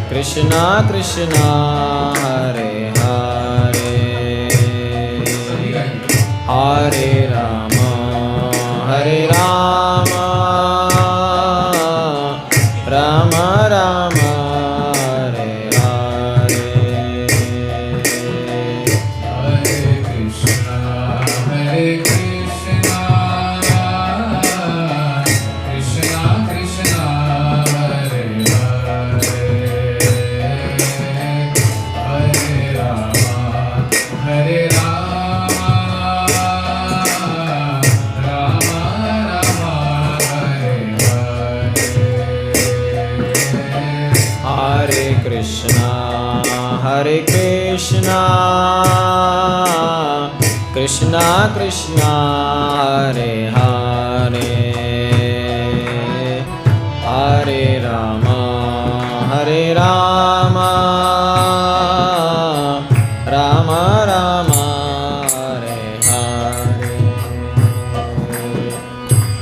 Krishna Krishna Hare Hare Hare Rama Hare Rama Rama Rama Hare Hare Hare Krishna Hare Krishna Krishna Krishna Hare Hare Hare Rama Hare Rama Rama Rama Hare Hare Hare Krishna Krishna Krishna Hare Hare Hare Rama Hare Rama Rama Rama Hare Hare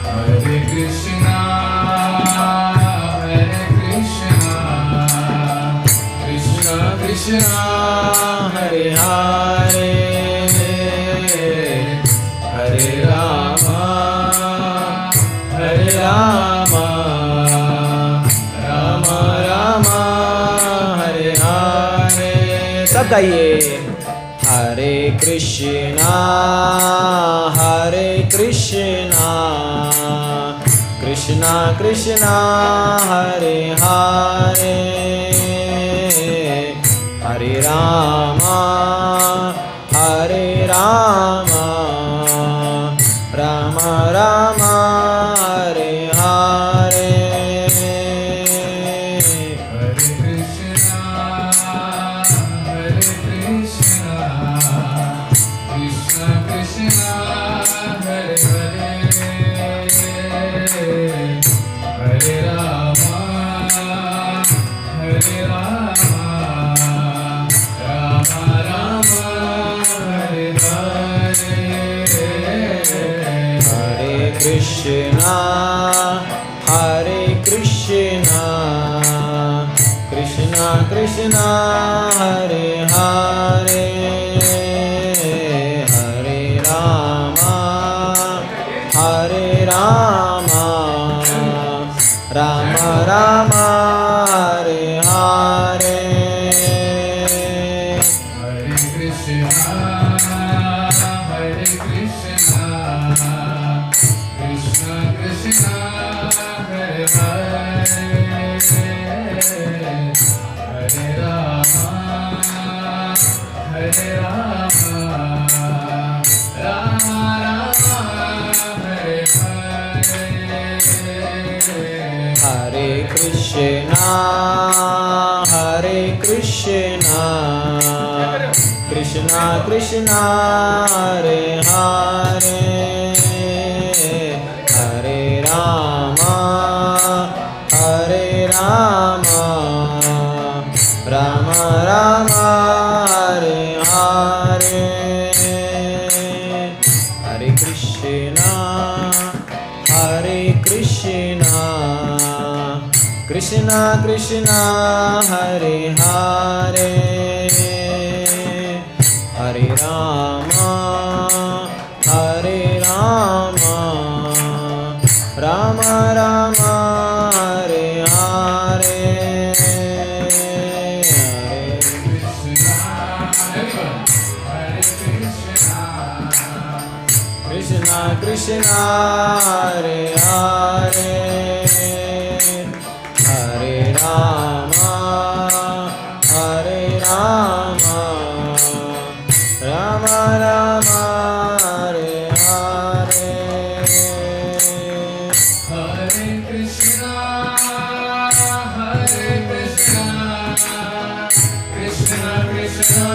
Hare Krishna Krishna Krishna Hare Hare Hare Rama Hare Rama Rama Rama Hare Hare सब गाइए Hare Krishna Krishna Krishna Hare Hare Hare Rama Hare Rama Rama Rama Hare Hare Hare Krishna Krishna Krishna Hare Hare Hare Rama Hare Rama Rama Rama Hare Hare Hare Krishna Krishna Krishna Hare Hare Hare Rama Hare Rama Rama Rama Hare Hare Hare Krishna Krishna Krishna Hare Hare Hare Rama Hare Rama Rama Rama Hare Hare Hare Krishna Krishna Krishna Hare Hare Hare Rama Hare Rama Rama Rama Hare Hare Hare Krishna Krishna Krishna Hare Hare Hare Rama Hare Rama Rama Rama Hare Hare Krishna Krishna Hare Hare Hare Rama Hare Rama Rama Rama Hare Hare Hare Krishna Krishna Krishna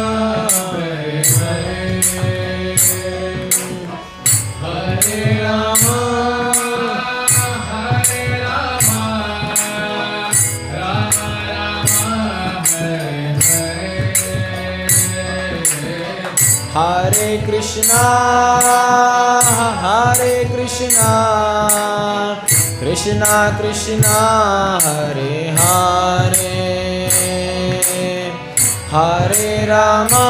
Hare Hare Hare Rama Hare Rama Rama Rama Hare Hare Hare Krishna Hare Krishna, Krishna Krishna, Hare Hare, Hare Rama,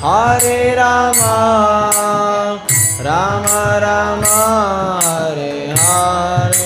Hare Rama, Rama Rama, Hare Hare.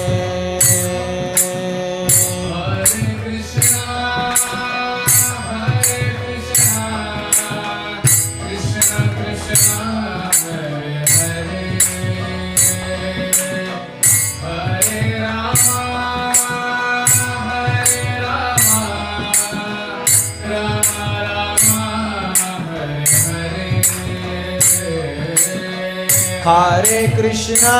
Hare Krishna,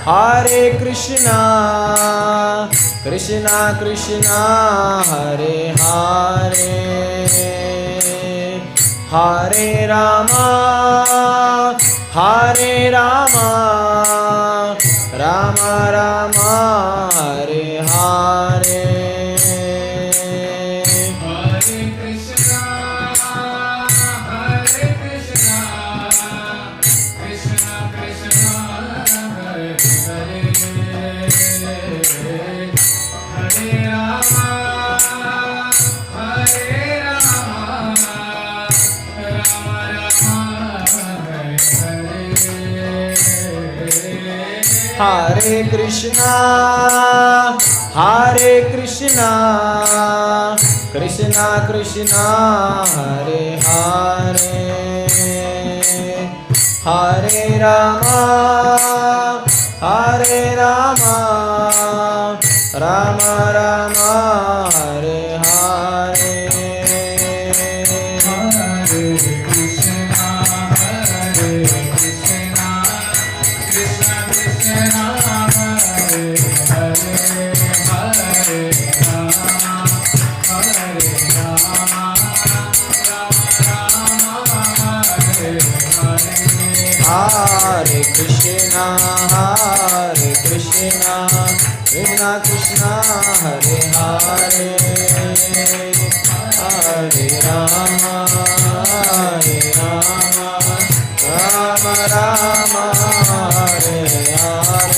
Hare Krishna, Krishna Krishna, Hare Hare, Hare Rama, Hare Rama, Rama Rama, Hare Hare. Hare Krishna, Hare Krishna, Krishna Krishna, Hare Hare, Hare Rama, Hare Rama, Rama Rama, Hare Hare. Hare Krishna, Hare Krishna, Krishna Krishna, Hare Hare, Hare Rama, Hare Rama, Rama Rama, Hare Hare. Hare Krishna, Hare Krishna, Krishna Krishna, Hare Hare, Hare Rama, Hare Rama, Rama Rama, Hare Hare. Krishna, Hare Krishna, Krishna Krishna, Hare Hare, Hare Rama, Hare Rama, Rama Rama, Hare Hare.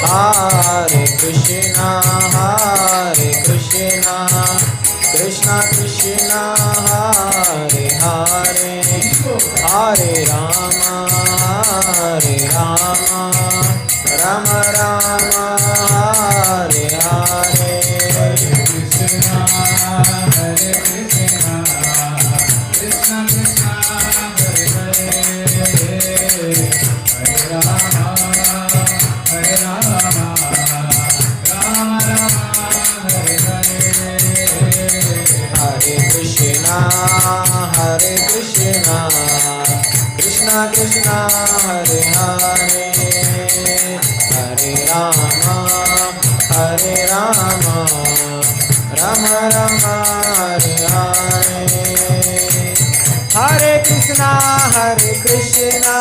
Hare Krishna, Hare Krishna, Krishna Krishna, Hare Hare, Hare Rama, Hare Rama, Rama Rama, Hare Hare. Hare Krishna, Hare Krishna, Krishna Krishna, Hare Hare, Hare Rama, Hare Rama, Rama Rama, Hare Hare. Hare Krishna, Hare Krishna,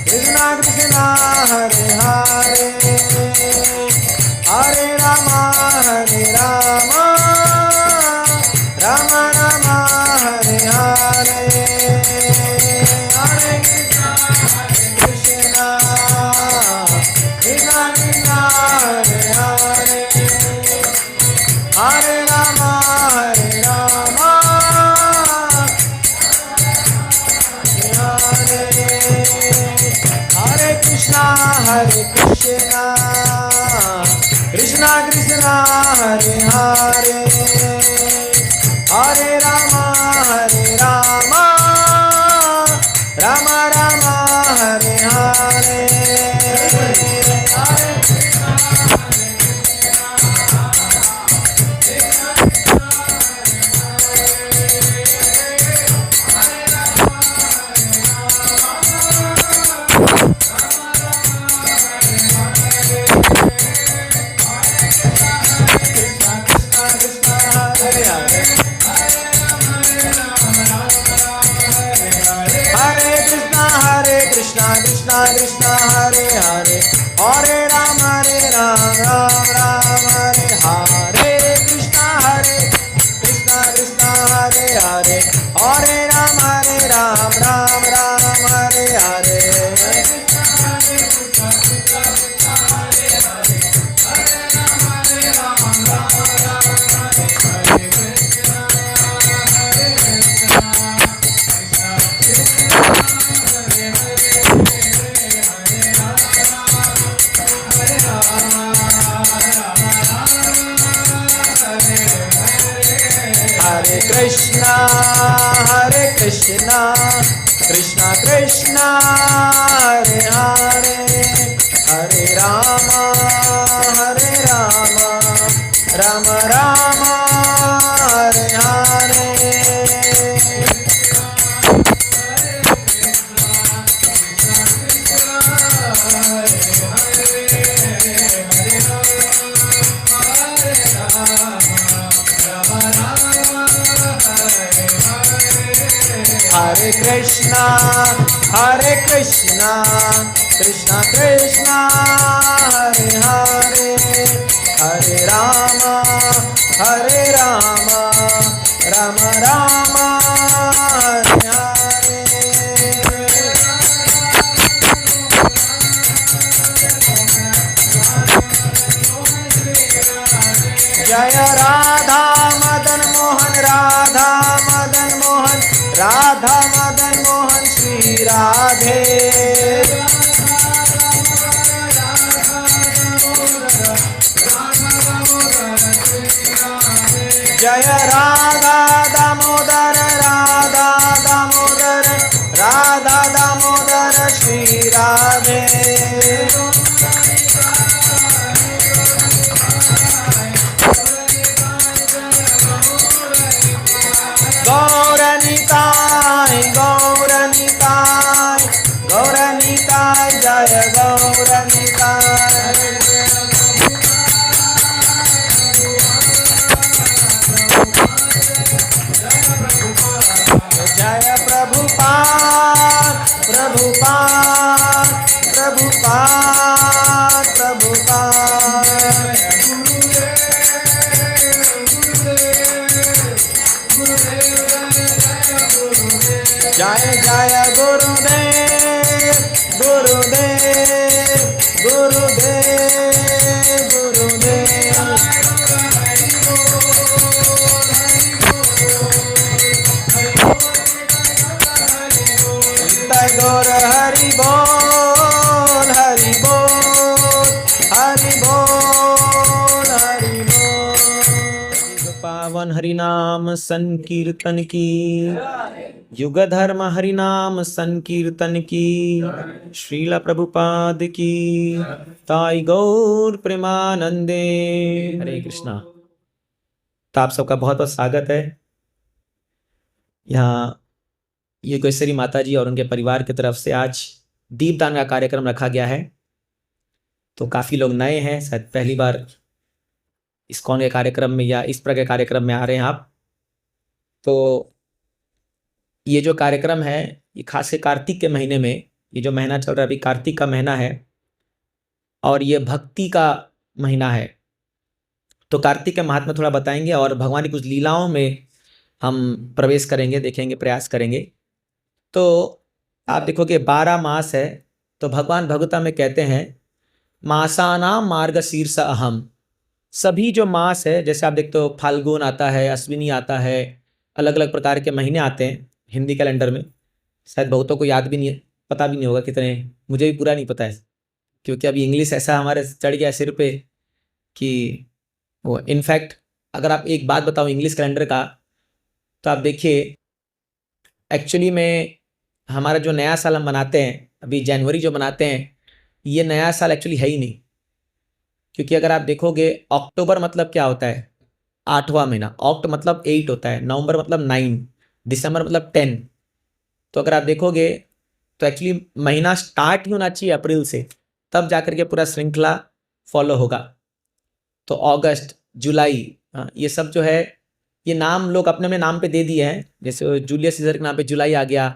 Krishna Krishna, Hare Hare, Hare Rama, Hare Rama, Hare Krishna, Hare Krishna, Krishna Krishna, Hare Hare, Hare Rama, Hare Rama, Rama Rama, Hare Hare. Hare Krishna, Hare Krishna, Krishna Krishna, Hare Hare, Hare Rama, Krishna Krishna Krishna Hare Hare Hare Ram Ram Ram Hare Hare Krishna Krishna Hare Hare Hare Ram Ram Ram Hare Hare Hare Krishna Krishna Krishna Hare Hare Hare Rama Rama Rama Hare Hare Hare Krishna Krishna Krishna Hare Hare Hare Rama Rama Rama Hare Hare Jaya Radha Madan Mohan Radha Madan Mohan Radha Madan Mohan Shri Radhe Jaya Radha Damodar Radha Damodar Radha Damodar Shri Radhe Gauranitai Jaya Gauranitai Jaya Prabhupada Jaya Jaya Gurudev Jai Gaur Hari Bol Hari Bol Hari Bol Hari Bol पावन हरि नाम संकीर्तन की युग धर्म हरि नाम संकीर्तन की श्रील प्रभुपाद की ताई गौर प्रेमानंदे हरे कृष्णा। तो आप सबका बहुत बहुत स्वागत है। यहाँ योगेश्वरी माता जी और उनके परिवार की तरफ से आज दीपदान का कार्यक्रम रखा गया है। तो काफ़ी लोग नए हैं, शायद पहली बार इस्कॉन के कार्यक्रम में या इस प्रकार के कार्यक्रम में आ रहे हैं आप। तो ये जो कार्यक्रम है ये खास कर कार्तिक के महीने में, ये जो महीना चल रहा है अभी कार्तिक का महीना है और ये भक्ति का महीना है। तो कार्तिक के महात्मा थोड़ा बताएंगे और भगवान की कुछ लीलाओं में हम प्रवेश करेंगे, देखेंगे, प्रयास करेंगे। तो आप देखोगे 12 मास है। तो भगवान भगवता में कहते हैं मासानाम मार्गशीर्ष अहम। सभी जो मास है, जैसे आप देखते हो फाल्गुन आता है, अश्विनी आता है, अलग अलग प्रकार के महीने आते हैं हिंदी कैलेंडर में। शायद बहुतों को याद भी नहीं है, पता भी नहीं होगा कितने, मुझे भी पूरा नहीं पता है क्योंकि अभी इंग्लिश ऐसा हमारे चढ़ गया सिर पे कि वो इनफैक्ट अगर आप एक बात बताओ इंग्लिश कैलेंडर का, तो आप देखिए एक्चुअली में हमारा जो नया साल हम मनाते हैं अभी जनवरी जो मनाते हैं, ये नया साल एक्चुअली है ही नहीं। क्योंकि अगर आप देखोगे अक्टूबर मतलब क्या होता है, 8वां महीना, ऑक्ट मतलब 8 होता है, नवंबर मतलब 9, दिसंबर मतलब 10। तो अगर आप देखोगे तो एक्चुअली महीना स्टार्ट ही होना चाहिए अप्रैल से, तब जाकर के पूरा श्रृंखला फॉलो होगा। तो अगस्त, जुलाई, ये सब जो है ये नाम लोग अपने अपने नाम पे दे दिए हैं। जैसे जूलियस सीजर के नाम पे जुलाई आ गया,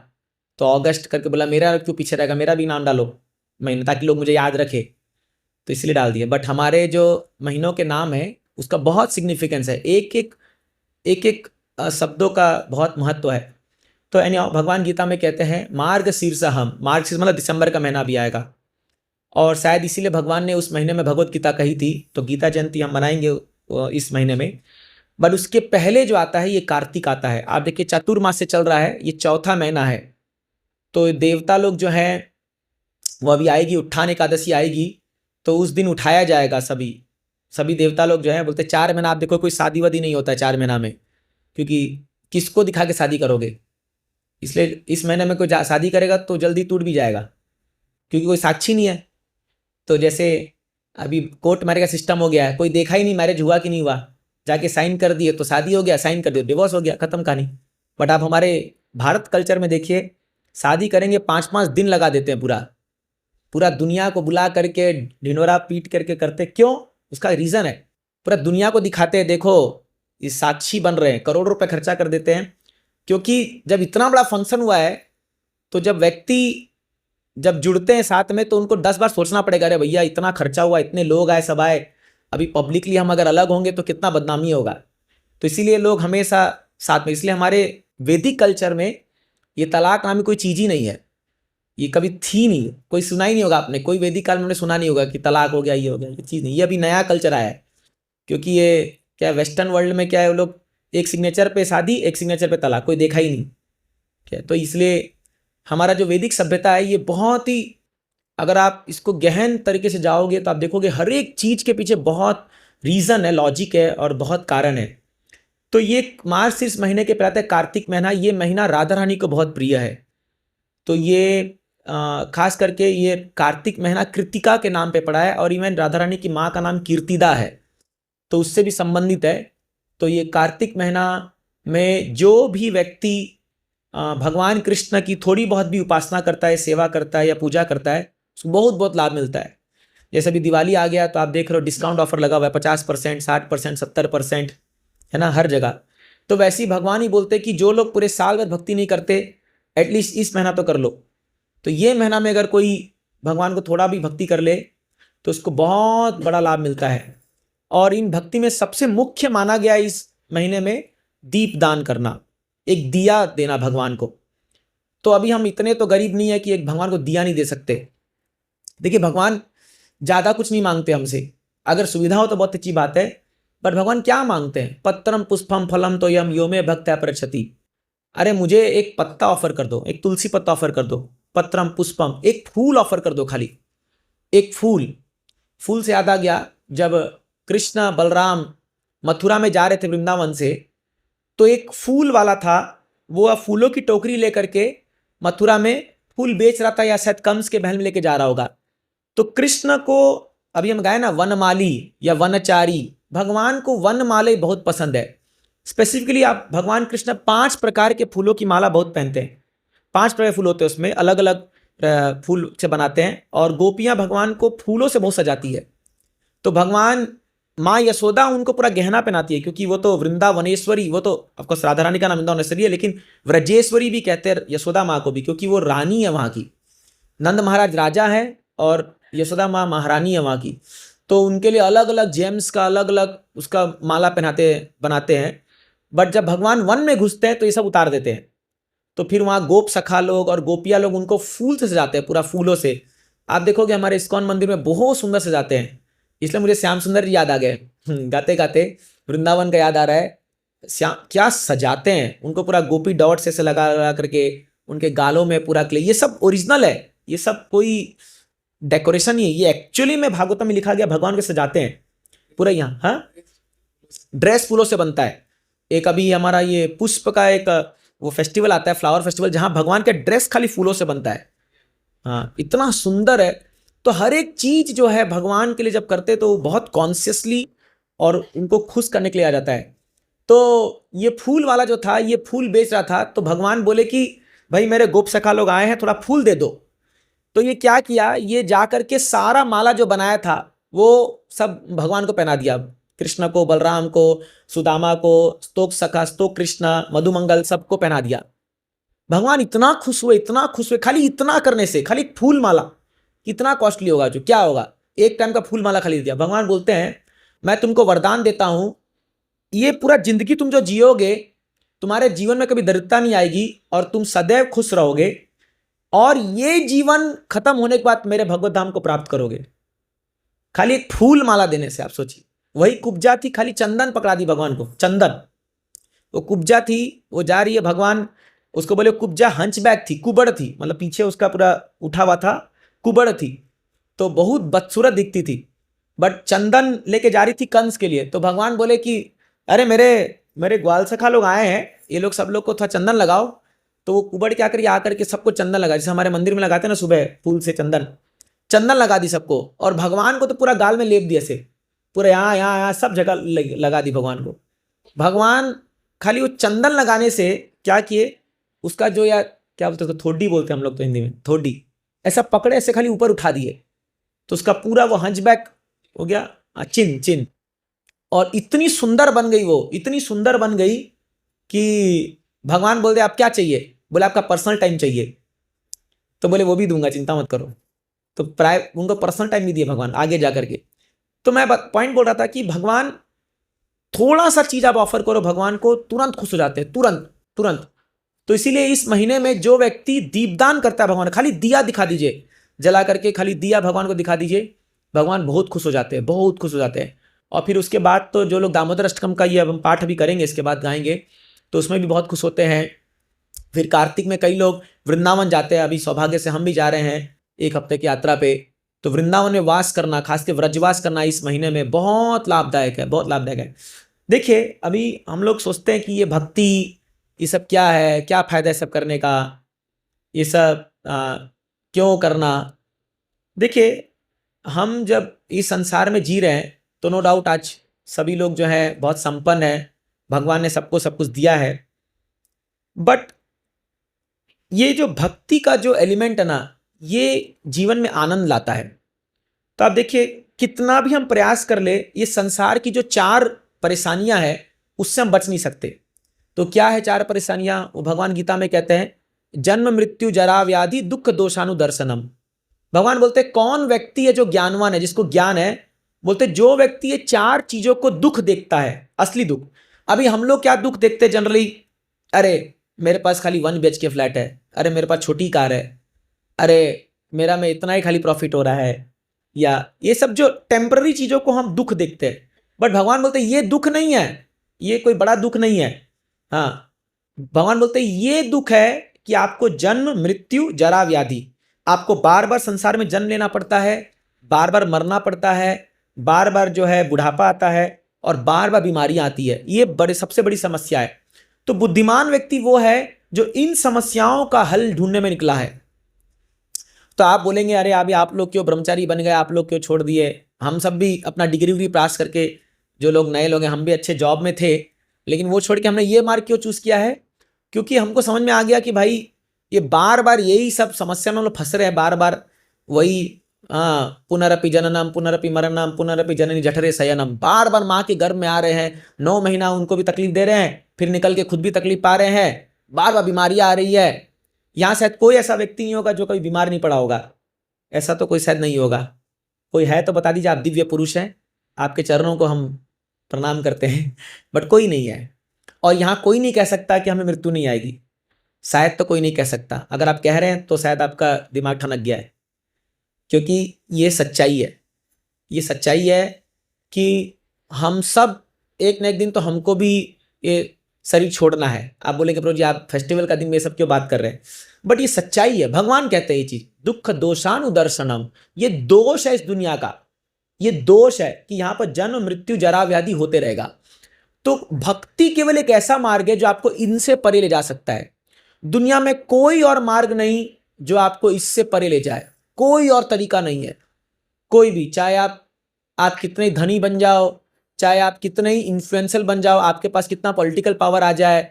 तो अगस्त करके बोला मेरा क्यों पीछे रहेगा, मेरा भी नाम डालो महीना, ताकि लोग मुझे याद रखे, तो इसलिए डाल दिया। बट हमारे जो महीनों के नाम है उसका बहुत सिग्निफिकेंस है, एक एक शब्दों का बहुत महत्व है। तो यानी भगवान गीता में कहते हैं मार्ग शीर्षहम, मार्ग शीर्ष मतलब दिसंबर का महीना भी आएगा, और शायद इसीलिए भगवान ने उस महीने में भगवत गीता कही थी। तो गीता जयंती हम मनाएंगे इस महीने में। बट उसके पहले जो आता है ये कार्तिक आता है। आप देखिए चातुर्मास से चल रहा है, ये चौथा महीना है। तो देवता लोग जो हैं वो अभी आएगी, उत्थान एकादशी आएगी, तो उस दिन उठाया जाएगा सभी देवता लोग जो है। बोलते 4 महीना आप देखो कोई शादी वादी नहीं होता है 4 महीना में, क्योंकि किसको दिखा के शादी करोगे, इसलिए इस महीने में कोई शादी करेगा तो जल्दी टूट भी जाएगा, क्योंकि कोई साक्षी नहीं है। तो जैसे अभी कोर्ट मैरिज का सिस्टम हो गया है, कोई देखा ही नहीं मैरिज हुआ कि नहीं हुआ, जाके साइन कर दिए तो शादी हो गया, साइन कर दिए डिवोर्स हो गया, खत्म कहानी। बट आप हमारे भारत कल्चर में देखिए, शादी करेंगे 5-5 दिन लगा देते हैं, पूरा दुनिया को बुला करके ढिंडोरा पीट करके करते। क्यों? उसका रीज़न है, पूरा दुनिया को दिखाते हैं देखो ये साक्षी बन रहे हैं, करोड़ रुपए खर्चा कर देते हैं। क्योंकि जब इतना बड़ा फंक्शन हुआ है तो जब व्यक्ति जब जुड़ते हैं साथ में तो उनको 10 बार सोचना पड़ेगा, अरे भैया इतना खर्चा हुआ, इतने लोग आए, सब आए, अभी पब्लिकली हम अगर अलग होंगे तो कितना बदनामी होगा। तो इसीलिए लोग हमेशा साथ में, इसलिए हमारे वैदिक कल्चर में ये तलाक नामी कोई चीज़ ही नहीं है, ये कभी थी नहीं, कोई सुना ही नहीं होगा आपने, कोई वैदिक काल में सुना नहीं होगा कि तलाक हो गया, ये हो गया, ये चीज़ नहीं, ये अभी नया कल्चर आया है। क्योंकि ये क्या वेस्टर्न वर्ल्ड में क्या है, वो लोग एक सिग्नेचर पे शादी, एक सिग्नेचर पे तलाक, कोई देखा ही नहीं क्या। तो इसलिए हमारा जो वैदिक सभ्यता है ये बहुत ही, अगर आप इसको गहन तरीके से जाओगे तो आप देखोगे हर एक चीज़ के पीछे बहुत रीज़न है, लॉजिक है और बहुत कारण है। तो ये मार्च शीर्ष महीने के प्रातः कार्तिक महीना, ये महीना राधा रानी को बहुत प्रिय है। तो ये खास करके ये कार्तिक महीना कृतिका के नाम पे पड़ा है, और इवन राधा रानी की माँ का नाम कीर्तिदा है, तो उससे भी संबंधित है। तो ये कार्तिक महीना में जो भी व्यक्ति भगवान कृष्ण की थोड़ी बहुत भी उपासना करता है, सेवा करता है या पूजा करता है, उसको बहुत बहुत लाभ मिलता है। जैसे अभी दिवाली आ गया तो आप देख रहे हो डिस्काउंट ऑफर लगा हुआ है, 50%, 60%, 70%, है ना, हर जगह। तो वैसे ही भगवान ही बोलते हैं कि जो लोग पूरे साल भर भक्ति नहीं करते, एटलीस्ट इस महीना तो कर लो। तो ये महीना में अगर कोई भगवान को थोड़ा भी भक्ति कर ले तो उसको बहुत बड़ा लाभ मिलता है। और इन भक्ति में सबसे मुख्य माना गया इस महीने में दीप दान करना, एक दिया देना भगवान को। तो अभी हम इतने तो गरीब नहीं है कि एक भगवान को दिया नहीं दे सकते। देखिए भगवान ज़्यादा कुछ नहीं मांगते हमसे, अगर सुविधा हो तो बहुत अच्छी बात है, पर भगवान क्या मांगते हैं? पत्रम पुष्पम फलम तो यम यो में भक्त्या प्रयच्छति। अरे मुझे एक पत्ता ऑफर कर दो, एक तुलसी पत्ता ऑफर कर दो, पत्रम पुष्पम, एक फूल ऑफर कर दो, खाली एक फूल से याद आ गया, जब कृष्ण बलराम मथुरा में जा रहे थे वृंदावन से, तो एक फूल वाला था, वो फूलों की टोकरी लेकर के मथुरा में फूल बेच रहा था, या शायद कंस के महल में लेके जा रहा होगा। तो कृष्ण को, अभी हम गाए ना वनमाली या वनचारी, भगवान को वनमाले बहुत पसंद है। स्पेसिफिकली आप भगवान कृष्ण 5 प्रकार के फूलों की माला बहुत पहनते हैं, 5 प्रकार के फूल होते हैं उसमें, अलग अलग फूल से बनाते हैं, और गोपियां भगवान को फूलों से बहुत सजाती है। तो भगवान माँ यशोदा उनको पूरा गहना पहनाती है, क्योंकि वो तो वृंदावनेश्वरी, वो तो ऑफकोर्स राधा रानी का नाम वृंदावनेश्वरी है, लेकिन व्रजेश्वरी भी कहते हैं यशोदा माँ को भी, क्योंकि वो रानी है वहाँ की। नंद महाराज राजा है और यशोदा माँ महारानी है वहाँ की। तो उनके लिए अलग अलग जेम्स का अलग अलग उसका माला बनाते हैं। बट जब भगवान वन में घुसते हैं तो ये सब उतार देते हैं। तो फिर वहाँ गोप सखा लोग और गोपिया लोग उनको फूल से सजाते हैं, पूरा फूलों से। आप देखोगे हमारे इस्कॉन मंदिर में बहुत सुंदर सजाते हैं, इसलिए मुझे श्याम सुंदर जी याद आ गए, गाते गाते वृंदावन का याद आ रहा है। श्याम क्या सजाते हैं उनको, पूरा गोपी डॉट से लगा करके, उनके गालों में पूरा क्ले, ये सब ओरिजिनल है, ये सब कोई डेकोरेशन नहीं है, ये एक्चुअली में भागवतम में लिखा गया, भगवान के सजाते हैं पूरा यहाँ। हाँ, ड्रेस फूलों से बनता है। एक अभी हमारा ये पुष्प का एक वो फेस्टिवल आता है, फ्लावर फेस्टिवल, जहाँ भगवान का ड्रेस खाली फूलों से बनता है। हाँ, इतना सुंदर है। तो हर एक चीज जो है भगवान के लिए जब करते तो बहुत कॉन्शियसली और उनको खुश करने के लिए आ जाता है। तो ये फूल वाला जो था, ये फूल बेच रहा था, तो भगवान बोले कि भाई मेरे गोप सखा लोग आए हैं, थोड़ा फूल दे दो। तो ये क्या किया, ये जाकर के सारा माला जो बनाया था वो सब भगवान को पहना दिया, कृष्ण को, बलराम को, सुदामा को, स्तोक सखा, स्तोक कृष्ण, मधुमंगल, सबको पहना दिया। भगवान इतना खुश हुए, इतना खुश हुए, खाली इतना करने से, खाली एक फूल माला कितना कॉस्टली होगा, जो क्या होगा, एक टाइम का फूल माला खाली दिया। भगवान बोलते हैं मैं तुमको वरदान देता हूं, ये पूरा जिंदगी तुम जो जियोगे, तुम्हारे जीवन में कभी दरिद्रता नहीं आएगी और तुम सदैव खुश रहोगे, और ये जीवन खत्म होने के बाद मेरे भगवत धाम को प्राप्त करोगे, खाली एक फूल माला देने से। आप सोचिए, वही कुब्जा थी, खाली चंदन पकड़ा दी भगवान को, चंदन, वो कुब्जा थी, वो जा रही है, भगवान उसको बोले कुब्जा हंचबैक थी, कुबड़ थी, मतलब पीछे उसका पूरा उठा हुआ था, कुबड़ थी, तो बहुत बदसूरत दिखती थी, बट चंदन लेके जा रही थी कंस के लिए। तो भगवान बोले कि अरे मेरे मेरे ग्वाल सखा लोग आए हैं, ये लोग सब लोग को थोड़ा चंदन लगाओ। तो वो कुबड़ क्या करी, आकर के सबको चंदन लगा, जैसे हमारे मंदिर में लगाते हैं ना सुबह फूल से चंदन, चंदन लगा दी सबको, और भगवान को तो पूरा गाल में लेप दिया से, पूरा यहाँ यहाँ यहाँ सब जगह लगा दी भगवान को। भगवान खाली वो चंदन लगाने से क्या किए, उसका जो, या क्या बोलते हैं, थोड़ी बोलते हैं हम लोग तो हिंदी में, थोड़ी, ऐसा पकड़े, ऐसे खाली ऊपर उठा दिए, तो उसका पूरा वो हंचबैक हो गया, चिन चिन, और इतनी सुंदर बन गई वो, इतनी सुंदर बन गई कि भगवान बोलते आप क्या चाहिए, बोले आपका पर्सनल टाइम चाहिए, तो बोले वो भी दूंगा, चिंता मत करो। तो प्राय उनको पर्सनल टाइम भी दिए भगवान आगे जा करके। तो मैं पॉइंट बोल रहा था कि भगवान, थोड़ा सा चीज आप ऑफर करो भगवान को, तुरंत खुश हो जाते हैं, तुरंत तुरंत। तो इसीलिए इस महीने में जो व्यक्ति दीपदान करता है भगवान, खाली दिया दिखा दीजिए, जला करके खाली दिया भगवान को दिखा दीजिए, भगवान बहुत खुश हो जाते हैं, बहुत खुश हो जाते हैं। और फिर उसके बाद तो जो लोग दामोदर अष्टकम का ये अब हम पाठ भी करेंगे, इसके बाद गाएंगे, तो उसमें भी बहुत खुश होते हैं। फिर कार्तिक में कई लोग वृंदावन जाते हैं, अभी सौभाग्य से हम भी जा रहे हैं एक हफ्ते की यात्रा पे। तो वृंदावन में वास करना, खासकर व्रजवास करना इस महीने में बहुत लाभदायक है, बहुत लाभदायक है। देखिए अभी हम लोग सोचते हैं कि ये भक्ति, ये सब क्या है, क्या फायदा है सब करने का, ये सब क्यों करना। देखिए हम जब इस संसार में जी रहे हैं तो नो डाउट आज सभी लोग जो है बहुत संपन्न है, भगवान ने सबको सब कुछ दिया है, बट ये जो भक्ति का जो एलिमेंट है ना, ये जीवन में आनंद लाता है। तो आप देखिए कितना भी हम प्रयास कर ले, ये संसार की जो 4 परेशानियां हैं उससे हम बच नहीं सकते। तो क्या है 4 परेशानियां, वो भगवान गीता में कहते हैं, जन्म मृत्यु जरा व्याधि दुख दोषानुदर्शनम। भगवान बोलते हैं कौन व्यक्ति है जो ज्ञानवान है, जिसको ज्ञान है, बोलते जो व्यक्ति ये 4 चीजों को दुख देखता है, असली दुख। अभी हम लोग क्या दुख देखते हैं जनरली, अरे मेरे पास खाली 1 BHK फ्लैट है, अरे मेरे पास छोटी कार है, अरे मेरा में इतना ही खाली प्रॉफिट हो रहा है, या ये सब जो टेम्पररी चीजों को हम दुख देखते हैं। बट भगवान बोलते ये दुख नहीं है, ये कोई बड़ा दुख नहीं है। हाँ, भगवान बोलते ये दुख है कि आपको जन्म मृत्यु जरा व्याधि, आपको बार बार संसार में जन्म लेना पड़ता है, बार बार मरना पड़ता है, बार बार जो है बुढ़ापा आता है, और बार बार बीमारियां आती है। ये सबसे बड़ी समस्या है। तो बुद्धिमान व्यक्ति वो है जो इन समस्याओं का हल ढूंढने में निकला है। तो आप बोलेंगे अरे अभी आप लोग क्यों ब्रह्मचारी बन गए, आप लोग क्यों छोड़ दिए, हम सब भी अपना डिग्री पास करके, जो लोग नए लोग हैं, हम भी अच्छे जॉब में थे, लेकिन वो छोड़ के हमने ये मार्ग क्यों चूज किया है? क्योंकि हमको समझ में आ गया कि भाई ये बार बार यही सब समस्या में हम लोग फंस रहे हैं, बार बार वही पुनरपि जननम पुनरपि मरणम पुनरपि जननी जठरे शयनम, बार बार माँ के गर्भ में आ रहे हैं, 9 महीना उनको भी तकलीफ दे रहे हैं, फिर निकल के खुद भी तकलीफ पा रहे हैं, बार बार बीमारियां आ रही है। यहाँ शायद कोई ऐसा व्यक्ति नहीं होगा जो कभी बीमार नहीं पड़ा होगा, ऐसा तो कोई शायद नहीं होगा। कोई है तो बता दीजिए, आप दिव्य पुरुष हैं, आपके चरणों को हम प्रणाम करते हैं, बट कोई नहीं है। और यहाँ कोई नहीं कह सकता कि हमें मृत्यु नहीं आएगी, शायद तो कोई नहीं कह सकता। अगर आप कह रहे हैं तो शायद आपका दिमाग ठनक गया है, क्योंकि ये सच्चाई है, ये सच्चाई है कि हम सब एक न एक दिन तो हमको भी ये शरीर छोड़ना है। आप बोलेंगे प्रभु जी आप फेस्टिवल का दिन में ये सब क्यों बात कर रहे हैं, बट ये सच्चाई है। भगवान कहते हैं ये चीज, दुख दोषानुदर्शनम, ये दोष है इस दुनिया का, ये दोष है कि यहाँ पर जन्म मृत्यु जरा व्याधि होते रहेगा। तो भक्ति केवल एक ऐसा मार्ग है जो आपको इनसे परे ले जा सकता है। दुनिया में कोई और मार्ग नहीं जो आपको इससे परे ले जाए, कोई और तरीका नहीं है, कोई भी। चाहे आप कितने धनी बन जाओ, चाहे आप कितने ही इन्फ्लुएंशियल बन जाओ, आपके पास कितना पॉलिटिकल पावर आ जाए,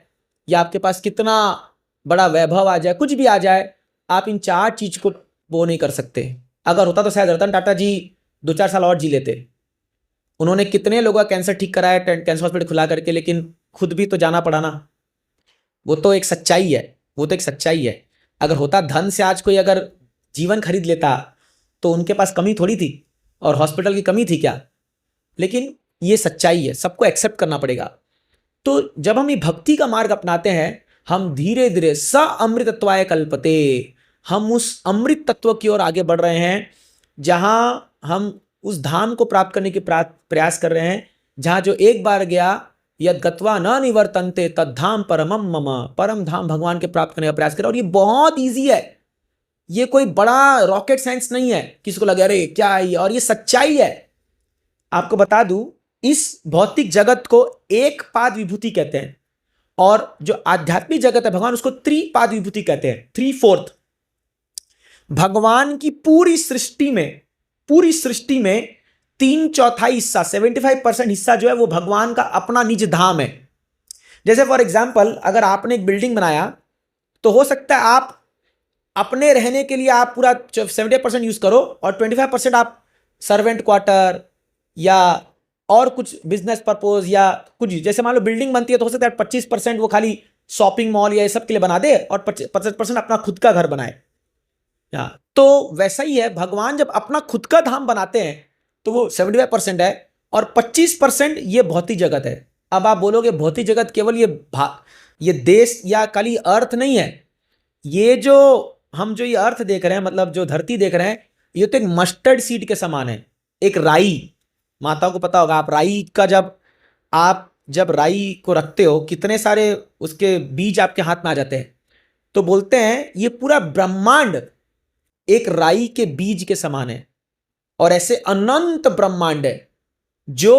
या आपके पास कितना बड़ा वैभव आ जाए, कुछ भी आ जाए, आप इन 4 चीज को वो नहीं कर सकते। अगर होता तो शायद रतन टाटा जी 2-4 साल और जी लेते। उन्होंने कितने लोगों का कैंसर ठीक कराया कैंसर हॉस्पिटल खुला करके, लेकिन खुद भी तो जाना पड़ा ना। वो तो एक सच्चाई है। वो तो एक सच्चाई है। अगर होता धन से आज कोई अगर जीवन खरीद लेता तो उनके पास कमी थोड़ी थी और हॉस्पिटल की कमी थी क्या। लेकिन ये सच्चाई है, सबको एक्सेप्ट करना पड़ेगा। तो जब हम ये भक्ति का मार्ग अपनाते हैं, हम धीरे धीरे स अमृतत्वाय कल्पते, हम उस अमृत तत्व की ओर आगे बढ़ रहे हैं, जहां हम उस धाम को प्राप्त करने के प्रयास कर रहे हैं, जहां जो एक बार गया यद गत्वा न निवर्तन्ते तद्धाम परमम मम, परम धाम भगवान के प्राप्त करने का प्रयास करें। और ये बहुत ईजी है, ये कोई बड़ा रॉकेट साइंस नहीं है, किसी को लगे अरे क्या है, और ये सच्चाई है। आपको बता दूं, इस भौतिक जगत को एक पाद विभूति कहते हैं, और जो आध्यात्मिक जगत है भगवान उसको त्रिपाद विभूति कहते हैं, 3/4। भगवान की पूरी सृष्टि में 3/4 हिस्सा, 75% हिस्सा जो है वो भगवान का अपना निज धाम है। जैसे फॉर एग्जाम्पल, अगर आपने एक बिल्डिंग बनाया तो हो सकता है आप अपने रहने के लिए आप पूरा 70% यूज करो और 25% आप सर्वेंट क्वार्टर या और कुछ बिजनेस पर्पज या कुछ, जैसे मान लो बिल्डिंग बनती है तो हो सकता है 25% वो खाली शॉपिंग मॉल या ये सब के लिए बना दे और 25% अपना खुद का घर बनाए। तो वैसा ही है, भगवान जब अपना खुद का धाम बनाते हैं तो वो 75% है और 25% ये भौतिक जगत है। अब आप बोलोगे भौतिक जगत केवल ये देश या खाली अर्थ नहीं है, ये जो हम जो ये अर्थ देख रहे हैं, मतलब जो धरती देख रहे हैं, ये तो एक मस्टर्ड सीड के समान है, एक राई। माताओं को पता होगा, आप राई का जब राई को रखते हो, कितने सारे उसके बीज आपके हाथ में आ जाते हैं। तो बोलते हैं ये पूरा ब्रह्मांड एक राई के बीज के समान है, और ऐसे अनंत ब्रह्मांड है जो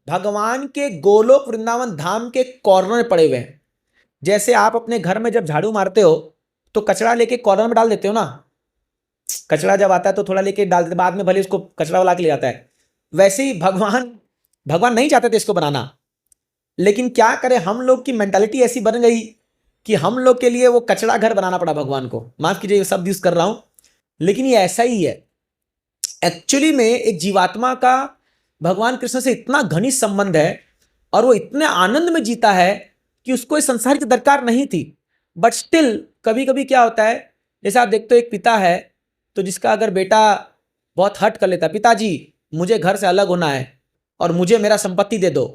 भगवान के गोलोक वृंदावन धाम के कॉर्नर में पड़े हुए हैं। जैसे आप अपने घर में जब झाड़ू मारते हो तो कचरा लेके कॉर्नर में डाल देते हो ना, कचरा जब आता है तो थोड़ा लेके डाल देते, बाद में भले इसको कचरा वाला के ले जाता है। वैसे ही भगवान नहीं चाहते थे इसको बनाना, लेकिन क्या करें, हम लोग की मेंटालिटी ऐसी बन गई कि हम लोग के लिए वो कचरा घर बनाना पड़ा भगवान को। माफ कीजिए, शब्द यूज कर रहा हूं, लेकिन ये ऐसा ही है। एक्चुअली में एक जीवात्मा का भगवान कृष्ण से इतना घनिष्ठ संबंध है और वो इतने आनंद में जीता है कि उसको इस संसार की दरकार नहीं थी। बट स्टिल कभी कभी क्या होता है, जैसे आप देखते हो एक पिता है तो जिसका अगर बेटा बहुत हट कर लेता है, पिताजी मुझे घर से अलग होना है और मुझे मेरा संपत्ति दे दो,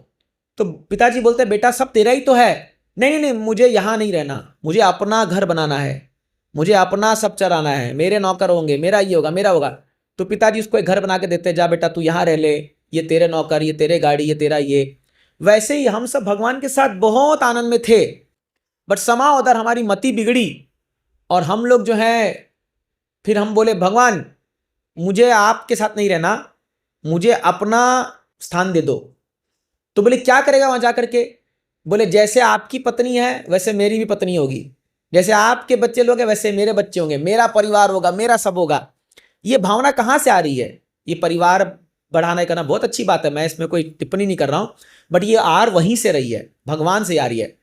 तो पिताजी बोलते हैं बेटा सब तेरा ही तो है, नहीं नहीं नहीं मुझे यहाँ नहीं रहना, मुझे अपना घर बनाना है, मुझे अपना सब चलाना है, मेरे नौकर होंगे, मेरा ये होगा, मेरा होगा। तो पिताजी उसको एक घर बना के देते हैं, जा बेटा तू यहाँ रह ले, ये तेरे नौकर, ये तेरे गाड़ी, ये तेरा ये। वैसे ही हम सब भगवान के साथ बहुत आनंद में थे, बट समाव उधर हमारी मति बिगड़ी और हम लोग जो है फिर हम बोले भगवान मुझे आपके साथ नहीं रहना, मुझे अपना स्थान दे दो। तो बोले क्या करेगा वहां जाकर के, बोले जैसे आपकी पत्नी है वैसे मेरी भी पत्नी होगी, जैसे आपके बच्चे लोग हैं वैसे मेरे बच्चे होंगे, मेरा परिवार होगा, मेरा सब होगा। ये भावना कहाँ से आ रही है? ये परिवार बढ़ाना करना बहुत अच्छी बात है, मैं इसमें कोई टिप्पणी नहीं कर रहा हूं, बट ये आर वहीं से रही है, भगवान से आ रही है।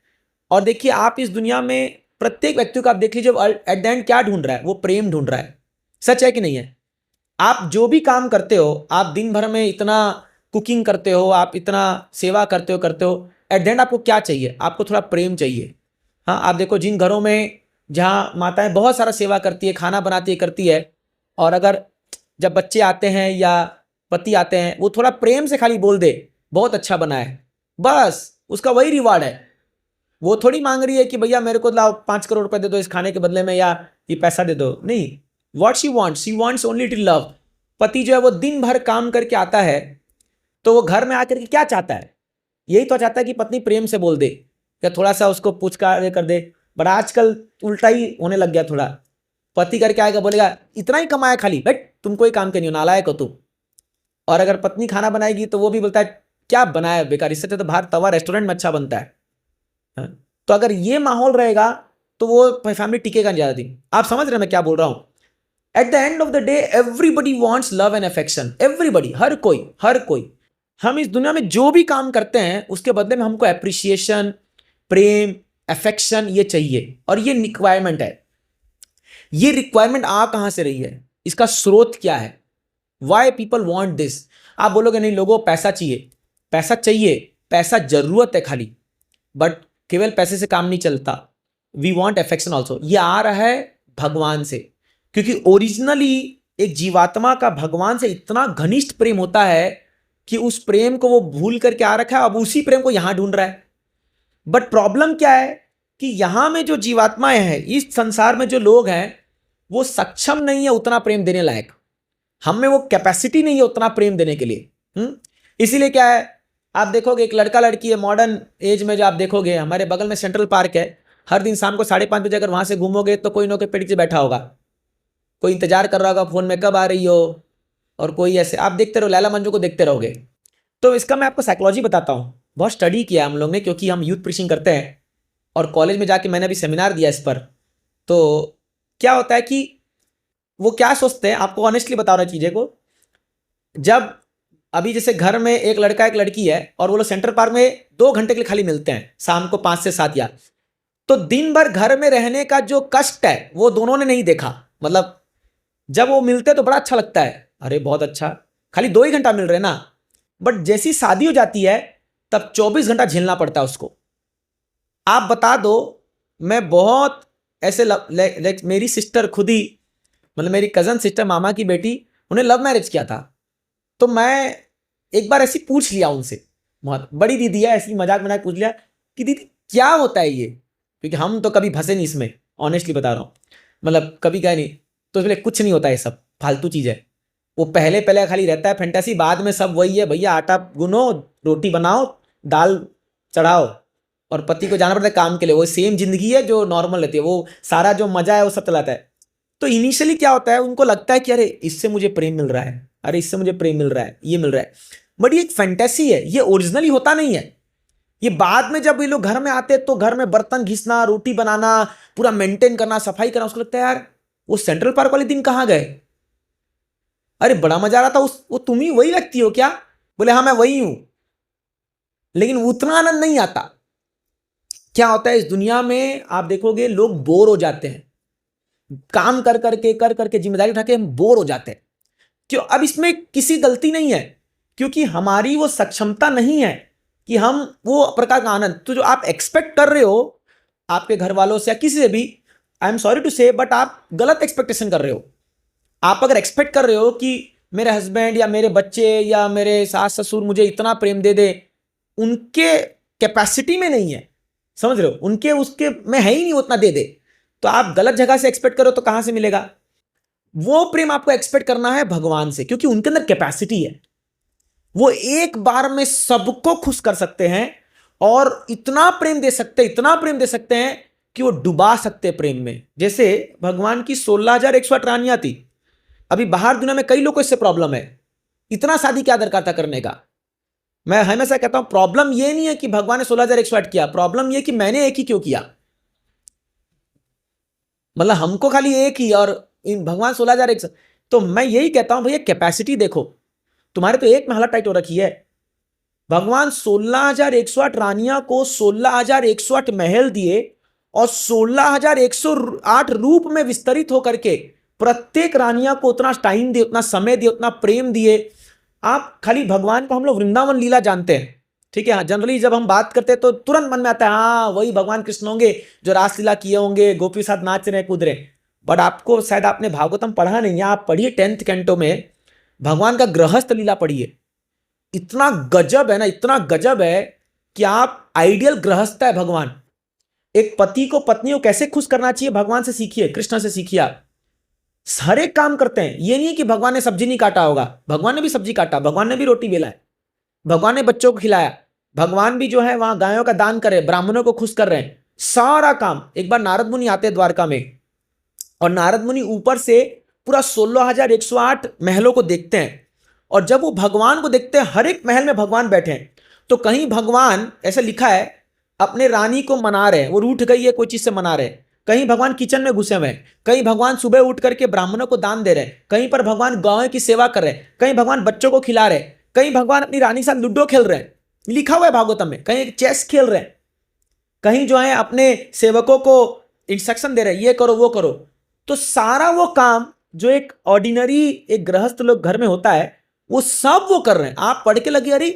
और देखिए आप इस दुनिया में प्रत्येक व्यक्ति को आप देख लीजिए, एट द एंड क्या ढूंढ रहा है, वो प्रेम ढूंढ रहा है। सच है कि नहीं है? आप जो भी काम करते हो, आप दिन भर में इतना कुकिंग करते हो, आप इतना सेवा करते हो, एट द एंड आपको क्या चाहिए? आपको थोड़ा प्रेम चाहिए। हाँ, आप देखो जिन घरों में जहाँ माताएं बहुत सारा सेवा करती है, खाना बनाती है, करती है, और अगर जब बच्चे आते हैं या पति आते हैं, वो थोड़ा प्रेम से खाली बोल दे बहुत अच्छा बना है, बस उसका वही रिवार्ड है। वो थोड़ी मांग रही है कि भैया मेरे को लाओ 5 करोड़ रुपए दे दो इस खाने के बदले में, या ये पैसा दे दो, नहीं। What she wants only to love. पति जो है वो दिन भर काम करके आता है, तो वो घर में आकर के क्या चाहता है? यही तो चाहता है कि पत्नी प्रेम से बोल दे या थोड़ा सा उसको पूछताछ कर दे। बट आजकल उल्टा ही होने लग गया, थोड़ा पति करके आएगा बोलेगा इतना ही कमाया खाली, बट तुम कोई काम के नहीं हो, नालायक हो तुम। और अगर पत्नी खाना बनाएगी तो वो भी बोलता है क्या बनाया बेकार, इससे तो बाहर तवा रेस्टोरेंट में अच्छा बनता है। तो अगर ये माहौल रहेगा तो वो फैमिली टिकेगा ज्यादा दिन। आप समझ रहे हैं मैं क्या बोल रहा हूं? At the end of the day everybody wants love and affection, everybody, हर कोई। हम इस दुनिया में जो भी काम करते हैं उसके बदले में हमको एप्रिसिएशन, प्रेम, अफेक्शन ये चाहिए, और ये रिक्वायरमेंट है। ये रिक्वायरमेंट आ कहां से रही है? इसका स्रोत क्या है? Why people want this? आप बोलोगे नहीं लोगों को पैसा चाहिए, पैसा चाहिए, पैसा जरूरत है खाली, बट केवल पैसे से काम नहीं चलता। वी वॉन्ट एफेक्शन ऑल्सो, ये आ रहा है भगवान से, क्योंकि ओरिजिनली एक जीवात्मा का भगवान से इतना घनिष्ठ प्रेम होता है कि उस प्रेम को वो भूल करके आ रखा है, अब उसी प्रेम को यहां ढूंढ रहा है। बट प्रॉब्लम क्या है कि यहां में जो जीवात्माएं हैं, इस संसार में जो लोग हैं, वो सक्षम नहीं है उतना प्रेम देने लायक, हम में वो कैपेसिटी नहीं है उतना प्रेम देने के लिए। इसीलिए क्या है, आप देखोगे एक लड़का लड़की है मॉडर्न एज में, जो आप देखोगे हमारे बगल में सेंट्रल पार्क है, हर दिन शाम को 5:30 बजे अगर वहां से घूमोगे तो कोई ना कोई पेड़ से बैठा होगा, कोई इंतजार कर रहा होगा फोन में कब आ रही हो, और कोई ऐसे आप देखते रहो, लैला मंजू को देखते रहोगे। तो इसका मैं आपको साइकोलॉजी बताता हूँ, बहुत स्टडी किया हम लोग ने, क्योंकि हम यूथ प्रीचिंग करते हैं और कॉलेज में जाके मैंने अभी सेमिनार दिया इस पर। तो क्या होता है कि वो क्या सोचते हैं, आपको ऑनेस्टली बता रहा चीज़ें को, जब अभी जैसे घर में एक लड़का एक लड़की है और वो लोग सेंट्रल पार्क में 2 घंटे के लिए खाली मिलते हैं शाम को 5 से 7 या, तो दिन भर घर में रहने का जो कष्ट है वो दोनों ने नहीं देखा। मतलब जब वो मिलते तो बड़ा अच्छा लगता है, अरे बहुत अच्छा, खाली 2 ही घंटा मिल रहे ना, बट जैसी शादी हो जाती है तब 24 घंटा झेलना पड़ता है उसको। आप बता दो, मैं बहुत ऐसे मेरी सिस्टर खुद ही, मतलब मेरी कजन सिस्टर मामा की बेटी, उन्हें लव मैरिज किया था। तो मैं एक बार ऐसी पूछ लिया उनसे, बहुत बड़ी दीदी है, ऐसी मजाक मजाक पूछ लिया कि दीदी क्या होता है ये, क्योंकि हम तो कभी फंसे नहीं इसमें, ऑनेस्टली बता रहा हूँ, मतलब कभी गए नहीं। तो इसलिए कुछ नहीं होता है, सब फालतू चीज़ है, वो पहले पहले खाली रहता है फैंटेसी, बाद में सब वही है भैया, आटा गूनो, रोटी बनाओ, दाल चढ़ाओ, और पति को जाना पड़ता है काम के लिए, वो सेम जिंदगी है जो नॉर्मल रहती है, वो सारा जो मजा है वो सब चलाता है। तो इनिशियली क्या होता है, उनको लगता है कि अरे इससे मुझे प्रेम मिल रहा है, अरे इससे मुझे प्रेम मिल रहा है, ये मिल रहा है, बट ये एक फैंटेसी है, ये ओरिजिनली होता नहीं है। ये बाद में जब ये लोग घर में आते तो घर में बर्तन घिसना, रोटी बनाना, पूरा मेंटेन करना, सफाई करना, उसको लगता है यार वो सेंट्रल पार्क वाले दिन कहाँ गए, अरे बड़ा मजा आ रहा था, वो तुम ही वही व्यक्ति हो क्या, बोले हाँ मैं वही हूं, लेकिन उतना आनंद नहीं आता। क्या होता है इस दुनिया में, आप देखोगे लोग बोर हो जाते हैं, काम कर करके जिम्मेदारी उठा के हम बोर हो जाते हैं। क्यों? अब इसमें किसी गलती नहीं है, क्योंकि हमारी वो सक्षमता नहीं है कि हम वो प्रकार का आनंद, तो जो आप एक्सपेक्ट कर रहे हो आपके घर वालों से या किसी से भी, आई एम सॉरी टू से, बट आप गलत एक्सपेक्टेशन कर रहे हो। आप अगर एक्सपेक्ट कर रहे हो कि मेरे हस्बैंड या मेरे बच्चे या मेरे सास ससुर मुझे इतना प्रेम दे दे, उनके कैपेसिटी में नहीं है, समझ रहे हो, उनके उसके में है ही नहीं उतना दे दे, तो आप गलत जगह से एक्सपेक्ट करो तो कहां से मिलेगा। वो प्रेम आपको एक्सपेक्ट करना है भगवान से, क्योंकि उनके अंदर कैपेसिटी है, वो एक बार में सबको खुश कर सकते हैं और इतना प्रेम दे सकते, इतना प्रेम दे सकते हैं कि वो डुबा सकते प्रेम में। जैसे भगवान की 16,108 रानियां थी, अभी बाहर दुनिया में कई लोगों को इससे प्रॉब्लम है, इतना शादी क्या दरकार था करने का। मैं हमेशा कहता हूं प्रॉब्लम ये नहीं है कि भगवान ने 16,108 किया, प्रॉब्लम ये कि मैंने एक ही क्यों किया, मतलब हमको खाली एक ही और इन भगवान 16,100। तो मैं यही कहता हूं भैया कैपेसिटी देखो, तुम्हारे तो एक में हालत टाइट हो रखी है, भगवान 16,108 रानियां को 16,108 महल दिए और 16,108 रूप में विस्तरित होकर के प्रत्येक रानियां को उतना टाइम दिए, उतना समय दिए, उतना प्रेम दिए। आप खाली भगवान को हम लोग वृंदावन लीला जानते हैं, ठीक है, हाँ, जनरली जब हम बात करते हैं तो तुरंत मन में आता है हाँ वही भगवान कृष्ण होंगे जो रासलीला किए होंगे, गोपी साथ नाच रहे कूद रहे। बट आपको शायद आपने भागवतम पढ़ा नहीं है, आप पढ़िए 10th कैंटो में भगवान का गृहस्थ लीला पढ़िए, इतना गजब है ना, इतना गजब है कि आप आइडियल गृहस्थ है भगवान। एक पति को पत्नी को कैसे खुश करना चाहिए भगवान से सीखिए, कृष्ण से सीखिए। आप हर एक काम करते हैं, ये नहीं कि भगवान ने सब्जी नहीं काटा होगा, भगवान ने भी सब्जी काटा, भगवान ने भी रोटी बेला है, भगवान ने बच्चों को खिलाया, भगवान भी जो है वहां गायों का दान करे, ब्राह्मणों को खुश कर रहे हैं, सारा काम। एक बार नारद मुनि आते हैं द्वारका में और नारद मुनि ऊपर से पूरा 16,108 महलों को देखते हैं, और जब वो भगवान को देखते हैं हर एक महल में भगवान बैठे हैं, तो कहीं भगवान ऐसा लिखा है अपने रानी को मना रहे हैं, वो रूठ गई है कोई चीज से मना रहे हैं, कहीं भगवान किचन में घुसे हुए हैं, कहीं भगवान सुबह उठ करके ब्राह्मणों को दान दे रहे हैं, कहीं पर भगवान गायों की सेवा कर रहे हैं, कहीं भगवान बच्चों को खिला रहे हैं, कहीं भगवान अपनी रानी के साथ लूडो खेल रहे हैं, लिखा हुआ है भागवतम में, कहीं चेस खेल रहे हैं, कहीं जो है अपने सेवकों को इंस्ट्रक्शन दे रहे हैं ये करो वो करो। तो सारा वो काम जो एक ऑर्डिनरी एक गृहस्थ लोग घर में होता है वो सब वो कर रहे हैं। आप पढ़ के लगे अरे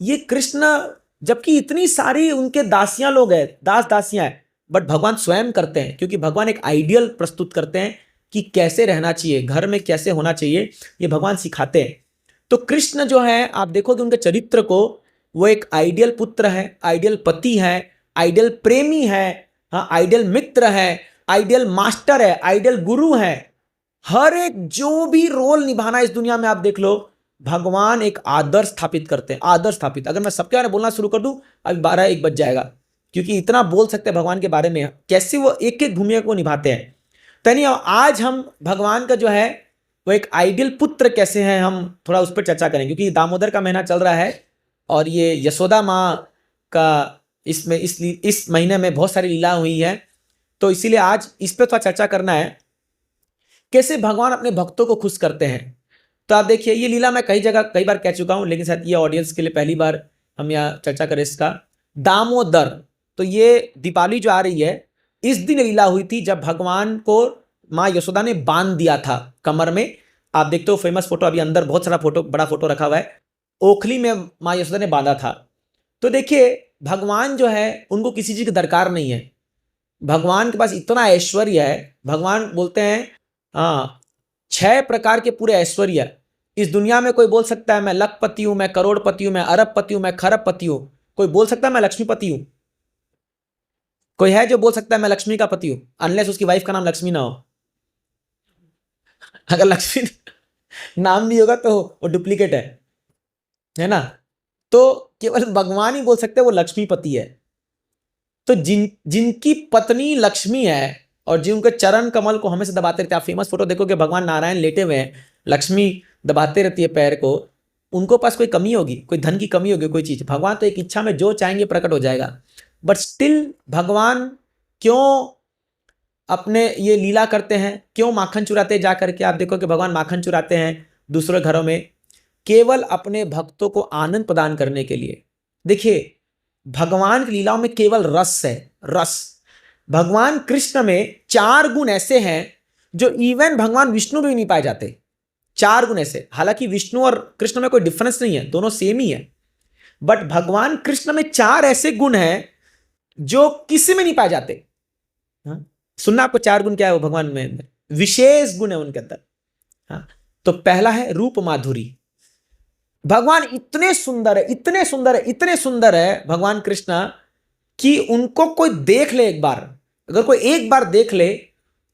ये कृष्ण, जबकि इतनी सारी उनके दासियां लोग हैं, दास दासियां हैं, बट भगवान स्वयं करते हैं, क्योंकि भगवान एक आइडियल प्रस्तुत करते हैं कि कैसे रहना चाहिए, घर में कैसे होना चाहिए, ये भगवान सिखाते हैं। तो कृष्ण जो है, आप देखोगे उनके चरित्र को, वो एक आइडियल पुत्र है, आइडियल पति है, आइडियल प्रेमी है, हाँ, आइडियल मित्र है, आइडियल मास्टर है, आइडियल गुरु है। हर एक जो भी रोल निभाना इस दुनिया में आप देख लो, भगवान एक आदर्श स्थापित करते हैं, आदर्श स्थापित। अगर मैं सबके बारे में बोलना शुरू कर दूं, अभी 12-1 बज जाएगा, क्योंकि इतना बोल सकते हैं भगवान के बारे में, कैसे वो एक एक भूमिका को निभाते हैं। तो नहीं, आज हम भगवान का जो है वो एक आइडियल पुत्र कैसे हैं, हम थोड़ा उस पर चर्चा करेंगे, क्योंकि दामोदर का महीना चल रहा है और ये यशोदा माँ का इसमें इस महीने में बहुत सारी लीला हुई है, तो इसीलिए आज इस पर थोड़ा चर्चा करना है, कैसे भगवान अपने भक्तों को खुश करते हैं। तो आप देखिए, ये लीला मैं कई जगह कई बार कह चुका हूं, लेकिन शायद ये ऑडियंस के लिए पहली बार हम यहाँ चर्चा करें इसका। दामोदर, तो ये दीपावली जो आ रही है, इस दिन लीला हुई थी जब भगवान को माँ यशोदा ने बांध दिया था कमर में। आप देखते हो फेमस फोटो, अभी अंदर बहुत सारा फोटो, बड़ा फोटो रखा हुआ है, ओखली में माँ यशोदा ने बांधा था। तो देखिए, भगवान जो है उनको किसी चीज की दरकार नहीं है, भगवान के पास इतना ऐश्वर्य है। भगवान बोलते हैं, हाँ, 6 प्रकार के पूरे ऐश्वर्य इस दुनिया में। कोई बोल सकता है मैं लखपति हूं, मैं करोड़पति हूं, मैं अरबपति हूं, मैं खरबपति हूं। कोई बोल सकता है मैं लक्ष्मीपति हूं? कोई है जो बोल सकता है मैं लक्ष्मी का पति हूं? अनलेस उसकी वाइफ का नाम लक्ष्मी ना हो। अगर लक्ष्मी नाम नहीं होगा तो वो डुप्लीकेट है ना। तो केवल भगवान ही बोल सकते हैं वो लक्ष्मीपति है। तो जिनकी पत्नी लक्ष्मी है और जिनके चरण कमल को हमेशा दबाते रहते हैं, आप फेमस फोटो देखोगे भगवान नारायण लेटे हुए हैं, लक्ष्मी दबाते रहती है पैर को, उनको पास कोई कमी होगी, कोई धन की कमी होगी, कोई चीज, भगवान तो एक इच्छा में जो चाहेंगे प्रकट हो जाएगा। बट स्टिल भगवान क्यों अपने ये लीला करते हैं, क्यों माखन चुराते जा करके? आप देखो कि भगवान माखन चुराते हैं दूसरे घरों में, केवल अपने भक्तों को आनंद प्रदान करने के लिए। देखिए, भगवान की लीलाओं में केवल रस है, रस। भगवान कृष्ण में 4 गुण ऐसे हैं जो इवन भगवान विष्णु में भी नहीं पाए जाते। 4 गुण ऐसे, हालांकि विष्णु और कृष्ण में कोई डिफरेंस नहीं है, दोनों सेम ही है, बट भगवान कृष्ण में 4 ऐसे गुण हैं जो किसी में नहीं पाए जाते। हाँ? सुनना आपको 4 गुण क्या है वो भगवान में, विशेष गुण है उनके अंदर। हाँ? तो पहला है रूप माधुरी। भगवान इतने सुंदर है, इतने सुंदर है, इतने सुंदर है भगवान कृष्ण कि उनको कोई देख ले एक बार, अगर कोई एक बार देख ले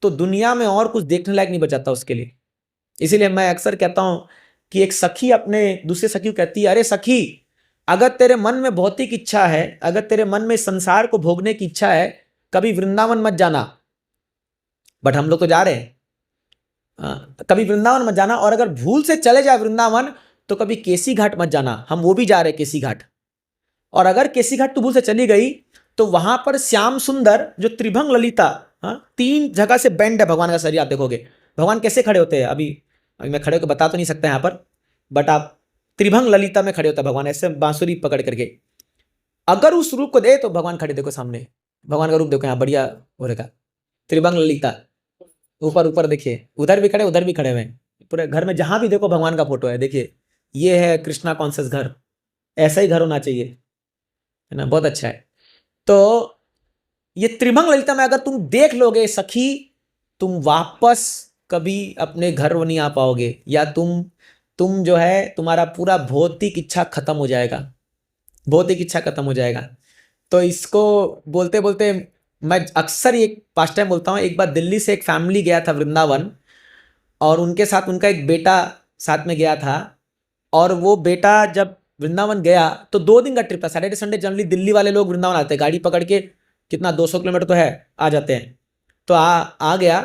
तो दुनिया में और कुछ देखने लायक नहीं बचाता उसके लिए। इसीलिए मैं अक्सर कहता हूं कि एक सखी अपने दूसरे सखी को कहती है, अरे सखी, अगर तेरे मन में भौतिक इच्छा है, अगर तेरे मन में संसार को भोगने की इच्छा है, कभी वृंदावन मत जाना। बट हम लोग तो जा रहे हैं, कभी वृंदावन मत जाना, और अगर भूल से चले जाए वृंदावन तो कभी केसी घाट मत जाना, हम वो भी जा रहे हैं केसी घाट। और अगर केसी घाट तू भूल से चली गई तो वहां पर श्याम सुंदर जो त्रिभंग ललिता, 3 जगह से बेंड है भगवान का शरीर। आप देखोगे भगवान कैसे खड़े होते हैं, अभी मैं खड़े होकर बता तो नहीं सकता यहाँ पर, बट आप त्रिभंग ललिता में खड़े होता है भगवान, ऐसे बांसुरी पकड़ करके। अगर उस रूप को दे तो भगवान खड़े, देखो सामने भगवान का रूप देखो, यहाँ बढ़िया हो रखा त्रिभंग ललिता। ऊपर ऊपर देखिए, उधर भी खड़े, उधर भी खड़े हुए, पूरे घर में जहां भी देखो भगवान का फोटो है। देखिए, ये है कृष्णा कॉन्शियस घर, ऐसा ही घर होना चाहिए, है ना, बहुत अच्छा है। तो ये त्रिभंग ललिता में अगर तुम देख लोगे सखी, तुम वापस कभी अपने घर नहीं आ पाओगे, या तुम जो है तुम्हारा पूरा भौतिक इच्छा खत्म हो जाएगा, भौतिक इच्छा खत्म हो जाएगा। तो इसको बोलते बोलते मैं अक्सर ये पास्ट टाइम बोलता हूँ, एक बार दिल्ली से एक फैमिली गया था वृंदावन, और उनके साथ उनका एक बेटा साथ में गया था। और वो बेटा जब वृंदावन गया तो 2 दिन का ट्रिप था, सैटरडे संडे जनरली दिल्ली वाले लोग वृंदावन आते हैं गाड़ी पकड़ के, कितना 200 किलोमीटर तो है, आ जाते हैं। तो आ गया,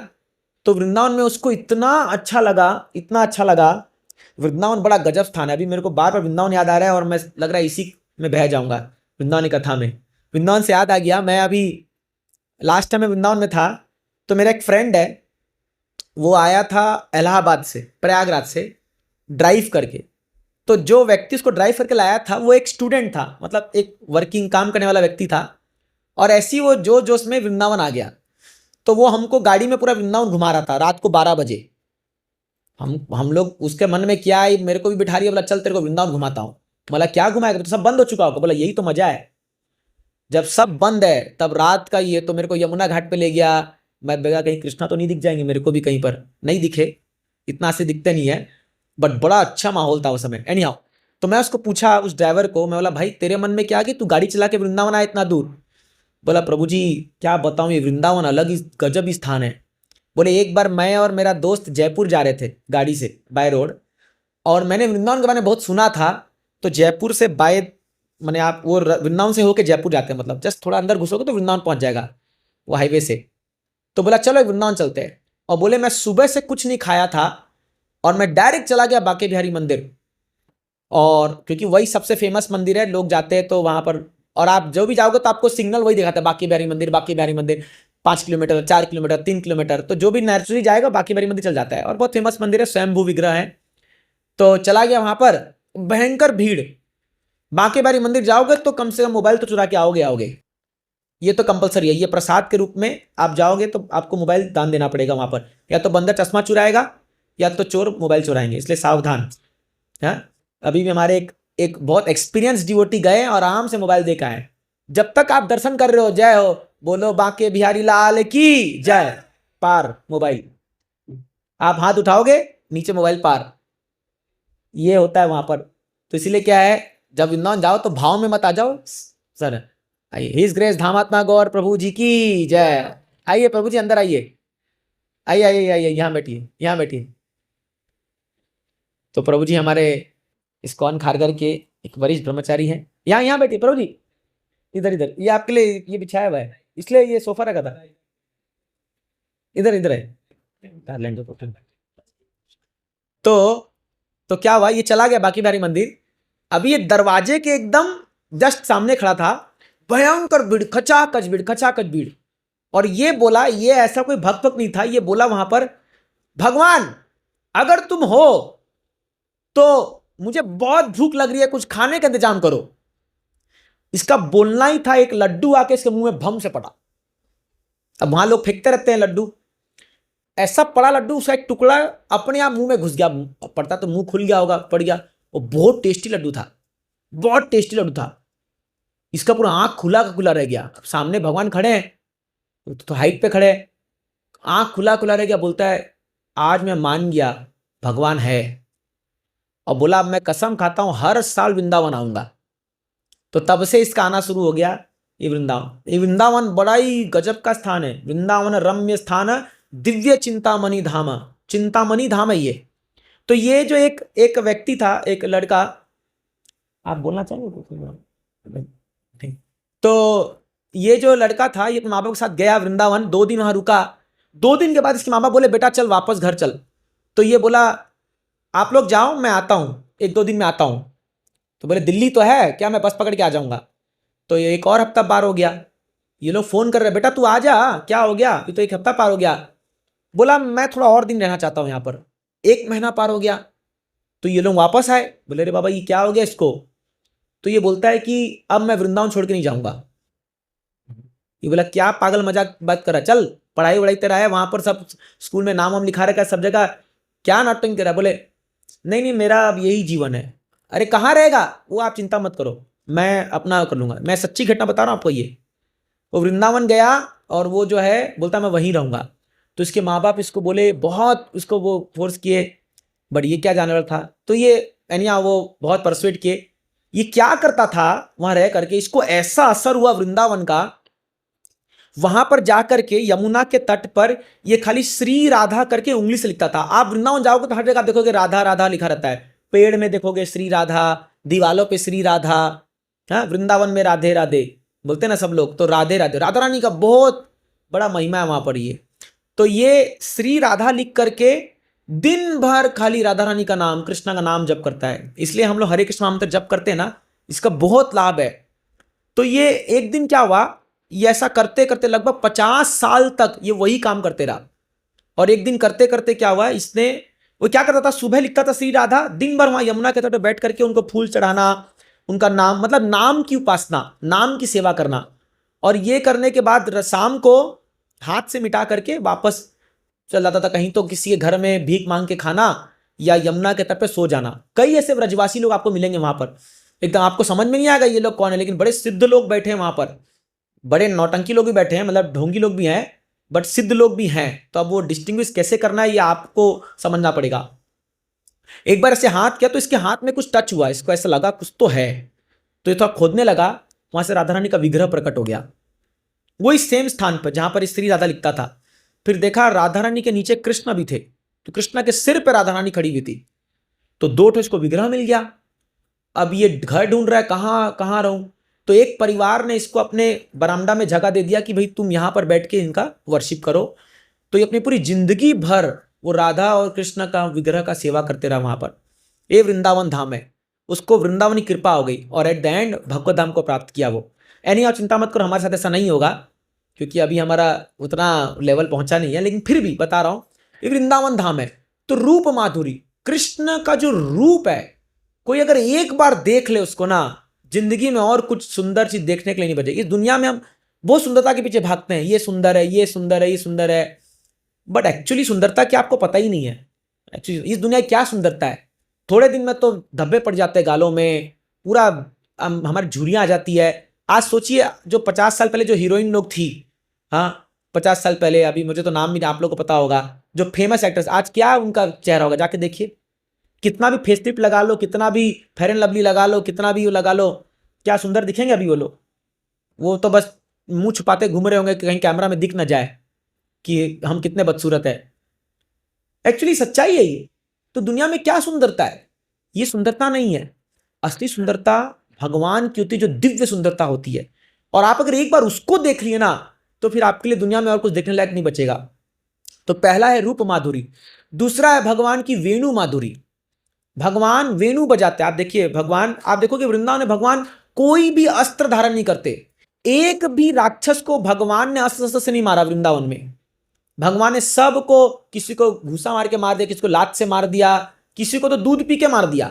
तो वृंदावन में उसको इतना अच्छा लगा, इतना अच्छा लगा। वृंदावन बड़ा गजब स्थान है, अभी मेरे को बार बार वृंदावन याद आ रहा है और मैं लग रहा है इसी में बह जाऊंगा वृंदावन की कथा में। वृंदावन से याद आ गया, मैं अभी लास्ट टाइम मैं वृंदावन में था, तो मेरा एक फ्रेंड है, वो आया था इलाहाबाद से, प्रयागराज से ड्राइव करके। तो जो व्यक्ति उसको ड्राइव करके लाया था वो एक स्टूडेंट था, मतलब एक वर्किंग काम करने वाला व्यक्ति था, और ऐसी वो जो जोश में वृंदावन आ गया। तो वो हमको गाड़ी में पूरा वृंदावन घुमा रहा था रात को 12 बजे। हम लोग उसके मन में क्या है, मेरे को भी बिठा रही है, बोला चल तेरे को वृंदावन घुमाता हूँ। बोला क्या घुमाएगा, तो सब बंद हो चुका होगा। बोला यही तो मजा है। जब सब बंद है तब रात का ये तो मेरे को यमुना घाट पे ले गया। मैं बेगा कहीं कृष्णा तो नहीं दिख जाएंगे मेरे को भी, कहीं पर नहीं दिखे, इतना से दिखते नहीं है, बट बड़ा अच्छा माहौल था उस समय। एनी हाउ, तो मैं उसको पूछा उस ड्राइवर को, मैं बोला भाई तेरे मन में क्या कि तू गाड़ी चला के वृंदावन आया इतना दूर? बोला प्रभु जी क्या बताऊं, ये वृंदावन अलग ही गजब स्थान है। बोले एक बार मैं और मेरा दोस्त जयपुर जा रहे थे गाड़ी से बाय रोड, और मैंने वृंदावन के बारे में बहुत सुना था। तो जयपुर से बाय मैंने आप वो वृंदावन से होके जयपुर जाते हैं, मतलब जस्ट थोड़ा अंदर घुसोगे तो वृंदावन पहुंच जाएगा वो हाईवे से। तो बोला चलो वृंदावन चलते हैं। और बोले मैं सुबह से कुछ नहीं खाया था और मैं डायरेक्ट चला गया बांके बिहारी मंदिर, और क्योंकि वही सबसे फेमस मंदिर है, लोग जाते हैं तो वहां पर, और आप जो भी जाओगे तो आपको सिग्नल वही दिखाता है, बांके बिहारी मंदिर, बांके बिहारी मंदिर 5 किलोमीटर 4 किलोमीटर 3 किलोमीटर, तो जो भी नेचुरली जाएगा बांके बिहारी मंदिर चल जाता है। और बहुत फेमस मंदिर है, स्वयंभू विग्रह है। तो चला गया वहां पर, भयंकर भीड़। बांके बिहारी मंदिर जाओगे तो कम से कम मोबाइल तो चुरा के आओगे, ये तो कंपलसरी है, ये प्रसाद के रूप में आप जाओगे तो आपको मोबाइल दान देना पड़ेगा वहां पर, या तो बंदर चश्मा चुराएगा या तो चोर मोबाइल चुराएंगे, इसलिए सावधान। हाँ, अभी भी हमारे एक बहुत एक्सपीरियंस डिवोटी गए और आराम से मोबाइल देखा है। जब तक आप दर्शन कर रहे हो, जय हो बोलो बांके बिहारी लाल की जय, पार मोबाइल, आप हाथ उठाओगे नीचे मोबाइल पार, ये होता है वहां पर। तो इसीलिए क्या है, जब वृंदावन जाओ तो भाव में मत आ जाओ। सर आइए, हिज ग्रेस धामात्मा गौर प्रभु जी की जय। आइए प्रभु जी अंदर आइए, आइए आइए आइए, यहाँ बैठिए यहाँ बैठिए। तो प्रभु जी हमारे इस्कॉन खारघर के एक वरिष्ठ ब्रह्मचारी हैं, यहाँ यहाँ बैठिए प्रभु जी, इधर इधर, ये आपके लिए ये बिछाया हुआ है, इसलिए ये सोफा रखा था, इधर इधर है। तो क्या हुआ, ये चला गया बांके बिहारी मंदिर। अभी ये दरवाजे के एकदम जस्ट सामने खड़ा था, भयंकर भीड़, खचाखच भीड़। और ये बोला, ये ऐसा कोई भक्त नहीं था, ये बोला वहां पर भगवान अगर तुम हो तो मुझे बहुत भूख लग रही है, कुछ खाने का इंतजाम करो। इसका बोलना ही था, एक लड्डू आके इसके मुंह में भम से पड़ा। अब वहां लोग फेंकते रहते हैं लड्डू, ऐसा पड़ा लड्डू, उसका एक टुकड़ा अपने आप मुंह में घुस गया, पड़ता तो मुंह खुल गया होगा, पड़ गया। वो बहुत टेस्टी लड्डू था, बहुत टेस्टी लड्डू था। इसका पूरा आंख खुला का खुला रह गया। सामने भगवान खड़े हैं, तो हाइट पे खड़े, आंख खुला खुला रह गया। बोलता है आज मैं मान गया भगवान है, और बोला अब मैं कसम खाता हूं हर साल वृंदावन आऊंगा। तो तब से इसका आना शुरू हो गया ये वृंदावन। ये वृंदावन बड़ा ही गजब का स्थान है, वृंदावन रम्य स्थान, दिव्य चिंतामणि धाम, चिंतामणि धाम है ये। तो ये जो एक व्यक्ति था, एक लड़का, आप बोलना चाहेंगे? तो ये जो लड़का था, ये माँ बाप के साथ गया वृंदावन, 2 दिन वहां रुका। 2 दिन के बाद इसके माँ बाप बोले बेटा चल वापस घर चल। तो ये बोला आप लोग जाओ, मैं आता हूं, 1-2 दिन में आता हूं। तो बोले दिल्ली तो है क्या, मैं बस पकड़ के आ जाऊंगा। तो ये एक और हफ्ता पार हो गया, ये लोग फोन कर रहे बेटा तू आ जा, क्या हो गया, ये तो 1 हफ्ता पार हो गया। बोला मैं थोड़ा और दिन रहना चाहता हूं यहाँ पर। 1 महीना पार हो गया, तो ये लोग वापस आए। बोले रे बाबा ये क्या हो गया इसको? तो ये बोलता है कि अब मैं वृंदावन छोड़ के नहीं जाऊंगा। ये बोला क्या पागल मजाक बात कर रहा, चल पढ़ाई वढ़ाई तेरा है, वहां पर सब स्कूल में नाम वाम लिखा रखा है सब जगह, क्या नाटक कर रहा है? बोले नहीं नहीं मेरा अब यही जीवन है। अरे कहाँ रहेगा वो, आप चिंता मत करो, मैं अपना कर लूंगा, मैं सच्ची घटना बता रहा हूँ आपको। ये वो वृंदावन गया और वो जो है बोलता मैं वहीं रहूंगा। तो इसके माँ बाप इसको बोले, बहुत उसको वो फोर्स किए, बट ये क्या जाने वाला था। तो ये यानी वो बहुत परसुएट किए। ये क्या करता था वहां रह करके, इसको ऐसा असर हुआ वृंदावन का, वहां पर जाकर के यमुना के तट पर ये खाली श्री राधा करके उंगली से लिखता था। आप वृंदावन जाओगे तो हर जगह देखोगे राधा राधा लिखा रहता है, पेड़ में देखोगे श्री राधा, दीवालों पे श्री राधा, हाँ वृंदावन में राधे राधे बोलते ना सब लोग, तो राधे राधे, राधा रानी का बहुत बड़ा महिमा है वहां पर। ये तो ये श्री राधा लिख करके दिन भर खाली राधा रानी का नाम, कृष्णा का नाम जप करता है। इसलिए हम लोग हरे कृष्ण मंत्र जप करते हैं ना, इसका बहुत लाभ है। तो ये एक दिन क्या हुआ, ये ऐसा करते करते लगभग 50 साल तक ये वही काम करते रहा। और एक दिन करते करते क्या हुआ, इसने वो क्या करता था, सुबह लिखता था श्री राधा, दिन भर वहां यमुना के तट पर बैठ करके उनको फूल चढ़ाना, उनका नाम मतलब नाम की उपासना, नाम की सेवा करना। और ये करने के बाद शाम को हाथ से मिटा करके वापस चल जाता था कहीं, तो किसी के घर में भीख मांग के खाना या यमुना के तट पे सो जाना। कई ऐसे ब्रजवासी लोग आपको मिलेंगे वहां पर, एकदम आपको समझ में नहीं आएगा ये लोग कौन है, लेकिन बड़े सिद्ध लोग बैठे हैं वहां पर, बड़े नौटंकी लोग भी बैठे हैं, मतलब ढोंगी लोग भी हैं, बट सिद्ध लोग भी हैं। तो अब वो डिस्टिंग्विश कैसे करना है ये आपको समझना पड़ेगा। एक बार ऐसे हाथ किया तो इसके हाथ में कुछ टच हुआ, इसको ऐसा लगा कुछ तो है, तो ये थोड़ा खोदने लगा, वहां से राधा रानी का विग्रह प्रकट हो गया, वही सेम स्थान पर जहां पर श्री राधा लिखता था। फिर देखा राधा रानी के नीचे कृष्ण भी थे, तो कृष्णा के सिर पर राधा रानी खड़ी हुई थी, तो दो ठो इसको विग्रह मिल गया। अब ये घर ढूंढ रहा है कहाँ कहाँ रहूं, तो एक परिवार ने इसको अपने बरामदा में जगह दे दिया कि भाई तुम यहां पर बैठ के इनका वर्शिप करो। तो ये अपनी पूरी जिंदगी भर वो राधा और कृष्ण का विग्रह का सेवा करते रहा वहां पर। ये वृंदावन धाम है, उसको वृंदावनी कृपा हो गई और एट द एंड भगवत धाम को प्राप्त किया वो। एनी आप चिंता मत करो, हमारे साथ ऐसा नहीं होगा क्योंकि अभी हमारा उतना लेवल पहुंचा नहीं है, लेकिन फिर भी बता रहा हूं ये वृंदावन धाम है। तो रूप माधुरी, कृष्ण का जो रूप है, कोई अगर एक बार देख ले उसको ना, जिंदगी में और कुछ सुंदर चीज देखने के लिए नहीं बचेगी। इस दुनिया में हम बहुत सुंदरता के पीछे भागते हैं, ये सुंदर है, ये सुंदर है, ये सुंदर है, बट एक्चुअली सुंदरता क्या आपको पता ही नहीं है। एक्चुअली इस दुनिया की क्या सुंदरता है, थोड़े दिन में तो धब्बे पड़ जाते हैं गालों में, पूरा हमारी झुर्रियां आ जाती है। आज सोचिए जो 50 साल पहले जो हीरोइन लोग थी, हाँ 50 साल पहले, अभी मुझे तो नाम भी आप लोग को पता होगा, जो फेमस एक्ट्रेस, आज क्या उनका चेहरा होगा, जाके देखिए। कितना भी फेस लिफ्ट लगा लो, कितना भी फेयर एंड लवली लगा लो, कितना भी वो लगा लो, क्या सुंदर दिखेंगे अभी वो लोग। वो तो बस मुंह छुपाते घूम रहे होंगे कि कहीं कैमरा में दिख ना जाए कि हम कितने बदसूरत है। एक्चुअली सच्चाई है ये। तो दुनिया में क्या सुंदरता है, ये सुंदरता नहीं है। असली सुंदरता भगवान की होती है, जो दिव्य सुंदरता होती है। और आप अगर एक बार उसको देख लिए ना, तो फिर आपके लिए दुनिया में और कुछ देखने लायक नहीं बचेगा। तो पहला है रूप माधुरी, दूसरा है भगवान की वेणु माधुरी। भगवान वेणु बजाते हैं। आप देखिए भगवान, आप देखोगे वृंदावन में भगवान कोई भी अस्त्र धारण नहीं करते। एक भी राक्षस को भगवान ने अस्त्र से नहीं मारा वृंदावन में। भगवान ने सबको, किसी को घूसा मार के मार दिया, किसी को लात से मार दिया, किसी को तो दूध पी के मार दिया,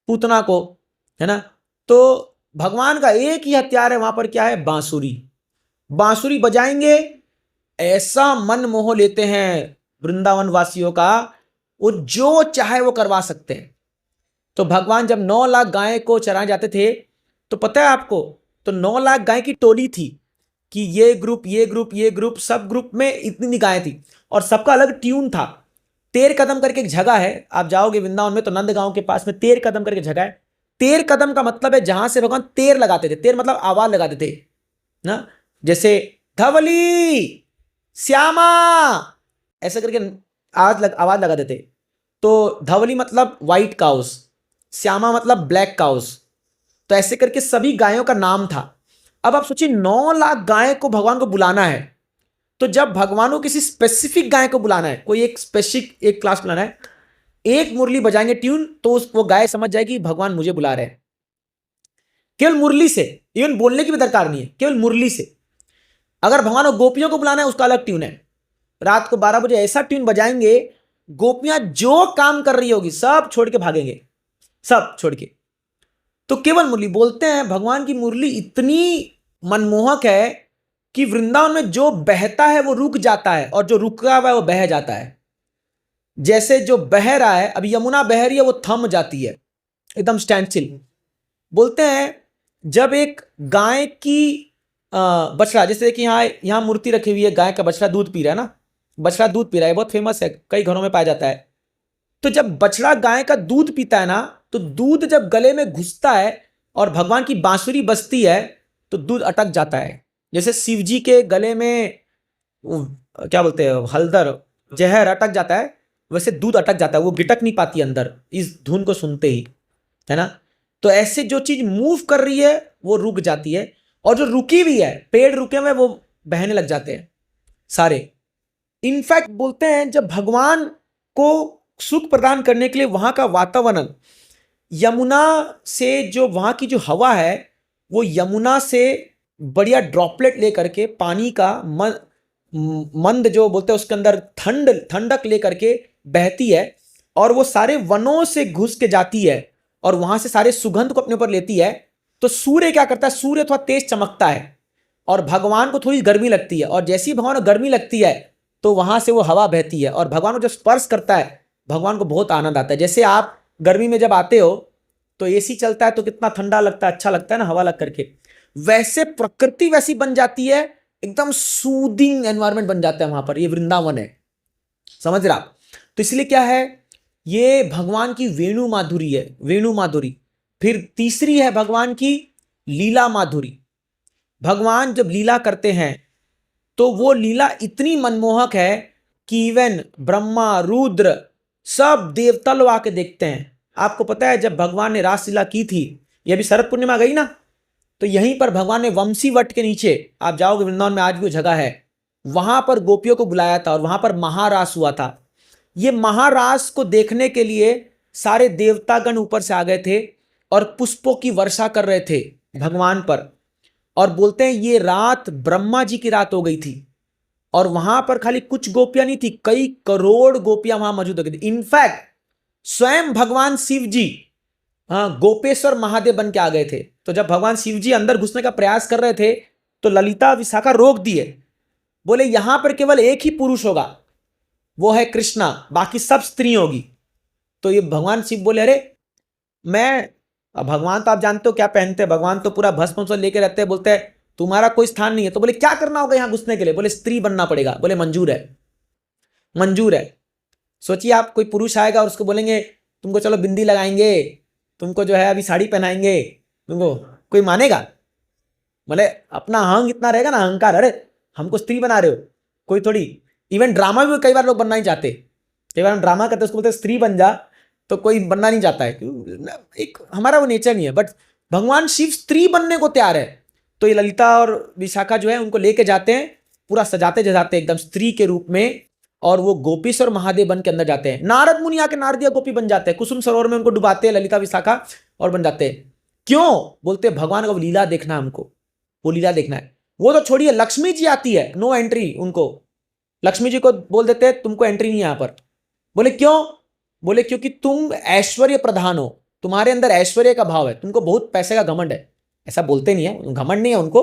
पूतना को, है ना। तो भगवान का एक ही हथियार है वहां पर, क्या है, बांसुरी। बांसुरी बजाएंगे, ऐसा मन मोह लेते हैं वृंदावन वासियों का, वो जो चाहे वो करवा सकते हैं। तो भगवान जब 9 लाख गाय को चराने जाते थे, तो पता है आपको, तो 9 लाख गाय की टोली थी कि ये ग्रुप, ये ग्रुप, ये ग्रुप, सब ग्रुप में इतनी गायें थी और सबका अलग ट्यून था। 13 कदम करके एक जगह है, आप जाओगे वृंदावन में तो नंदगांव के पास में 13 कदम करके जगह है। 13 कदम का मतलब है जहां से भगवान तेर लगाते थे। तेर मतलब आवाज लगाते थे ना, जैसे धवली श्यामा ऐसा करके आवाज लगाते थे। तो धवली मतलब व्हाइट काउस, श्यामा मतलब ब्लैक काउस, तो ऐसे करके सभी गायों का नाम था। अब आप सोचिए 9 लाख गाय को भगवान को बुलाना है, तो जब भगवान को किसी स्पेसिफिक गाय को बुलाना है, कोई एक स्पेसिफिक एक क्लास बुलाना है, एक मुरली बजाएंगे ट्यून, तो वो गाय समझ जाएगी भगवान मुझे बुला रहे हैं। केवल मुरली से, इवन बोलने की भी दरकार नहीं है, केवल मुरली से। अगर भगवान को गोपियों को बुलाना है, उसका अलग ट्यून है। रात को 12 बजे ऐसा ट्यून बजाएंगे, गोपियां जो काम कर रही होगी सब छोड़ के भागेंगे, सब छोड़ के। तो केवल मुरली बोलते हैं, भगवान की मुरली इतनी मनमोहक है कि वृंदावन में जो बहता है वो रुक जाता है और जो रुका हुआ है वो बह जाता है। जैसे जो बह रहा है, अभी यमुना बह रही है, वो थम जाती है, एकदम स्टैंड स्टिल। बोलते हैं जब एक गाय की बछड़ा, जैसे कि यहाँ मूर्ति रखी हुई है, गाय का बछड़ा दूध पी रहा है ना, बछड़ा दूध पी रहा है, बहुत फेमस है, कई घरों में पाया जाता है। तो जब बछड़ा गाय का दूध पीता है ना, तो दूध जब गले में घुसता है और भगवान की बांसुरी बजती है, तो दूध अटक जाता है। जैसे शिव जी के गले में क्या बोलते हैं, हल्दर जहर अटक जाता है, वैसे दूध अटक जाता है, वो गिटक नहीं पाती अंदर इस धुन को सुनते ही, है ना। तो ऐसे जो चीज मूव कर रही है वो रुक जाती है, और जो रुकी हुई है, पेड़ रुके हुए वो बहने लग जाते हैं सारे। इनफैक्ट बोलते हैं जब भगवान को सुख प्रदान करने के लिए वहां का वातावरण, यमुना से जो वहां की जो हवा है, वो यमुना से बढ़िया ड्रॉपलेट लेकर के पानी का मंद जो बोलते हैं उसके अंदर ठंडक लेकर के बहती है, और वो सारे वनों से घुस के जाती है और वहां से सारे सुगंध को अपने ऊपर लेती है। तो सूर्य क्या करता है, सूर्य थोड़ा तेज चमकता है और भगवान को थोड़ी गर्मी लगती है, और जैसी भगवान को गर्मी लगती है तो वहां से वो हवा बहती है और भगवान को जब स्पर्श करता है, भगवान को बहुत आनंद आता है। जैसे आप गर्मी में जब आते हो तो एसी चलता है तो कितना ठंडा लगता है, अच्छा लगता है ना हवा लग करके। वैसे प्रकृति वैसी बन जाती है, एकदम सूदिंग एनवायरनमेंट बन जाता है वहां पर। ये वृंदावन है, समझ रहा। तो इसलिए क्या है, ये भगवान की वेणु माधुरी है, वेणु माधुरी। फिर तीसरी है भगवान की लीला माधुरी। भगवान जब लीला करते हैं तो वो लीला इतनी मनमोहक है कि इवन ब्रह्मा रुद्र सब देवता लोग आके देखते हैं। आपको पता है जब भगवान ने रासलीला की थी, ये भी शरद पूर्णिमा गई ना, तो यहीं पर भगवान ने वंशी वट के नीचे, आप जाओगे वृंदावन में आज भी वो जगह है, वहां पर गोपियों को बुलाया था और वहां पर महारास हुआ था। ये महारास को देखने के लिए सारे देवतागण ऊपर से आ गए थे और पुष्पों की वर्षा कर रहे थे भगवान पर। और बोलते हैं ये रात ब्रह्मा जी की रात हो गई थी और वहां पर खाली कुछ गोपियां नहीं थी, कई करोड़ गोपियां वहां मौजूद हो गई थी। इनफैक्ट स्वयं भगवान शिव जी गोपेश्वर महादेव बन के आ गए थे। तो जब भगवान शिव जी अंदर घुसने का प्रयास कर रहे थे तो ललिता विशाखा रोक दिए, बोले यहां पर केवल एक ही पुरुष होगा, वो है कृष्णा, बाकी सब स्त्री होगी। तो ये भगवान शिव बोले अरे अब भगवान तो आप जानते हो क्या पहनते हैं, भगवान तो पूरा भस्म लेके रहते हैं, बोलते हैं तुम्हारा कोई स्थान नहीं है। तो बोले क्या करना होगा यहां घुसने के लिए, बोले स्त्री बनना पड़ेगा। बोले मंजूर है, मंजूर है। सोचिए आप कोई पुरुष आएगा और उसको बोलेंगे तुमको चलो बिंदी लगाएंगे, तुमको जो है अभी साड़ी पहनाएंगे, तुमको कोई मानेगा? बोले अपना अहंग इतना रहेगा ना, अहंकार, अरे हमको स्त्री बना रहे हो, कोई थोड़ी। इवन ड्रामा भी कई बार लोग बनना नहीं चाहते, कई बार हम ड्रामा करते उसको बोलते स्त्री बन जा, तो कोई बनना नहीं चाहता है, एक हमारा वो नेचर नहीं है। बट भगवान शिव स्त्री बनने को तैयार है। तो ये ललिता और विशाखा जो है उनको लेके जाते हैं, पूरा सजाते जजाते एकदम स्त्री के रूप में, और वो गोपीश्वर महादेव बन के अंदर जाते हैं। नारद मुनि आके नारदिया गोपी बन जाते हैं, कुसुम सरोवर में उनको डुबाते हैं ललिता विशाखा और बन जाते हैं। क्यों? बोलते हैं भगवान का वो लीला देखना, हमको वो लीला देखना है। वो तो छोड़िए, लक्ष्मी जी आती है, नो एंट्री उनको। लक्ष्मी जी को बोल देते हैं तुमको एंट्री नहीं यहां पर। बोले क्यों? बोले क्योंकि तुम ऐश्वर्य प्रधान हो, तुम्हारे अंदर ऐश्वर्य का भाव है, तुमको बहुत पैसे का घमंड है। ऐसा बोलते नहीं है, घमंड नहीं है उनको,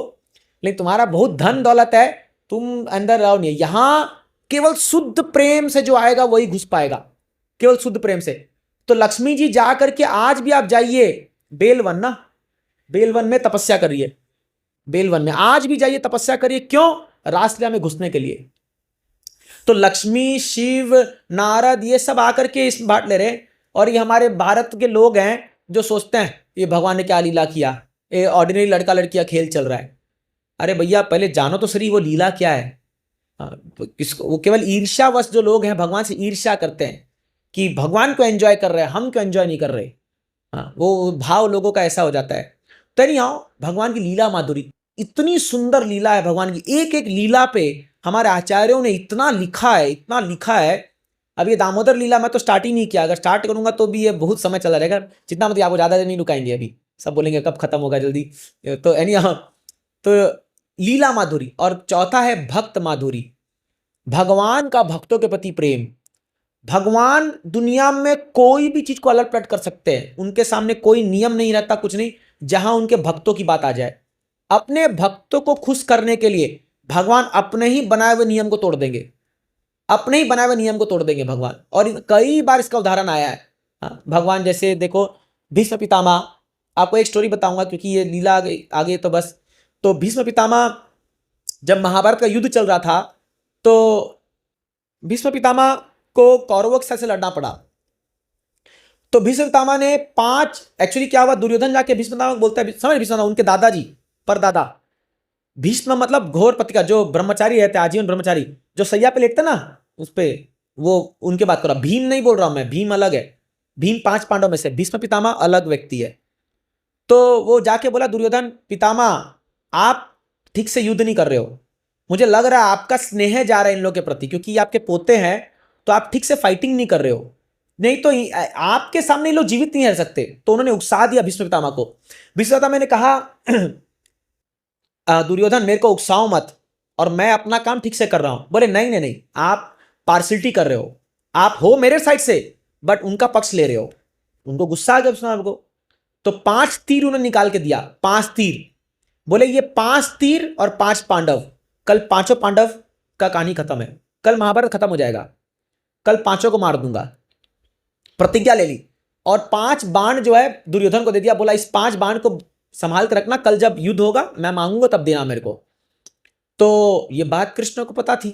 लेकिन तुम्हारा बहुत धन दौलत है, तुम अंदर रहो नहीं। यहां केवल शुद्ध प्रेम से जो आएगा वही घुस पाएगा, केवल शुद्ध प्रेम से। तो लक्ष्मी जी जा करके आज भी आप जाइए बेलवन ना, बेलवन में तपस्या करिए, बेलवन में आज भी जाइए तपस्या करिए। क्यों? रासलीला में घुसने के लिए। तो लक्ष्मी, शिव, नारद ये सब आकर के इस बांट ले रहे। और ये हमारे भारत के लोग हैं जो सोचते हैं ये भगवान ने क्या लीला किया, ये ऑर्डिनरी लड़का लड़कियां खेल चल रहा है। अरे भैया पहले जानो तो सही वो लीला क्या है। किसको? वो केवल ईर्ष्यावश जो लोग हैं भगवान से ईर्ष्या करते हैं कि भगवान को एंजॉय कर रहे हैं, हम क्यों एंजॉय नहीं कर रहे। वो भाव लोगों का ऐसा हो जाता है। तो नहीं आओ, भगवान की लीला माधुरी, इतनी सुंदर लीला है भगवान की। एक एक लीला पे हमारे आचार्यों ने इतना लिखा है, इतना लिखा है। अब ये दामोदर लीला मैं तो स्टार्ट ही नहीं किया, अगर स्टार्ट करूंगा तो भी ये बहुत समय चला रहेगा, जितना मतलब आपको ज़्यादा नहीं रुकाएंगे, अभी सब बोलेंगे कब खत्म होगा जल्दी। तो तो लीला माधुरी। और चौथा है भक्त माधुरी, भगवान का भक्तों के प्रति प्रेम। भगवान दुनिया में कोई भी चीज को अलट पलट कर सकते हैं, उनके सामने कोई नियम नहीं रहता, कुछ नहीं, जहां उनके भक्तों की बात आ जाए। अपने भक्तों को खुश करने के लिए भगवान अपने ही बनाए हुए नियम को तोड़ देंगे, अपने ही बनाए हुए नियम को तोड़ देंगे भगवान। और कई बार इसका उदाहरण आया है। भगवान जैसे देखो भीष्म पितामह, आपको एक स्टोरी बताऊंगा क्योंकि ये लीला आगे तो बस। तो भीष्म पितामह जब महाभारत का युद्ध चल रहा था तो भीष्म पितामह को कौरवों के साथ से लड़ना पड़ा। तो भीष्म पितामह ने एक्चुअली क्या हुआ, दुर्योधन जाके भीष्म पितामह को बोलता है, समझ भीष्म उनके दादाजी परदादा, भीष्म मतलब घोर पति का जो ब्रह्मचारी रहते, आजीवन ब्रह्मचारी, जो सैया पे लेटते ना उस पे, वो उनके बात कर रहा। भीम नहीं बोल रहा हूं मैं, भीम अलग है, भीम 5 पांडव में से, भीष्म पितामह अलग व्यक्ति है। तो वो जाके बोला दुर्योधन पितामह आप ठीक से युद्ध नहीं कर रहे हो, मुझे लग रहा है आपका स्नेह जा रहा है इन लोगों के प्रति, क्योंकि आपके पोते हैं तो आप ठीक से फाइटिंग नहीं कर रहे हो, नहीं तो आपके सामने ये लोग जीवित नहीं रह सकते। तो उन्होंने उकसा दिया भीष्म पितामह को। भीष्म पितामह ने कहा दुर्योधन मेरे को उकसाओ मत, और मैं अपना काम ठीक से कर रहा हूं। बोले नहीं नहीं नहीं, आप पार्सिलिटी कर रहे हो, आप हो मेरे साइड से बट उनका पक्ष ले रहे हो। उनको गुस्सा आ गया भीष्म पितामह को। तो 5 तीर उन्होंने निकाल के दिया, 5 तीर। बोले ये 5 तीर और 5 पांडव, कल 5 पांडव का कहानी खत्म है, कल महाभारत खत्म हो जाएगा, कल 5 को मार दूंगा। प्रतिज्ञा ले ली और 5 बाण जो है दुर्योधन को दे दिया। बोला इस 5 बाण को संभाल के रखना, कल जब युद्ध होगा मैं मांगूंगा तब देना मेरे को। तो ये बात कृष्ण को पता थी,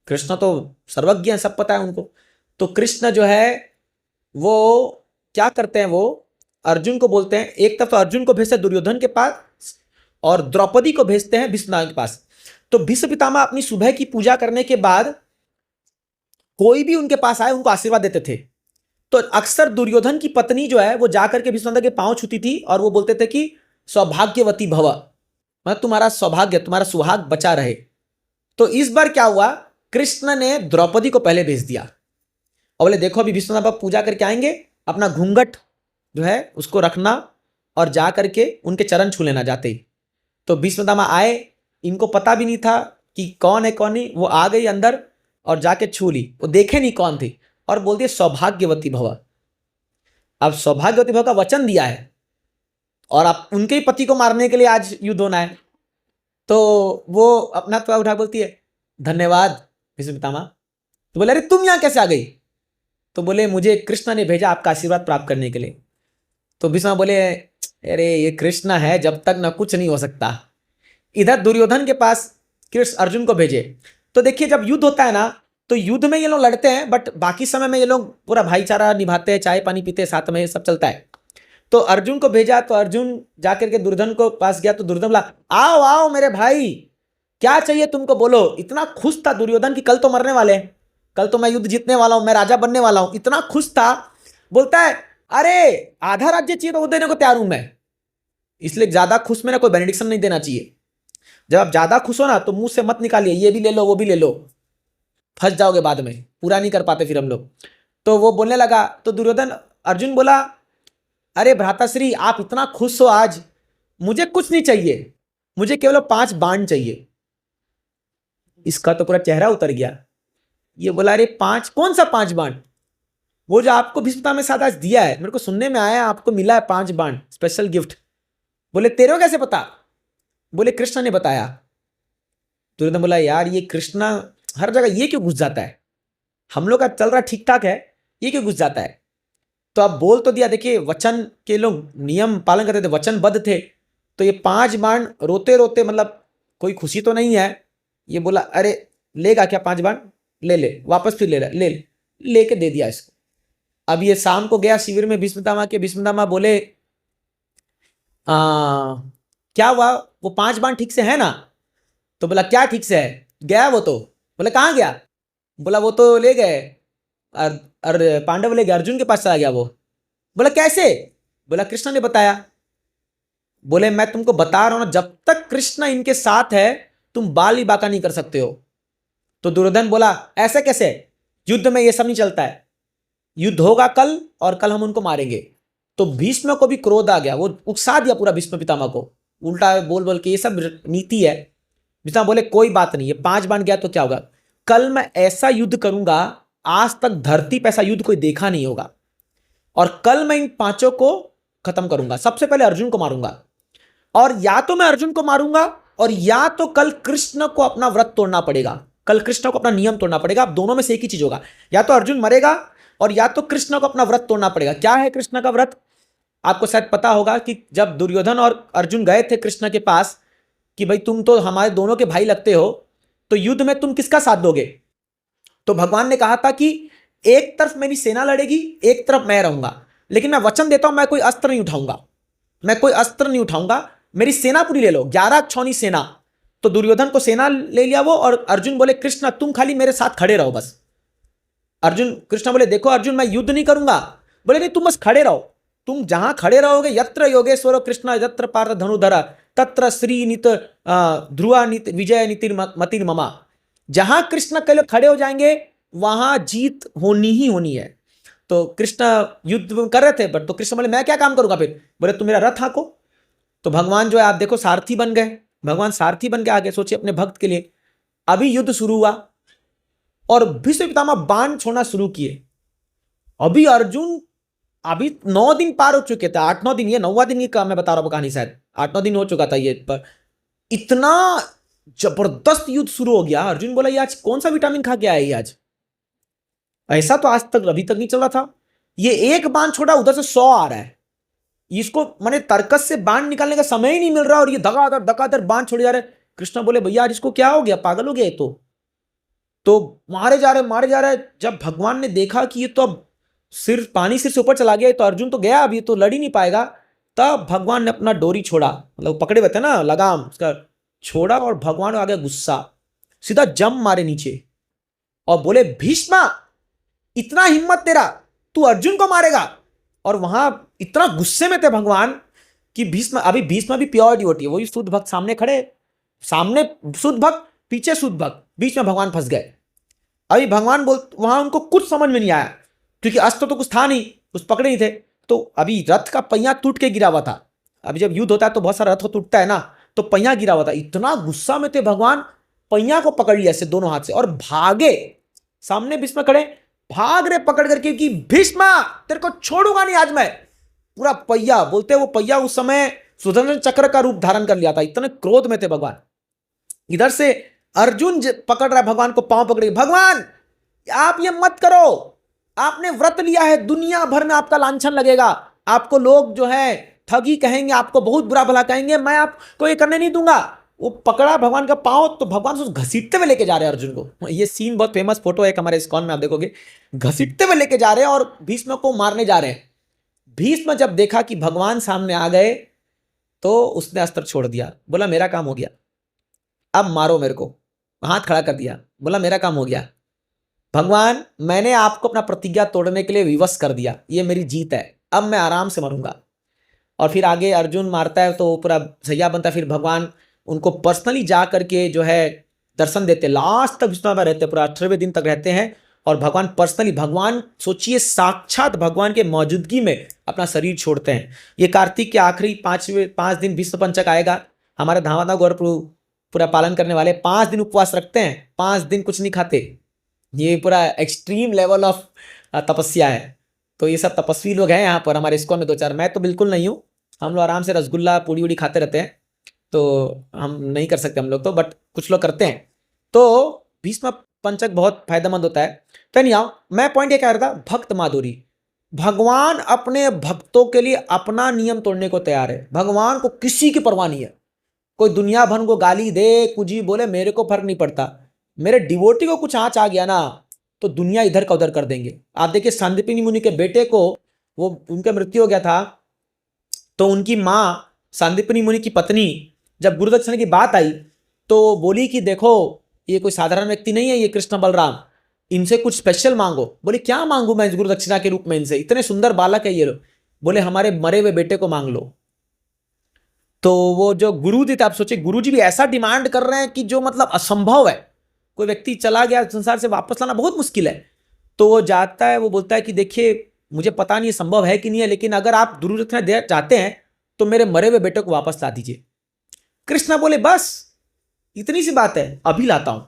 कृष्ण तो सर्वज्ञ हैं, सब पता है उनको। तो कृष्ण जो है वो क्या करते हैं, वो अर्जुन को बोलते हैं, एक तरफ तो अर्जुन को भेजते हैं दुर्योधन के पास और द्रौपदी को भेजते हैं भीष्म के पास। तो भीष्म पितामह अपनी सुबह की पूजा करने के बाद कोई भी उनके पास आए उनको आशीर्वाद देते थे। तो अक्सर दुर्योधन की पत्नी जो है वो जाकर के भीष्म के पांव छूती थी और वो बोलते थे कि सौभाग्यवती भव, मतलब तुम्हारा सौभाग्य, तुम्हारा सुहाग बचा रहे। तो इस बार क्या हुआ, कृष्ण ने द्रौपदी को पहले भेज दिया और बोले देखो अभी भीष्म पूजा करके आएंगे, अपना घूंघट जो है उसको रखना और जा करके उनके चरण छू लेना जाते ही। तो भीष्म आए, इनको पता भी नहीं था कि कौन है कौन नहीं, वो आ गई अंदर और जाके छू ली, वो देखे नहीं कौन थी और बोल दिए सौभाग्यवती भव। अब सौभाग्यवती भव का वचन दिया है और आप उनके ही पति को मारने के लिए आज युद्ध होना है। तो वो अपना हाथ उठा बोलती है धन्यवाद भीष्म पितामह। तो बोले अरे तुम यहां कैसे आ गई? तो बोले मुझे कृष्ण ने भेजा आपका आशीर्वाद प्राप्त करने के लिए। तो भीष्म बोले अरे ये कृष्ण है, जब तक ना कुछ नहीं हो सकता। इधर दुर्योधन के पास कृष्ण अर्जुन को भेजे। तो देखिए जब युद्ध होता है ना, तो युद्ध में ये लोग लड़ते हैं बट बाकी समय में ये लोग पूरा भाईचारा निभाते हैं, चाय पानी पीते हैं साथ में, सब चलता है। तो अर्जुन को भेजा, तो अर्जुन जाकर के दुर्योधन को पास गया। तो दुर्योधन बोला आओ आओ मेरे भाई, क्या चाहिए तुमको बोलो। इतना खुश था दुर्योधन की कल तो मरने वाले हैं, कल तो मैं युद्ध जीतने वाला हूं, मैं राजा बनने वाला हूं, इतना खुश था। बोलता है अरे आधा राज्य चाहिए तो वो देने को तैयार हूं मैं, इसलिए ज्यादा खुश में ना कोई बेनेडिक्शन नहीं देना चाहिए। जब आप ज्यादा खुश हो ना तो मुंह से मत निकालिए ये भी ले लो वो भी ले लो, फंस जाओगे बाद में, पूरा नहीं कर पाते फिर हम लोग। तो वो बोलने लगा। तो दुर्योधन अर्जुन बोला अरे भ्राताश्री आप इतना खुश हो आज, मुझे कुछ नहीं चाहिए, मुझे केवल 5 बाण चाहिए। इसका तो पूरा चेहरा उतर गया। ये बोला अरे 5 कौन सा 5 बाण? वो जो आपको भीष्म में साथ आज दिया है, मेरे को सुनने में आया आपको मिला है 5 बाण स्पेशल गिफ्ट। बोले तेरे को कैसे पता? बोले कृष्ण ने बताया। दुर्योधन बोला यार ये कृष्ण हर जगह ये क्यों घुस जाता है, हम लोग का चल रहा ठीक ठाक है, ये क्यों घुस जाता है? तो अब बोल तो दिया, देखिए वचन के लोग नियम पालन करते थे, वचनबद्ध थे। तो ये 5 बाण रोते रोते, मतलब कोई खुशी तो नहीं है, ये बोला अरे लेगा क्या 5 बाण? ले ले वापस, फिर ले लेके दे दिया इसको। अब ये शाम को गया शिविर में भीष्म पितामह के। भीष्म पितामह बोले क्या हुआ, वो 5 बाण ठीक से है ना? तो बोला क्या ठीक से है, गया वो तो। बोले कहाँ गया? बोला वो तो ले गए, और पांडव ले गए, अर्जुन के पास चला गया वो। बोला कैसे? बोला कृष्ण ने बताया। बोले मैं तुमको बता रहा हूं ना, जब तक कृष्ण इनके साथ है तुम बाल भी बाका नहीं कर सकते हो। तो दुर्योधन बोला ऐसे कैसे, युद्ध में ये सब नहीं चलता है, युद्ध होगा कल और कल हम उनको मारेंगे। तो भीष्म को भी क्रोध आ गया, वो उकसा दिया पूरा भीष्म पितामह को, उल्टा बोल बोल के ये सब नीति है। भीष्म बोले कोई बात नहीं, ये 5 बाण गया तो क्या होगा, कल मैं ऐसा युद्ध करूंगा आज तक धरती पे ऐसा युद्ध कोई देखा नहीं होगा, और कल मैं इन 5 को खत्म करूंगा। सबसे पहले अर्जुन को मारूंगा, और या तो मैं अर्जुन को मारूंगा और या तो कल कृष्ण को अपना व्रत तोड़ना पड़ेगा, कल कृष्ण को अपना नियम तोड़ना पड़ेगा। अब दोनों में से एक ही चीज होगा, या तो अर्जुन मरेगा और या तो कृष्ण को अपना व्रत तोड़ना पड़ेगा। क्या है कृष्ण का व्रत? आपको शायद पता होगा कि जब दुर्योधन और अर्जुन गए थे कृष्ण के पास कि भाई तुम तो हमारे दोनों के भाई लगते हो, तो युद्ध में तुम किसका साथ दोगे? तो भगवान ने कहा था कि एक तरफ मेरी सेना लड़ेगी, एक तरफ मैं रहूंगा, लेकिन मैं वचन देता हूं मैं कोई अस्त्र नहीं उठाऊंगा, मैं कोई अस्त्र नहीं उठाऊंगा, मेरी सेना पूरी ले लो, 11 छौनी सेना। तो दुर्योधन को सेना ले लिया वो, और अर्जुन बोले कृष्ण तुम खाली मेरे साथ खड़े रहो बस। अर्जुन कृष्ण बोले देखो अर्जुन मैं युद्ध नहीं करूंगा। बोले नहीं तुम बस खड़े रहो, तुम जहां खड़े रहोगे, यत्र योगेश्वर कृष्ण यत्र पार्थ धनुधर तत्र श्री नित ध्रुवा नित विजय नीति मतिर ममा। जहां कृष्ण के लोग खड़े हो जाएंगे वहां जीत होनी ही होनी है। तो कृष्ण युद्ध कर रहे थे, बट तो कृष्ण बोले मैं क्या काम करूंगा फिर? बोले तुम मेरा रथ हाँको। तो भगवान जो है आप देखो सारथी बन गए, भगवान सारथी बन के आगे सोचिए अपने भक्त के लिए। अभी युद्ध शुरू हुआ और भीष्म पितामह बाण छोड़ना शुरू किए। अभी अर्जुन, अभी 9 दिन पार हो चुके थे, 8-9 दिन, ये 9वां दिन का मैं बता रहा हूं कहानी, शायद 8-9 दिन हो चुका था ये, पर इतना जबरदस्त युद्ध शुरू हो गया। अर्जुन बोला ये आज कौन सा विटामिन खा के आया ये आज, ऐसा तो आज तक अभी तक नहीं चल रहा था। ये एक बाण छोड़ा उधर से 100 आ रहा है, इसको माने तर्कस से बाण निकालने का समय ही नहीं मिल रहा और ये धगाधड़ बाण छोड़े जा रहे। कृष्ण बोले भैया आज इसको क्या हो गया, पागल हो गया ये तो मारे जा रहे। जब भगवान ने देखा कि ये तो अब पानी सिर से ऊपर चला गया, तो अर्जुन तो गया, अब ये तो लड़ ही नहीं पाएगा। तब भगवान ने अपना डोरी छोड़ा, मतलब पकड़े हुए थे ना लगाम, उसका छोड़ा और भगवान को आ गया गुस्सा, सीधा जम मारे नीचे और बोले भीष्मा इतना हिम्मत तेरा, तू अर्जुन को मारेगा। और वहां इतना गुस्से में थे भगवान कि भीष्म भी प्योर डिवोटी है, वही शुद्ध भक्त सामने खड़े, सामने शुद्ध भक्त पीछे शुद्ध भक्त, बीच में भगवान फंस गए। अभी भगवान वहां उनको कुछ समझ में नहीं आया क्योंकि अस्त्र तो कुछ था नहीं, कुछ पकड़े नहीं थे। तो अभी रथ का पहिया टूट के गिरा हुआ था। अभी जब युद्ध होता है तो बहुत सारा रथ टूटता है ना, तो पहिया गिरा हुआ था। इतना गुस्सा में थे भगवान, पहिया को पकड़ लिया ऐसे दोनों हाथ से और भागे। सामने भीष्म खड़े, भाग रहे पकड़ करके कि भीष्मा तेरे को छोड़ूंगा नहीं आज मैं। पूरा पहिया, बोलते वो पहिया उस समय सुदर्शन चक्र का रूप धारण कर लिया था, इतने क्रोध में थे भगवान। इधर से अर्जुन पकड़ रहा है भगवान को, पांव पकड़े, भगवान आप ये मत करो, आपने व्रत लिया है, दुनिया भर में आपका लांछन लगेगा, आपको लोग जो है ठगी कहेंगे, आपको बहुत बुरा भला कहेंगे, मैं आपको ये करने नहीं दूंगा। वो पकड़ा भगवान का पांव, तो भगवान उसको घसीटते हुए लेके जा रहे हैं अर्जुन को। ये सीन बहुत फेमस फोटो है हमारे इस्कॉन में, आप देखोगे घसीटते हुए लेके जा रहे हैं और भीष्म को मारने जा रहे हैं। भीष्म जब देखा कि भगवान सामने आ गए तो उसने अस्त्र छोड़ दिया, बोला मेरा काम हो गया, अब मारो मेरे को। हाथ खड़ा कर दिया, बोला मेरा काम हो गया भगवान, मैंने आपको अपना प्रतिज्ञा तोड़ने के लिए विवश कर दिया, ये मेरी जीत है, अब मैं आराम से मरूंगा। और फिर आगे अर्जुन मारता है तो पूरा सैया बनता है। फिर भगवान उनको पर्सनली जा करके जो है दर्शन देते, लास्ट तक विष्णु में रहते, पूरा 18वें दिन तक रहते हैं। और भगवान पर्सनली, भगवान सोचिए साक्षात भगवान के मौजूदगी में अपना शरीर छोड़ते हैं। ये कार्तिक के आखिरी 5 दिन विश्व पंचक आएगा। हमारे धामादा गौर पूरा पालन करने वाले 5 दिन उपवास रखते हैं, 5 दिन कुछ नहीं खाते। ये पूरा एक्सट्रीम लेवल ऑफ तपस्या है। तो ये सब तपस्वी लोग हैं यहाँ पर हमारे इस्कॉन में 2-4, मैं तो बिल्कुल नहीं हूँ। हम लोग आराम से रसगुल्ला पूड़ी उड़ी खाते रहते हैं, तो हम नहीं कर सकते हम लोग तो, बट कुछ लोग करते हैं। तो भीष्म पंचक बहुत फायदेमंद होता है। तो नहीं आओ, मैं पॉइंट ये कह रहा था, भक्त माधुरी, भगवान अपने भक्तों के लिए अपना नियम तोड़ने को तैयार है। भगवान को किसी की परवाह नहीं है, कोई दुनिया भर को गाली दे, कुछ ही बोले, मेरे को फर्क नहीं पड़ता। मेरे डिवोटी को कुछ आँच आ गया ना तो दुनिया इधर का उधर कर देंगे। आप देखिए सांदीपनि मुनि के बेटे को, वो उनका मृत्यु हो गया था, तो उनकी माँ सांदीपनि मुनि की पत्नी जब गुरुदक्षिणा की बात आई तो बोली कि देखो ये कोई साधारण व्यक्ति नहीं है, ये कृष्ण बलराम, इनसे कुछ स्पेशल मांगो। बोले क्या मांगू मैं गुरुदक्षिणा के रूप में इनसे, इतने सुंदर बालक है ये लोग। बोले हमारे मरे हुए बेटे को मांग लो। तो वो जो गुरु जी थे, आप सोचिए गुरु जी भी ऐसा डिमांड कर रहे हैं कि जो मतलब असंभव है। कोई व्यक्ति चला गया संसार से, वापस लाना बहुत मुश्किल है। तो वो जाता है, वो बोलता है कि देखिए मुझे पता नहीं संभव है कि नहीं है, लेकिन अगर आप गुरुदक्षिणा देना चाहते हैं तो मेरे मरे हुए बेटे को वापस ला दीजिए। कृष्णा बोले बस इतनी सी बात है, अभी लाता हूं।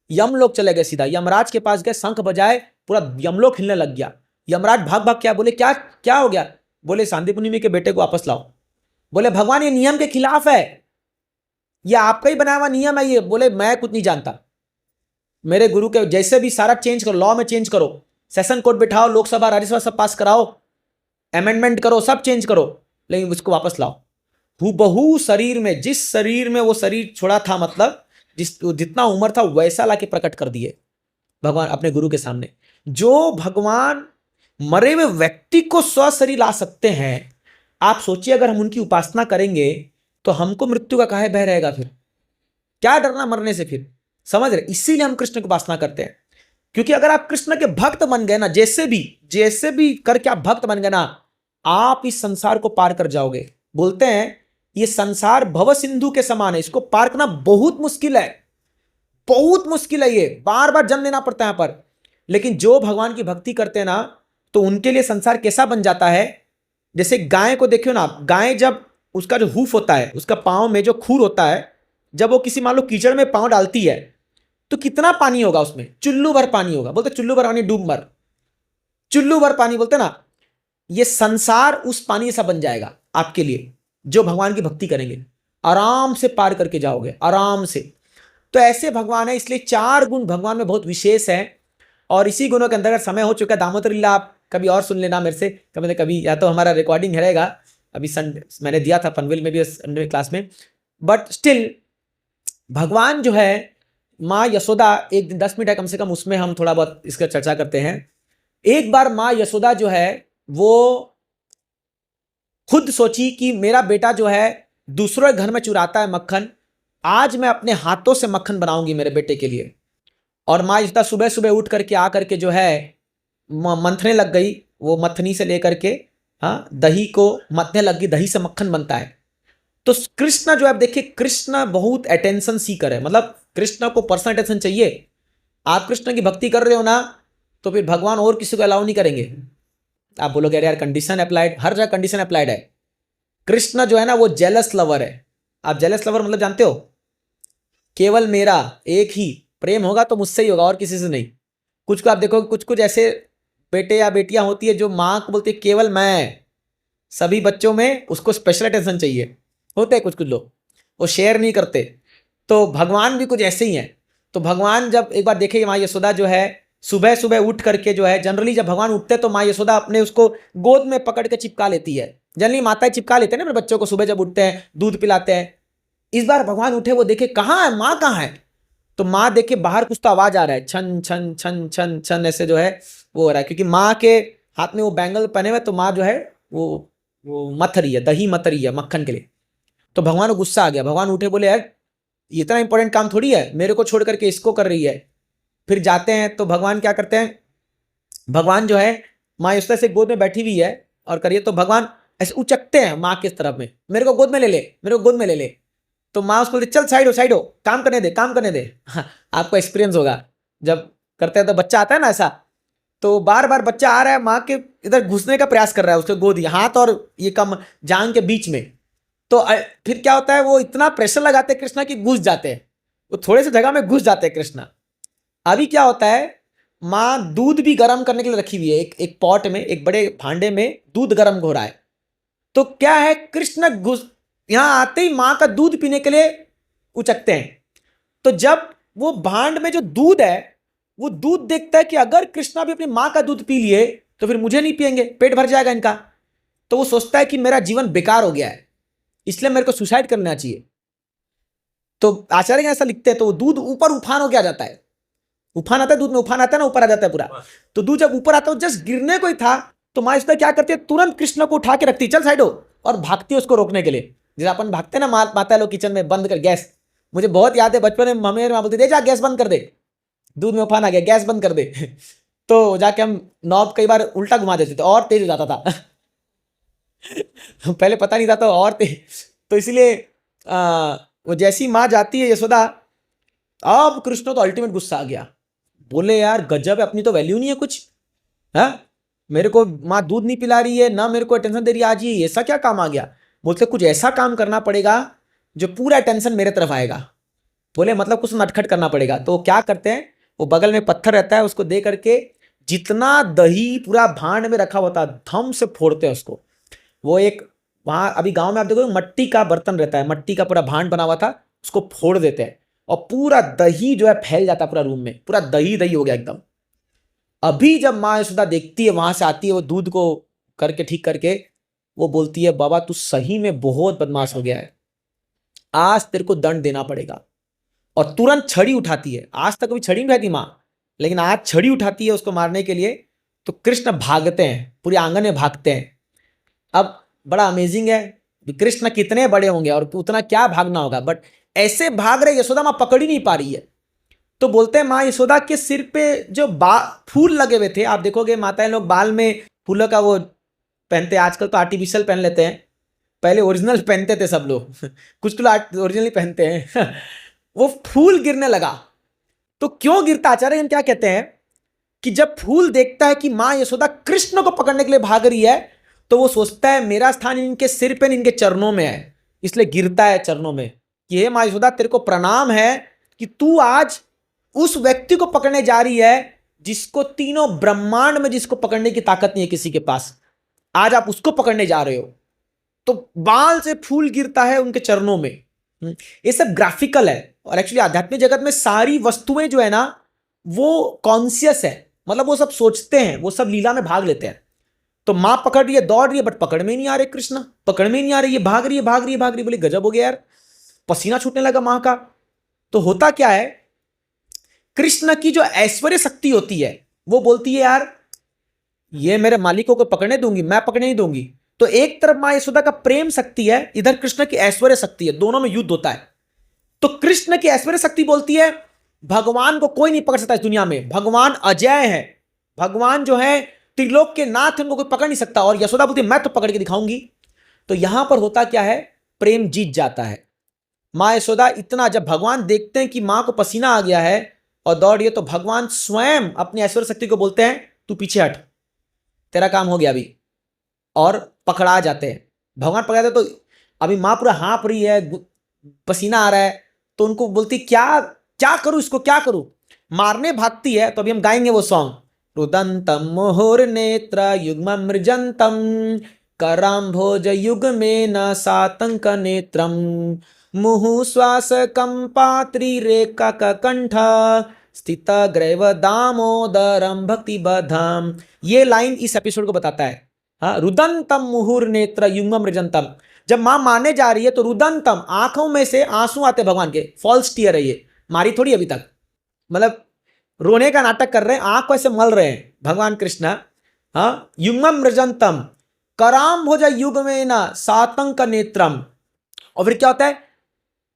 यमलोक चले गए, सीधा यमराज के पास गए, शंख बजाए, पूरा यमलोक हिलने लग गया। यमराज भाग भाग क्या, बोले क्या क्या हो गया? बोले सांदीपनि के बेटे को वापस लाओ। बोले भगवान ये नियम के खिलाफ है, ये आपका ही बनाया हुआ नियम है ये। बोले मैं कुछ नहीं जानता, मेरे गुरु के जैसे भी सारा चेंज करो, लॉ में चेंज करो, सेशन कोर्ट बिठाओ, लोकसभा राज्यसभा सब पास कराओ, अमेंडमेंट करो, सब चेंज करो, लेकिन उसको वापस लाओ। हूबहू शरीर में, जिस शरीर में वो शरीर छोड़ा था, मतलब जितना उम्र था वैसा लाके प्रकट कर दिए भगवान अपने गुरु के सामने। जो भगवान मरे हुए व्यक्ति को स्व शरीर ला सकते हैं, आप सोचिए अगर हम उनकी उपासना करेंगे तो हमको मृत्यु का काहे भय रहेगा? फिर क्या डरना मरने से? फिर समझ रहे? इसीलिए हम कृष्ण की उपासना करते हैं, क्योंकि अगर आप कृष्ण के भक्त बन गए ना, जैसे भी करके आप भक्त बन गए ना, आप इस संसार को पार कर जाओगे। बोलते हैं ये संसार भव सिंधु के समान है, इसको पार करना बहुत मुश्किल है, बहुत मुश्किल है। ये बार बार जन्म लेना पड़ता है यहाँ पर। लेकिन जो भगवान की भक्ति करते हैं ना, तो उनके लिए संसार कैसा बन जाता है। जैसे गाय को देखियो ना, गाय जब उसका जो हूफ होता है, उसका पांव में जो खूर होता है, जब वो किसी मान लो कीचड़ में पांव डालती है तो कितना पानी होगा उसमें? चुल्लू भर पानी होगा। बोलते चुल्लू भर पानी डूब मर, चुल्लू भर पानी बोलते ना। ये संसार उस पानी जैसा बन जाएगा आपके लिए, जो भगवान की भक्ति करेंगे आराम से पार करके जाओगे, आराम से। तो ऐसे भगवान है, इसलिए 4 गुण भगवान में बहुत विशेष है। और इसी गुणों के अंदर समय हो चुका है, दामोदर लीला आप कभी और सुन लेना मेरे से कभी न कभी, या तो हमारा रिकॉर्डिंग रहेगा अभी संडे मैंने दिया था पनवेल में भी संडे क्लास में। बट स्टिल भगवान जो है, माँ यशोदा, एक दिन 10 मिनट है कम से कम, उसमें हम थोड़ा बहुत इसका चर्चा करते हैं। एक बार माँ यशोदा जो है वो खुद सोची कि मेरा बेटा जो है दूसरे घर में चुराता है मक्खन, आज मैं अपने हाथों से मक्खन बनाऊंगी मेरे बेटे के लिए। और माँ यशोदा सुबह सुबह उठ करके आ करके जो है मंथने लग गई, वो मथनी से लेकर के हाँ दही को मथने लग गई, दही से मक्खन बनता है। तो कृष्ण जो है, देखिए कृष्ण बहुत अटेंशन सीकर है, मतलब कृष्ण को पर्सनल अटेंशन चाहिए। आप कृष्ण की भक्ति कर रहे हो ना, तो फिर भगवान और किसी को अलाउ नहीं करेंगे। आप बोलोगे यार कंडीशन अप्लाइड, हर जगह कंडीशन अप्लाइड है। कृष्ण जो है ना वो जेलस लवर है। आप जेलस लवर मतलब जानते हो, केवल मेरा एक ही प्रेम होगा तो मुझसे ही होगा और किसी से नहीं। कुछ को आप देखो, कुछ कुछ ऐसे बेटे या बेटियां होती है जो माँ को बोलती है केवल मैं, सभी बच्चों में उसको स्पेशल अटेंशन चाहिए। होते हैं कुछ कुछ लोग, वो शेयर नहीं करते। तो भगवान भी कुछ ऐसे ही हैं। तो भगवान जब एक बार देखे माँ यशोदा जो है सुबह सुबह उठ करके जो है, जनरली जब भगवान उठते तो माँ यशोदा अपने उसको गोद में पकड़ के चिपका लेती है। जनरली माताएं चिपका लेते हैं ना अपने बच्चों को, सुबह जब उठते हैं दूध पिलाते हैं। इस बार भगवान उठे, वो देखे कहाँ है माँ, कहाँ है। तो माँ देखे बाहर कुछ तो आवाज आ रहा है, छन छन छन छन छन ऐसे जो है वो हो रहा है, क्योंकि माँ के हाथ में वो बैंगल पहने हुए, तो माँ जो है वो मथ रही है, दही मथ रही है मक्खन के लिए। तो भगवान को गुस्सा आ गया। भगवान उठे, बोले यार ये इतना इंपॉर्टेंट काम थोड़ी है, मेरे को छोड़ करके इसको कर रही है। फिर जाते हैं तो भगवान क्या करते हैं, भगवान जो है माँ यशोदा से गोद में बैठी हुई है और करिए, तो भगवान ऐसे उचकते हैं माँ की तरफ में, मेरे को गोद में ले ले, मेरे को गोद में ले ले। तो माँ उसको बोलती चल साइड हो, काम करने दे, काम करने दे। हाँ, आपको एक्सपीरियंस होगा जब करते हैं तो बच्चा आता है ना ऐसा, तो बार बार बच्चा आ रहा है माँ के इधर घुसने का प्रयास कर रहा है, उसके गोद हाथ और ये कम जांग के बीच में। तो फिर क्या होता है, वो इतना प्रेशर लगाते हैं कृष्णा की घुस जाते हैं, वो थोड़े से जगह में घुस जाते हैं कृष्णा। अभी क्या होता है, माँ दूध भी गर्म करने के लिए रखी हुई है, एक पॉट में, एक बड़े भांडे में दूध गर्म हो रहा है। तो क्या है, कृष्ण घुस यहां आते ही माँ का दूध पीने के लिए उचकते हैं। तो जब वो भांड में जो दूध है, वो दूध देखता है कि अगर कृष्णा भी अपनी माँ का दूध पी लिए तो फिर मुझे नहीं पिएंगे, पेट भर जाएगा इनका। तो वो सोचता है कि मेरा जीवन बेकार हो गया है, इसलिए मेरे को सुसाइड करना चाहिए। तो आचार्य ऐसा लिखते हैं, तो वो दूध ऊपर उफान हो गया जाता है, उफान आता है दूध में, उफान आता है ना, ऊपर आ जाता है पूरा। तो दूध जब ऊपर आता है, जस्ट गिरने को ही था, तो माँ इसमें क्या करती है, तुरंत कृष्ण को उठा के रखती, चल साइड हो, और भागती है उसको रोकने के लिए। जैसे अपन भागते ना माता लोग किचन में, बंद कर गैस। मुझे बहुत याद है बचपन में मम्मी और माँ बोलती दे जा गैस बंद कर दे, दूध में उफान आ गया, गैस बंद कर दे। तो जाके हम नॉब कई बार उल्टा घुमा देते थे और तेज हो जाता था। पहले पता नहीं था तो और तेज। तो इसलिए वो जैसी माँ जाती है यशोदा, अब कृष्ण तो अल्टीमेट गुस्सा आ गया, बोले यार गजब है, अपनी तो वैल्यू नहीं है कुछ, है मेरे को माँ दूध नहीं पिला रही है ना, मेरे को अटेंशन दे रही है, आज ये ऐसा क्या काम आ गया। बोलते कुछ ऐसा काम करना पड़ेगा जो पूरा अटेंशन मेरे तरफ आएगा। बोले मतलब कुछ नटखट करना पड़ेगा। तो क्या करते हैं, वो बगल में पत्थर रहता है, उसको दे करके जितना दही पूरा भांड में रखा होता धम से फोड़ते हैं उसको। वो एक वहाँ अभी गांव में आप देखो मट्टी का बर्तन रहता है, मट्टी का पूरा भांड बना हुआ था, उसको फोड़ देते हैं और पूरा दही जो है फैल जाता है पूरा रूम में, पूरा दही दही हो गया एकदम। अभी जब माँ यशोदा देखती है, वहां से आती है वो दूध को करके ठीक करके, वो बोलती है बाबा तू सही में बहुत बदमाश हो गया है, आज तेरे को दंड देना पड़ेगा। और तुरंत छड़ी उठाती है। आज तक कभी छड़ी नहीं उठाती माँ, लेकिन आज छड़ी उठाती है उसको मारने के लिए। तो कृष्ण भागते हैं, पूरे आंगन में भागते हैं। अब बड़ा अमेजिंग है, कृष्ण कितने बड़े होंगे और उतना क्या भागना होगा, बट ऐसे भाग रहे यशोदा माँ पकड़ ही नहीं पा रही है। तो बोलते हैं माँ यशोदा के सिर पे जो फूल लगे हुए थे, आप देखोगे माताएं लोग बाल में फूलों का वो पहनते, आजकल तो आर्टिफिशियल पहन लेते हैं, पहले ओरिजिनल पहनते थे सब लोग। कुछ लोग ओरिजिनली पहनते हैं। वो फूल गिरने लगा। तो क्यों गिरता, आचार्य क्या कहते हैं कि जब फूल देखता है कि माँ यशोदा कृष्ण को पकड़ने के लिए भाग रही है, तो वो सोचता है मेरा स्थान इनके सिर पे, इनके चरणों में है, इसलिए गिरता है चरणों में कि हे माँ यशोदा तेरे को प्रणाम है कि तू आज उस व्यक्ति को पकड़ने जा रही है जिसको तीनों ब्रह्मांड में जिसको पकड़ने की ताकत नहीं है किसी के पास, आज आप उसको पकड़ने जा रहे हो। तो बाल से फूल गिरता है उनके चरणों में। ये सब ग्राफिकल है, और एक्चुअली आध्यात्मिक जगत में सारी वस्तुएं जो है ना वो कॉन्शियस है, मतलब वो सब सोचते हैं, वो सब लीला में भाग लेते हैं। तो माँ पकड़ रही है, दौड़ रही है, बट पकड़ में नहीं आ रहे कृष्ण, पकड़ में नहीं आ रही है, भाग रही है, भाग रही है, भाग रही है। बोले गजब हो गया यार, पसीना छूटने लगा माँ का। तो होता क्या है, कृष्ण की जो ऐश्वर्य शक्ति होती है वो बोलती है यार ये मेरे मालिकों को पकड़ने दूंगी, मैं पकड़ने नहीं दूंगी। तो एक तरफ मां यशोदा का प्रेम शक्ति है, इधर कृष्ण की ऐश्वर्य शक्ति है, दोनों में युद्ध होता है। तो कृष्ण की ऐश्वर्य शक्ति बोलती है भगवान को कोई नहीं पकड़ सकता इस दुनिया में, भगवान अजय है, भगवान जो है त्रिलोक के नाथ, उनको कोई पकड़ नहीं सकता। और यशोदा बोलती है मैं तो पकड़ के दिखाऊंगी। तो यहां पर होता क्या है, प्रेम जीत जाता है। मां यशोदा इतना, जब भगवान देखते हैं कि मां को पसीना आ गया है और दौड़ रही है, तो भगवान स्वयं अपनी ऐश्वर्य शक्ति को बोलते हैं तू पीछे हट, तेरा काम हो गया अभी, और पकड़ा जाते हैं। भगवान पकड़ा जाते तो अभी मां पूरा हाँप रही है, पसीना आ रहा है, तो उनको बोलती क्या क्या करूं, इसको क्या करूं, मारने भागती है। तो अभी हम गाएंगे वो सॉन्ग, रुदंतम मुहुर्नेत्र युग्म मृजंतम कराम्भोज युग में न सातंक नेत्रम मुहु श्वास कंपात्री रेखा का कंठा स्थित ग्रैव दामोदरम भक्ति बधाम। ये लाइन इस एपिसोड को बताता है। हाँ, रुदंतम मुहुर नेत्र युग्म मृजंतम, जब मां मारने जा रही है तो रुदंतम, आंखों में से आंसू आते भगवान के, फॉल्स टीयर है ये, मारी थोड़ी अभी तक, मतलब रोने का नाटक कर रहे हैं, आंख को ऐसे मल रहे हैं भगवान कृष्ण। हाँ, युग्म मृजंतम कराम भोज युग में न सातंक नेत्रम। और फिर क्या होता है,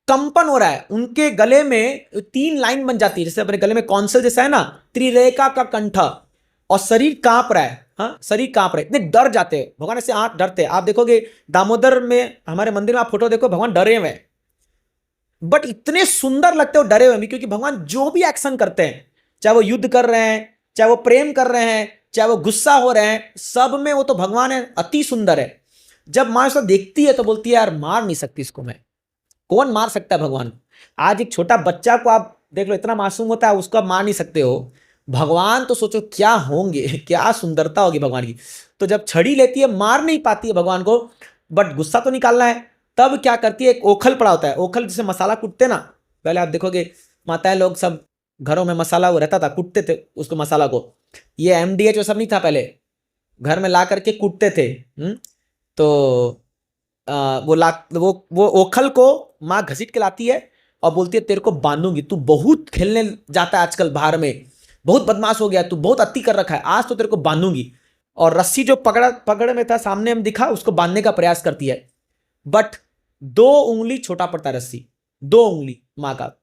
कंपन हो रहा है उनके गले में, 3 लाइन बन जाती है, जैसे अपने गले में कौंसल जैसा है ना, त्रिरेखा का कंठ, और शरीर कांप रहा है। हाँ, शरीर कांप रहा है, इतने डर जाते हैं भगवान, ऐसे आंख डरते हैं। आप देखोगे दामोदर में, हमारे मंदिर में आप फोटो देखो, भगवान डरे हुए हैं, बट इतने सुंदर लगते हो डरे हुए भी, क्योंकि भगवान जो भी एक्शन करते हैं, चाहे वो युद्ध कर रहे हैं, चाहे वो प्रेम कर रहे हैं, चाहे वो गुस्सा हो रहे हैं, सब में वो तो भगवान है, अति सुंदर है। जब मां उसको देखती है तो बोलती है यार मार नहीं सकती इसको मैं, कौन मार सकता है भगवान को। आज एक छोटा बच्चा को आप देख लो, इतना मासूम होता है, उसको आप मार नहीं सकते हो, भगवान तो सोचो क्या होंगे, क्या सुंदरता होगी भगवान की। तो जब छड़ी लेती है, मार नहीं पाती है भगवान को, बट गुस्सा तो निकालना है, तब क्या करती है, एक ओखल पड़ा होता है, ओखल जिसे मसाला कूटते ना, पहले आप देखोगे माताएं लोग सब घरों में मसाला वो रहता था, कूटते थे उसको, मसाला को, ये MDH वो सब नहीं था, पहले घर में ला करके कूटते थे। तो वो ओखल को माँ घसीट के लाती है और बोलती है तेरे को बांधूंगी, तू बहुत खेलने जाता है आजकल बाहर में, बहुत बदमाश हो गया, तू बहुत अति कर रखा है, आज तो तेरे को बांधूंगी। और रस्सी जो पकड़ में था सामने हम दिखा, उसको बांधने का प्रयास करती है, बट 2 उंगली छोटा पड़ता है रस्सी, 2 उंगली माँ का।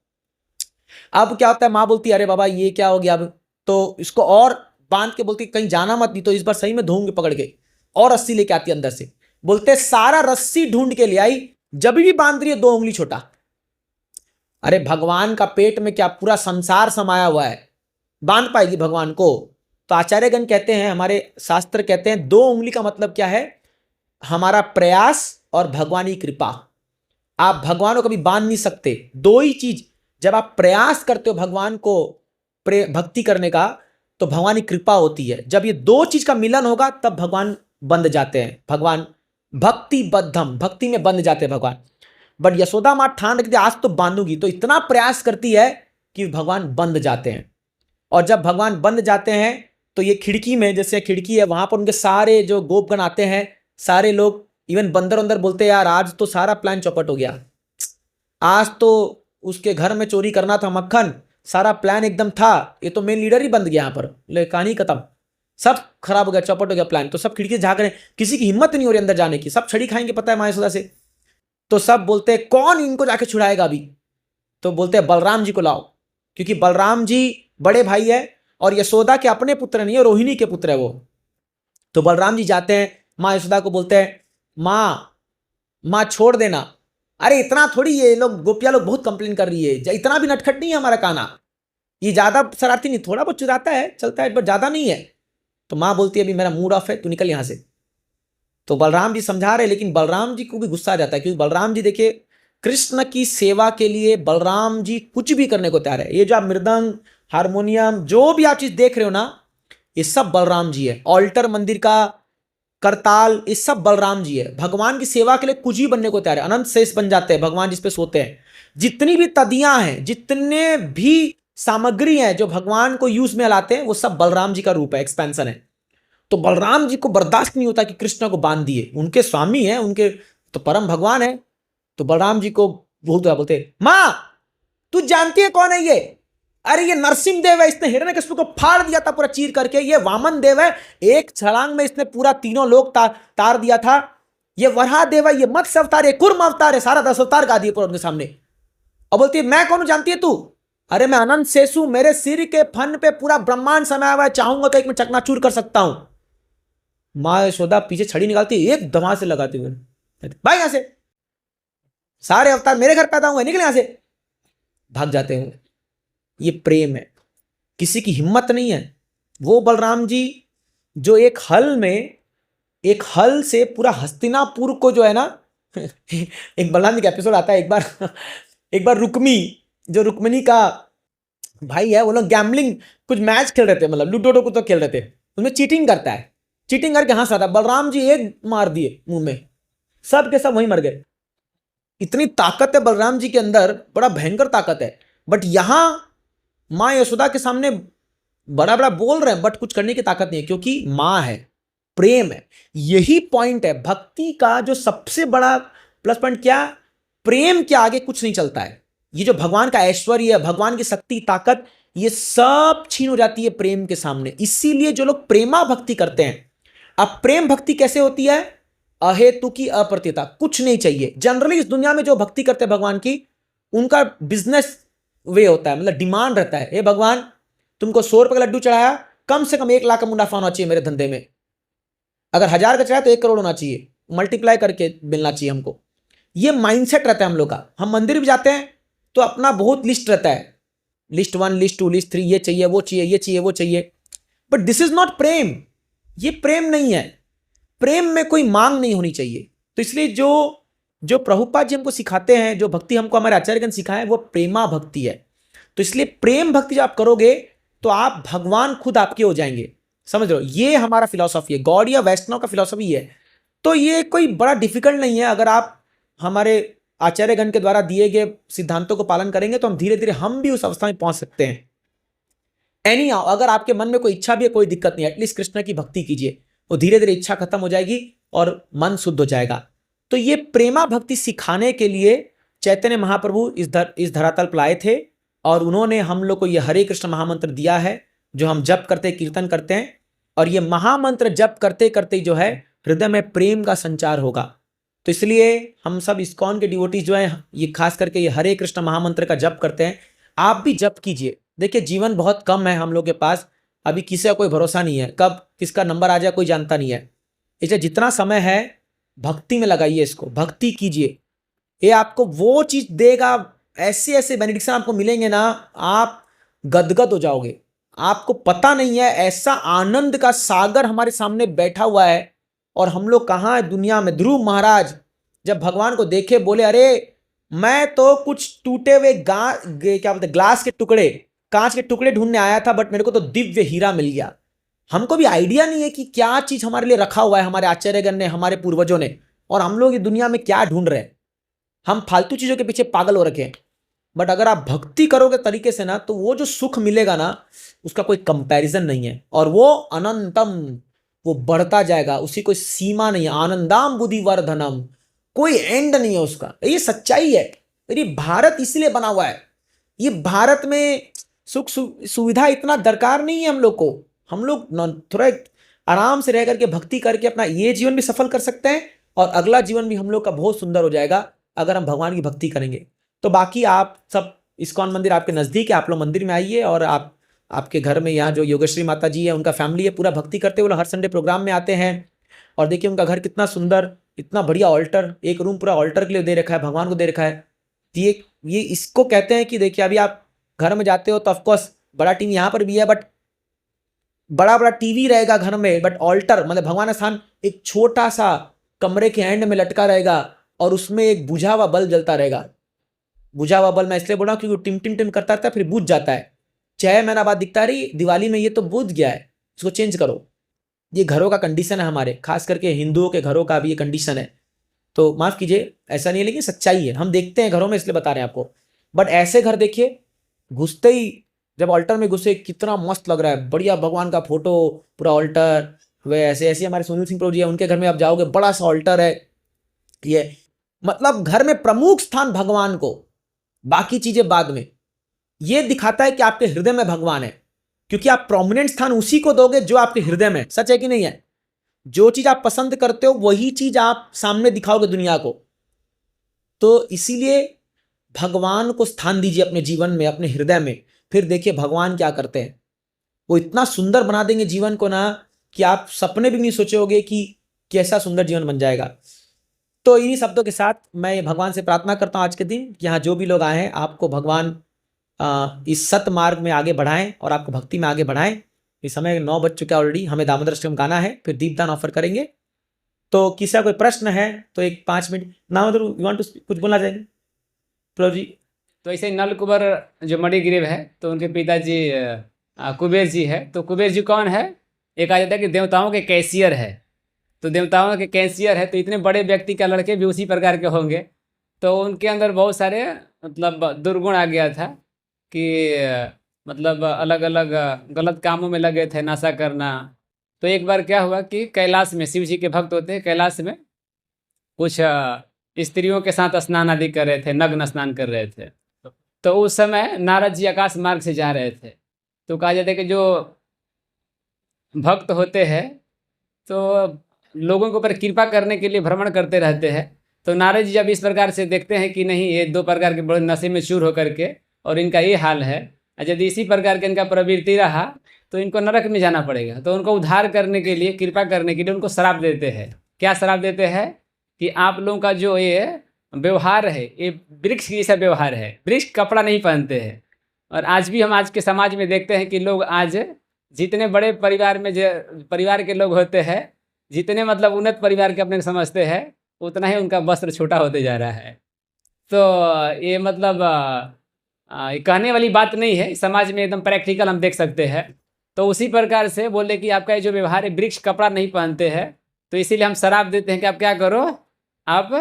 अब क्या होता है, माँ बोलती है अरे बाबा ये क्या हो गया अब, तो इसको और बांध के बोलती कहीं जाना मत, नहीं तो इस बार सही में धोऊंगी पकड़ के, और रस्सी लेके आती है अंदर से। बोलते सारा रस्सी ढूंढ के ले आई, जब भी बांध रही है 2 उंगली छोटा। अरे भगवान का पेट में क्या पूरा संसार समाया हुआ है, बांध पाएगी भगवान को। तो आचार्यगण कहते हैं, हमारे शास्त्र कहते हैं 2 उंगली का मतलब क्या है, हमारा प्रयास और भगवान की कृपा। आप भगवान को कभी बांध नहीं सकते, 2 ही चीज, जब आप प्रयास करते हो भगवान को भक्ति करने का, तो भगवान की कृपा होती है। जब ये 2 चीज का मिलन होगा तब भगवान बंध जाते हैं, भगवान भक्ति बद्धम, भक्ति में बंध जाते हैं भगवान। बट यशोदा माँ ठान रखती है आज तो बांधूंगी, तो इतना प्रयास करती है कि भगवान बंध जाते हैं। और जब भगवान बंध जाते हैं तो ये खिड़की में, जैसे खिड़की है वहां पर उनके सारे जो गोपगण आते हैं, सारे लोग, इवन बंदर अंदर बोलते हैं यार आज तो सारा प्लान चौपट हो गया, आज तो उसके घर में चोरी करना था मक्खन, सारा प्लान एकदम था, ये तो मेन लीडर ही बंद गया यहाँ पर, ले कहानी खत्म, सब खराब हो गया, चौपट हो गया प्लान। तो सब खिड़की से झांक रहे हैं, किसी की हिम्मत नहीं हो रही अंदर जाने की, सब छड़ी खाएंगे पता है माँ यशोदा से। तो सब बोलते हैं कौन इनको जाके छुड़ाएगा अभी, तो बोलते हैं बलराम जी को लाओ, क्योंकि बलराम जी बड़े भाई है और यशोदा के अपने पुत्र नहीं है, रोहिणी के पुत्र है वो। तो बलराम जी जाते हैं, माँ यशोदा को बोलते हैं माँ छोड़ देना। अरे इतना थोड़ी, ये लोग गोपिया लोग बहुत कंप्लेन कर रही है, इतना भी नटखट नहीं है हमारा काना, ये ज्यादा शरारती नहीं, थोड़ा बहुत चुराता है, चलता है, बट ज्यादा नहीं है। तो माँ बोलती है अभी मेरा मूड ऑफ है, तू निकल यहां से। तो बलराम जी समझा रहे, लेकिन बलराम जी को भी गुस्सा आ जाता है, क्योंकि बलराम जी देखिए कृष्ण की सेवा के लिए बलराम जी कुछ भी करने को तैयार है। ये जो आप मृदंग, हारमोनियम, जो भी आप चीज देख रहे हो ना, ये सब बलराम जी है। ऑल्टर मंदिर का करताल, ये सब बलराम जी है। भगवान की सेवा के लिए कुछ भी बनने को तैयार है, अनंत शेष बन जाते हैं भगवान जिस पे सोते हैं। जितनी भी तदियां हैं, जितने भी सामग्री हैं जो भगवान को यूज में लाते हैं, वो सब बलराम जी का रूप है, एक्सपेंशन है। तो बलराम जी को बर्दाश्त नहीं होता कि कृष्ण को बांध दिए, उनके स्वामी हैं, उनके तो परम भगवान है। तो बलराम जी को बहुत बोलते, माँ तू जानती है कौन है ये? अरे ये नरसिंह देव है, इसने हिरण्यकशिपु को फाड़ दिया था पूरा चीर करके। ये वामन देव है, एक छलांग में इसने पूरा तीनों लोग तार दिया था। ये वराह देव है, ये मत्स्य अवतार है, कुर्म अवतार है, सारा 10 अवतार गा दिए पूरा उनके सामने। और बोलती है मैं कौन हूं जानती है तू? अरे मैं अनंत शेषु, मेरे सिर के फन पे पूरा ब्रह्मांड समाया हुआ है, चाहूंगा तो एक में चकनाचूर कर सकता हूं। माँ यशोदा पीछे छड़ी निकालती, एक धमा से लगाती हुए, भाई यहां से, सारे अवतार मेरे घर पैदा हुए, निकले यहां से। भाग जाते हैं। ये प्रेम है, किसी की हिम्मत नहीं है। वो बलराम जी जो एक हल से पूरा हस्तिनापुर को जो है ना एक बलराम जी का एपिसोड आता है एक बार रुक्मिणी का भाई है, वो लोग गैम्बलिंग कुछ मैच खेल रहे थे, मतलब लूडो को तो खेल रहे थे, उसमें चीटिंग करता है, चीटिंग करके हंस रहा था। बलराम जी एक मार दिए मुंह में, सब के सब वहीं मर गए। इतनी ताकत है बलराम जी के अंदर, बड़ा भयंकर ताकत है। बट यहां माँ यशोदा के सामने बड़ा बड़ा बोल रहे हैं, बट कुछ करने की ताकत नहीं है, क्योंकि माँ है, प्रेम है। यही पॉइंट है भक्ति का जो सबसे बड़ा प्लस पॉइंट, क्या? प्रेम के आगे कुछ नहीं चलता है। ये जो भगवान का ऐश्वर्य है, भगवान की शक्ति, ताकत, ये सब छीन हो जाती है प्रेम के सामने। इसीलिए जो लोग प्रेमा भक्ति करते हैं, अब प्रेम भक्ति कैसे होती है? अहेतु की, अप्रतिता, कुछ नहीं चाहिए। जनरली इस दुनिया में जो भक्ति करते हैं भगवान की, उनका बिजनेस वे होता है, मतलब डिमांड रहता है, हे भगवान तुमको 100 रुपए का लड्डू चढ़ाया, कम से कम 1 लाख का मुनाफा होना चाहिए मेरे धंधे में। अगर 1000 का चढ़ाया तो 1 करोड़ होना चाहिए, मल्टीप्लाई करके मिलना चाहिए हमको। ये माइंडसेट रहता है हम लोग का। हम मंदिर भी जाते हैं तो अपना बहुत लिस्ट रहता है, लिस्ट 1, लिस्ट 2, लिस्ट 3, ये चाहिए, वो चाहिए, ये चाहिए, वो चाहिए। बट दिस इज नॉट प्रेम। ये प्रेम नहीं है। प्रेम में कोई मांग नहीं होनी चाहिए। तो इसलिए जो प्रभुपाद जी हमको सिखाते हैं, जो भक्ति हमको हमारे आचार्यगण सिखाए, वो प्रेमा भक्ति है। तो इसलिए प्रेम भक्ति जब आप करोगे तो आप भगवान खुद आपके हो जाएंगे। समझ रहे हो? ये हमारा फिलॉसफी है, गौड़ या वैष्णव का फिलॉसफी है। तो ये कोई बड़ा डिफिकल्ट नहीं है। अगर आप हमारे आचार्यगण के द्वारा दिए गए सिद्धांतों को पालन करेंगे तो हम धीरे धीरे हम भी उस अवस्था में पहुंच सकते हैं। एनी हाउ, अगर आपके मन में कोई इच्छा भी है, कोई दिक्कत नहीं, एटलीस्ट कृष्ण की भक्ति कीजिए, वो धीरे धीरे इच्छा खत्म हो जाएगी और मन शुद्ध हो जाएगा। तो ये प्रेमा भक्ति सिखाने के लिए चैतन्य महाप्रभु इस धरातल पर आए थे, और उन्होंने हम लोग को ये हरे कृष्ण महामंत्र दिया है, जो हम जप करते, कीर्तन करते हैं। और ये महामंत्र जप करते करते जो है हृदय में प्रेम का संचार होगा। तो इसलिए हम सब इस्कॉन के डिवोटीज जो है, ये खास करके ये हरे कृष्ण महामंत्र का जप करते हैं। आप भी जप कीजिए। देखिए जीवन बहुत कम है हम लोग के पास, अभी किसी का कोई भरोसा नहीं है, कब किसका नंबर आ जाए कोई जानता नहीं है। इसलिए जितना समय है भक्ति में लगाइए, इसको भक्ति कीजिए, ये आपको वो चीज देगा। ऐसे ऐसे बेनिडिक्शन आपको मिलेंगे ना, आप गदगद हो जाओगे। आपको पता नहीं है ऐसा आनंद का सागर हमारे सामने बैठा हुआ है, और हम लोग कहाँ है दुनिया में। ध्रुव महाराज जब भगवान को देखे बोले, अरे मैं तो कुछ टूटे हुए क्या बोलते ग्लास के टुकड़े, कांच के टुकड़े ढूंढने आया था, बट मेरे को तो दिव्य हीरा मिल गया। हमको भी आइडिया नहीं है कि क्या चीज हमारे लिए रखा हुआ है हमारे आचार्यगण ने, हमारे पूर्वजों ने, और हम लोग ये दुनिया में क्या ढूंढ रहे हैं। हम फालतू चीजों के पीछे पागल हो रखे हैं। बट अगर आप भक्ति करोगे तरीके से ना, तो वो जो सुख मिलेगा ना, उसका कोई कंपैरिजन नहीं है, और वो अनंतम, वो बढ़ता जाएगा, उसकी कोई सीमा नहीं है। आनंदाम बुद्धि वर्धनम, कोई एंड नहीं है उसका। ये सच्चाई है। ये भारत इसलिए बना हुआ है। ये भारत में सुख सुविधा इतना दरकार नहीं है हम लोग को। हम लोग थोड़ा आराम से रह करके भक्ति करके अपना ये जीवन भी सफल कर सकते हैं, और अगला जीवन भी हम लोग का बहुत सुंदर हो जाएगा अगर हम भगवान की भक्ति करेंगे। तो बाकी आप सब, इस्कॉन मंदिर आपके नज़दीक है, आप लोग मंदिर में आइए, और आपके घर में यहाँ जो योगेश्वरी माता जी है, उनका फैमिली है, पूरा भक्ति करते हुए हर संडे प्रोग्राम में आते हैं। और देखिए उनका घर कितना सुंदर, इतना बढ़िया ऑल्टर, एक रूम पूरा ऑल्टर के लिए दे रखा है, भगवान को दे रखा है। ये इसको कहते हैं कि देखिए अभी आप घर में जाते हो तो ऑफकोर्स बड़ा टीवी यहाँ पर भी है, बट बड़ा बड़ा टीवी रहेगा घर में, बट ऑल्टर मतलब भगवान का स्थान एक छोटा सा कमरे के एंड में लटका रहेगा, और उसमें एक बुझा हुआ बल्ब जलता रहेगा। बुझा हुआ बल्ब मैं इसलिए बोल रहा हूँ क्योंकि टिम टिम टिम करता रहता है, फिर बुझ जाता है। 6 महीना बाद दिखता है, रही दिवाली में ये तो बुझ गया है, इसको चेंज करो। ये घरों का कंडीशन है हमारे, खास करके हिंदुओं के घरों का भी ये कंडीशन है। तो माफ कीजिए, ऐसा नहीं है, लेकिन सच्चाई है। हम देखते हैं घरों में, इसलिए बता रहे हैं आपको। बट ऐसे घर देखिए, घुसते ही जब ऑल्टर में घुसे, कितना मस्त लग रहा है, बढ़िया भगवान का फोटो, पूरा ऑल्टर, वे ऐसे ऐसे हमारे सुनील सिंह प्रभु जी है, उनके घर में आप जाओगे, बड़ा सा ऑल्टर है, ये मतलब घर में प्रमुख स्थान भगवान को, बाकी चीजें बाद में। ये दिखाता है कि आपके हृदय में भगवान है, क्योंकि आप प्रोमिनेंट स्थान उसी को दोगे जो आपके हृदय में। सच है कि नहीं है? जो चीज आप पसंद करते हो वही चीज आप सामने दिखाओगे दुनिया को। तो इसीलिए भगवान को स्थान दीजिए अपने जीवन में, अपने हृदय में। फिर देखिए भगवान क्या करते हैं, वो इतना सुंदर बना देंगे जीवन को ना, कि आप सपने भी नहीं सोचोगे कि कैसा सुंदर जीवन बन जाएगा। तो इन्हीं शब्दों के साथ मैं भगवान से प्रार्थना करता हूँ आज के दिन, यहाँ जो भी लोग आए हैं, आपको भगवान इस सत मार्ग में आगे बढ़ाएं और आपको भक्ति में आगे बढ़ाएं। इस समय 9 बज चुका है ऑलरेडी, हमें दामोदर अष्टकम गाना है, फिर दीपदान ऑफर करेंगे। तो किसी का कोई प्रश्न है तो एक 5 minute. Damodar, you want to कुछ बोलना चाहेंगे प्रभु जी? तो ऐसे नल कुबर जो मणिग्रीव है, तो उनके पिताजी कुबेर जी है। तो कुबेर जी कौन है? एक आ जाता है कि देवताओं के कैशियर है। तो देवताओं के कैशियर है, तो इतने बड़े व्यक्ति का लड़के भी उसी प्रकार के होंगे। तो उनके अंदर बहुत सारे मतलब दुर्गुण आ गया था कि मतलब अलग अलग गलत कामों में लगे थे, नशा करना। तो एक बार क्या हुआ कि कैलाश में, शिव जी के भक्त होते हैं, कैलाश में कुछ स्त्रियों के साथ स्नान आदि कर रहे थे, नग्न स्नान कर रहे थे। तो उस समय नारद जी आकाश मार्ग से जा रहे थे। तो कहा जाता है कि जो भक्त होते हैं तो लोगों के ऊपर कृपा करने के लिए भ्रमण करते रहते हैं। तो नारद जी जब इस प्रकार से देखते हैं कि नहीं, ये 2 प्रकार के बड़े नशे में चूर होकर के और इनका ये हाल है, यदि इसी प्रकार के इनका प्रवृत्ति रहा तो इनको नरक में जाना पड़ेगा। तो उनको उद्धार करने के लिए, कृपा करने के लिए उनको श्राप देते हैं। क्या श्राप देते हैं? कि आप लोगों का जो ये व्यवहार है, ये वृक्ष जैसा व्यवहार है। वृक्ष कपड़ा नहीं पहनते हैं। और आज भी हम आज के समाज में देखते हैं कि लोग आज जितने बड़े परिवार में परिवार के लोग होते हैं, जितने मतलब उन्नत परिवार के अपने समझते हैं, उतना ही उनका वस्त्र छोटा होते जा रहा है। तो ये मतलब ये कहने वाली बात नहीं है, समाज में एकदम प्रैक्टिकल हम देख सकते हैं। तो उसी प्रकार से बोले कि आपका ये जो व्यवहार है, वृक्ष कपड़ा नहीं पहनते हैं, तो इसीलिए हम श्राप देते हैं कि आप क्या करो, आप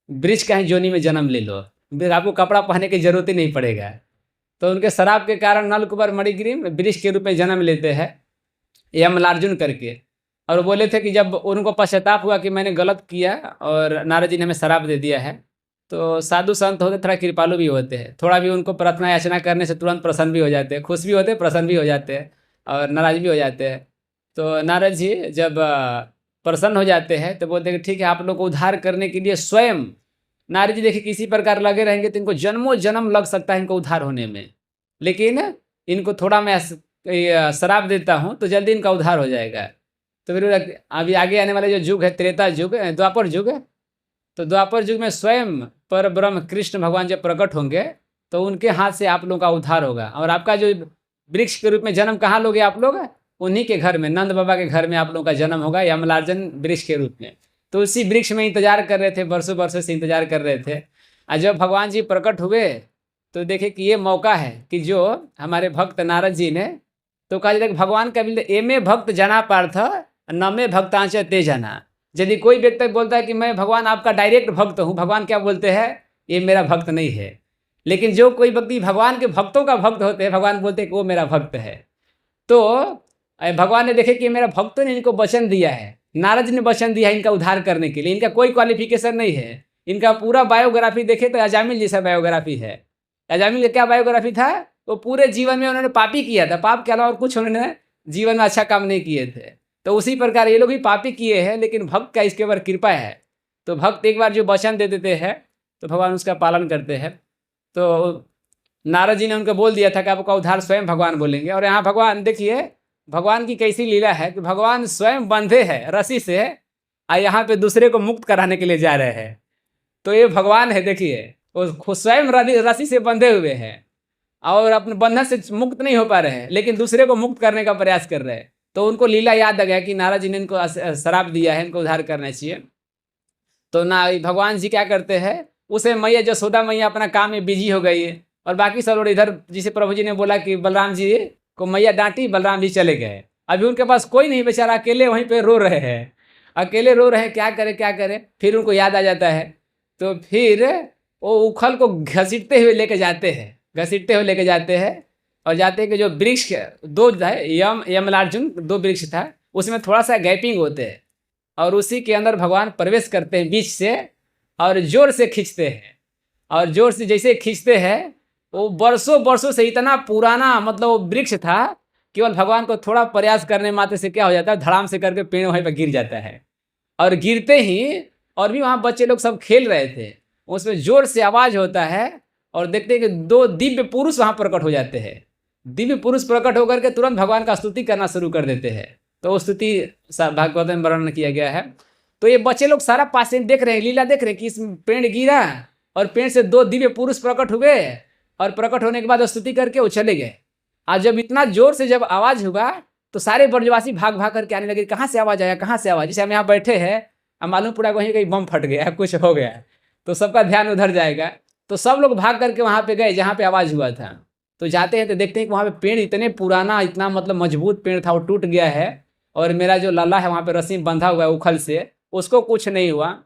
वृक्ष का ही जोनी में जन्म ले लो, फिर आपको कपड़ा पहनने की जरूरत ही नहीं पड़ेगा। तो उनके श्राप के कारण नलकुबर मणिग्रीव वृक्ष के रूप में जन्म लेते हैं, यमलार्जुन करके। और बोले थे कि जब उनको पश्चाताप हुआ कि मैंने गलत किया और नारद जी ने हमें श्राप दे दिया है, तो साधु संत होते थोड़ा कृपालु भी होते हैं, थोड़ा भी उनको प्रार्थना याचना करने से तुरंत प्रसन्न भी हो जाते हैं, खुश भी होते हैं, प्रसन्न भी हो जाते हैं और नाराज भी हो जाते हैं। तो नारद जी जब प्रसन्न हो जाते हैं तो बोलते हैं कि ठीक है, आप लोग को उद्धार करने के लिए स्वयं नारद जी देखिए किसी प्रकार लगे रहेंगे तो इनको जन्मों जन्म लग सकता है इनको उद्धार होने में, लेकिन इनको थोड़ा मैं श्राप देता हूँ तो जल्दी इनका उद्धार हो जाएगा। तो फिर अभी आगे आने वाले जो युग है, त्रेता युग, द्वापर युग, तो द्वापर युग में स्वयं पर ब्रह्म कृष्ण भगवान जब प्रकट होंगे तो उनके हाथ से आप लोगों का उद्धार होगा। और आपका जो वृक्ष के रूप में जन्म कहाँ लोगे आप लोग? उन्हीं के घर में, नंद बाबा के घर में आप लोगों का जन्म होगा, यमलार्जुन वृक्ष के रूप में। तो उसी वृक्ष में इंतजार कर रहे थे, वर्षों वर्षों से इंतजार कर रहे थे। और जब भगवान जी प्रकट हुए तो देखे कि ये मौका है कि जो हमारे भक्त नारद जी ने, तो कहा जाता है कि भगवान का बिल्कुल ए में भक्त जना पार्थ न में भक्तांच ते जना। यदि कोई व्यक्ति बोलता है कि मैं भगवान आपका डायरेक्ट भक्त हूँ, भगवान क्या बोलते हैं, ये मेरा भक्त नहीं है। लेकिन जो कोई व्यक्ति भगवान के भक्तों का भक्त होते हैं, भगवान बोलते हैं कि वो मेरा भक्त है। तो भगवान ने देखे कि मेरा भक्तों ने इनको वचन दिया है, नारद जी ने वचन दिया है इनका उद्धार करने के लिए। इनका कोई क्वालिफिकेशन नहीं है, इनका पूरा बायोग्राफी देखे तो अजामिल जैसा बायोग्राफी है। अजामिल का क्या बायोग्राफी था? वो पूरे जीवन में उन्होंने पापी किया था, पाप के अलावा और कुछ उन्होंने जीवन में अच्छा काम नहीं किए थे। तो उसी प्रकार ये लोग भी पापी किए हैं, लेकिन भक्त का इसके ऊपर कृपा है। तो भक्त एक बार जो वचन दे देते हैं तो भगवान उसका पालन करते हैं। तो नारद जी ने उनको बोल दिया था कि आपका उद्धार स्वयं भगवान बोलेंगे। और यहाँ भगवान देखिए, भगवान की कैसी लीला है कि भगवान स्वयं बंधे हैं रस्सी से, और यहाँ पे दूसरे को मुक्त कराने के लिए जा रहे हैं। तो ये भगवान है, देखिए वो स्वयं रस्सी से बंधे हुए हैं और अपने बंधन से मुक्त नहीं हो पा रहे हैं, लेकिन दूसरे को मुक्त करने का प्रयास कर रहे हैं। तो उनको लीला याद आ गया कि नारद जी ने इनको श्राप दिया है, इनको उद्धार करना चाहिए। तो ना भगवान जी क्या करते हैं, उसे मैया जसोदा मैया अपना काम में बिजी हो गई है, और बाकी सब लोग इधर, जिसे प्रभु जी ने बोला कि बलराम जी को मैया डांटी, बलराम जी चले गए। अभी उनके पास कोई नहीं, बेचारा अकेले वहीं पे रो रहे हैं, अकेले रो रहे हैं, क्या करे क्या करे। फिर उनको याद आ जाता है, तो फिर वो उखल को घसीटते हुए लेके जाते हैं, घसीटते हुए लेके जाते हैं और जाते हैं कि जो वृक्ष दो है, यमलार्जुन 2 वृक्ष था, उसमें थोड़ा सा गैपिंग होते हैं और उसी के अंदर भगवान प्रवेश करते हैं बीच से और जोर से खींचते हैं। और जोर से जैसे खींचते हैं वो वर्षों वर्षों से इतना पुराना मतलब वो वृक्ष था, केवल भगवान को थोड़ा प्रयास करने मात्र से क्या हो जाता है, धड़ाम से करके पेड़ वहीं पर गिर जाता है। और गिरते ही और भी वहाँ बच्चे लोग सब खेल रहे थे, उसमें जोर से आवाज़ होता है और देखते हैं कि 2 दिव्य पुरुष वहाँ प्रकट हो जाते हैं। दिव्य पुरुष प्रकट होकर के तुरंत भगवान का स्तुति करना शुरू कर देते हैं। तो वो स्तुति भागवत में वर्णन किया गया है। तो ये बच्चे लोग सारा पास देख रहे हैं, लीला देख रहे हैं कि इस पेड़ गिरा और पेड़ से 2 दिव्य पुरुष प्रकट हुए और प्रकट होने के बाद स्तुति करके वो चले गए। आज जब इतना जोर से जब आवाज़ हुआ तो सारे ब्रजवासी भाग भाग करके आने लगे, कहाँ से आवाज़ आया, कहाँ से आवाज़। जैसे हम यहाँ बैठे हैं, अब मालूम पड़ा कहीं कहीं बम फट गया, कुछ हो गया, तो सबका ध्यान उधर जाएगा। तो सब लोग भाग करके वहाँ पे गए जहाँ पे आवाज़ हुआ था। तो जाते हैं तो देखते हैं कि वहाँ पे पेड़ इतने पुराना, इतना मतलब मजबूत पेड़ था, वो टूट गया है और मेरा जो लाला है वहाँ पे रस्सी में बंधा हुआ है उखल से, उसको कुछ नहीं हुआ।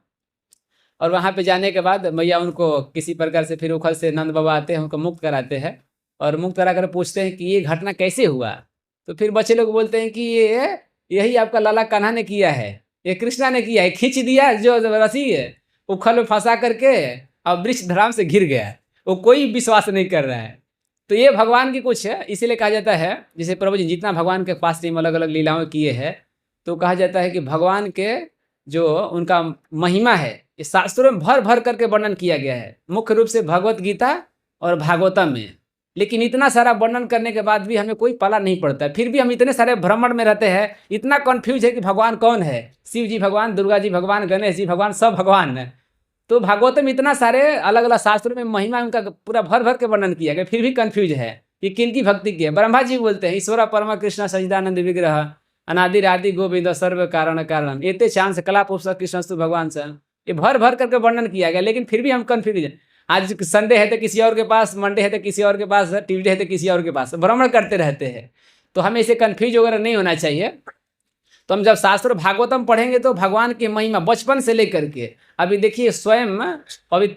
और वहाँ पे जाने के बाद मैया उनको किसी प्रकार से फिर उखल से नंद बाबा आते हैं, उनको मुक्त कराते हैं और मुक्त करा कर पूछते हैं कि ये घटना कैसे हुआ। तो फिर बच्चे लोग बोलते हैं कि यही आपका लाला कान्हा ने किया है, ये कृष्णा ने किया है, खींच दिया जो रस्सी है उखल में फंसा करके और वृक्ष धड़ाम से गिर गया। वो कोई विश्वास नहीं कर रहा है। तो ये भगवान की कुछ है, इसीलिए कहा जाता है, जैसे प्रभु जी जितना भगवान के पास टीम अलग अलग लीलाएं किए हैं, तो कहा जाता है कि भगवान के जो उनका महिमा है ये शास्त्रों में भर भर करके वर्णन किया गया है, मुख्य रूप से भगवत गीता और भागवतम में। लेकिन इतना सारा वर्णन करने के बाद भी हमें कोई पाला नहीं पड़ता है, फिर भी हम इतने सारे भ्रमण में रहते हैं, इतना कन्फ्यूज है कि भगवान कौन है, शिव जी भगवान, दुर्गा जी भगवान, गणेश जी भगवान, सब भगवान है। तो भागवत में इतना सारे अलग अलग शास्त्रों में महिमा उनका पूरा भर भर के वर्णन किया गया, फिर भी कन्फ्यूज है कि किनकी भक्ति की है। ब्रह्मा जी बोलते हैं ईश्वर परम कृष्ण सचिदानंद विग्रह अनादि रादि गोविंद सर्व कारण कारण एते चांस कला पुस्तक कृष्णस्तु भगवान से, ये भर भर करके वर्णन किया गया, लेकिन फिर भी हम कन्फ्यूज हैं। आज संडे है तो किसी और के पास, मंडे है तो किसी और के पास, ट्यूजडे है तो किसी और के पास, भ्रमण करते रहते हैं। तो हमें इसे कन्फ्यूज वगैरह नहीं होना चाहिए। तो हम जब शास्त्र भागवतम पढ़ेंगे तो भगवान की महिमा बचपन से लेकर के अभी देखिए, स्वयं अभी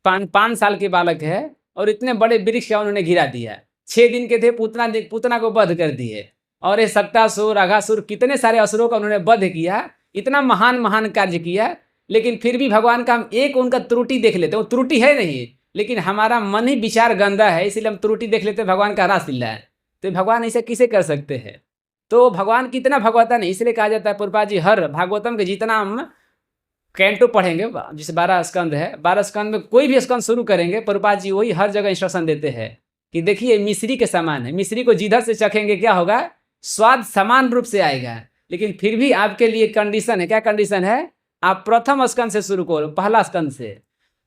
5 साल के बालक है और इतने बड़े वृक्ष का उन्होंने गिरा दिया। 6 दिन के थे, पूतना को वध कर दिए और ये सक्तासुर, अघासुर, कितने सारे असुरों का उन्होंने वध किया, इतना महान महान कार्य किया। लेकिन फिर भी भगवान का हम एक उनका त्रुटि देख लेते हैं, वो त्रुटि है नहीं, लेकिन हमारा मन ही विचार गंदा है, इसलिए हम त्रुटि देख लेते हैं, भगवान का रास लीला है। तो भगवान ऐसे किसे कर सकते हैं। तो भगवान कितना भगवता नहीं, इसलिए कहा जाता है पुरपा जी हर भागवतम के जितना हम कैंटो पढ़ेंगे, जैसे 12 स्कंद है, 12 स्कंद में कोई भी स्कंद शुरू करेंगे, पुरपा जी वही हर जगह इंस्ट्रक्शन देते हैं कि देखिए मिश्री के समान है, मिश्री को जिधर से चखेंगे क्या होगा, स्वाद समान रूप से आएगा। लेकिन फिर भी आपके लिए कंडीशन है, क्या कंडीशन है, आप प्रथम स्कंद से शुरू करो, पहला स्कंद से।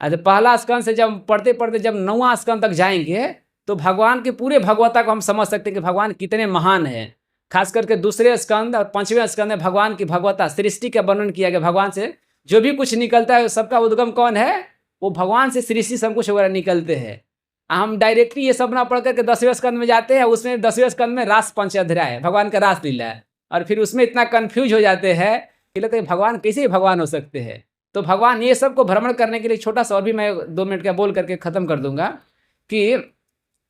अच्छा, पहला स्कंद से जब पढ़ते पढ़ते जब 9वां स्कंद तक जाएंगे तो भगवान के पूरे भगवता को हम समझ सकते हैं कि भगवान कितने महान है। खास करके दूसरे स्कंद और 5वें स्कंद में भगवान की भगवता, सृष्टि का वर्णन किया गया। भगवान से जो भी कुछ निकलता है सबका उद्गम कौन है, वो भगवान से सृष्टि सब कुछ वगैरह निकलते हैं। हम डायरेक्टली ये सब ना पढ़ करके 10वें स्कंद में जाते हैं, उसमें 10वें स्कंद में रास पंचाध्याय है, भगवान का रास लीला है, और फिर उसमें इतना कन्फ्यूज हो जाते हैं कि लगता है भगवान कैसे भगवान हो सकते हैं। तो भगवान ये सब को भ्रमण करने के लिए छोटा सा और भी मैं 2 मिनट का बोल करके ख़त्म कर दूंगा कि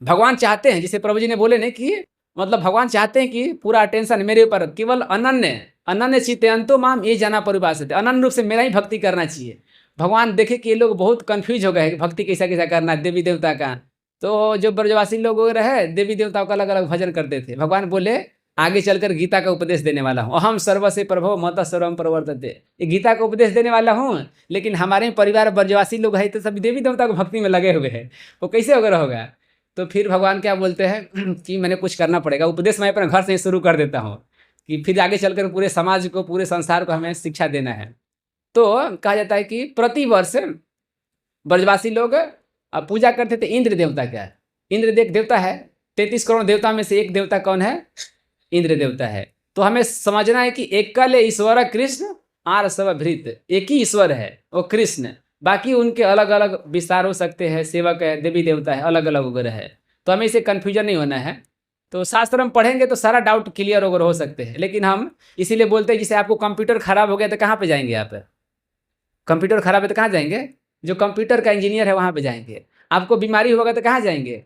भगवान चाहते हैं, जिसे प्रभु जी ने बोले ने कि मतलब भगवान चाहते हैं कि पूरा अटेंशन मेरे ऊपर, केवल अनन्य चित्तयंतो माम ये जाना परिभाषित, अनन्य रूप से मेरा ही भक्ति करना चाहिए। भगवान देखे कि ये लोग बहुत कन्फ्यूज हो गए कि भक्ति कैसा कैसा करना है देवी देवता का। तो जो ब्रजवासी लोग रहे देवी देवताओं का अलग अलग भजन करते थे, भगवान बोले आगे चलकर गीता का उपदेश देने वाला हूँ, अहम सर्वसे प्रभो मत सर्वम प्रवर्तते, ये गीता का उपदेश देने वाला हूँ। लेकिन हमारे परिवार ब्रजवासी लोग हैं तो सभी देवी देवता को भक्ति में लगे हुए हैं, वो कैसे वगैरह होगा। तो फिर भगवान क्या बोलते हैं कि मैंने कुछ करना पड़ेगा, उपदेश मैं अपने घर से ही शुरू कर देता हूँ कि फिर आगे चलकर पूरे समाज को, पूरे संसार को हमें शिक्षा देना है। तो कहा जाता है कि प्रतिवर्ष ब्रजवासी लोग पूजा करते थे इंद्र देवता का। इंद्र देवता है, 33 करोड़ देवता में से एक देवता कौन है, इंद्र देवता है। तो हमें समझना है कि एकल ईश्वर कृष्ण आर सब भृत, एक ही ईश्वर है वो कृष्ण, बाकी उनके अलग अलग विस्तार हो सकते हैं, सेवक है, देवी देवता है, अलग अलग वगैरह है। तो हमें इसे कन्फ्यूजन नहीं होना है। तो शास्त्र हम पढ़ेंगे तो सारा डाउट क्लियर वगैरह हो सकते हैं। लेकिन हम इसीलिए बोलते हैं जैसे आपको कंप्यूटर खराब हो गया तो कहाँ पे जाएंगे आप, कंप्यूटर खराब है तो कहाँ जाएंगे, जो कंप्यूटर का इंजीनियर है वहाँ पे जाएंगे। आपको बीमारी होगा तो कहाँ जाएंगे,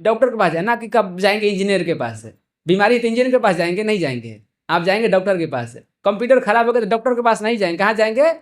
डॉक्टर के पास जाए ना, कि कब जाएंगे इंजीनियर के पास। बीमारी तो इंजीनियर के पास जाएंगे, नहीं जाएंगे। आप जाएंगे डॉक्टर के पास। कंप्यूटर खराब हो गया तो डॉक्टर के पास नहीं जाएंगे, कहाँ जाएंगे?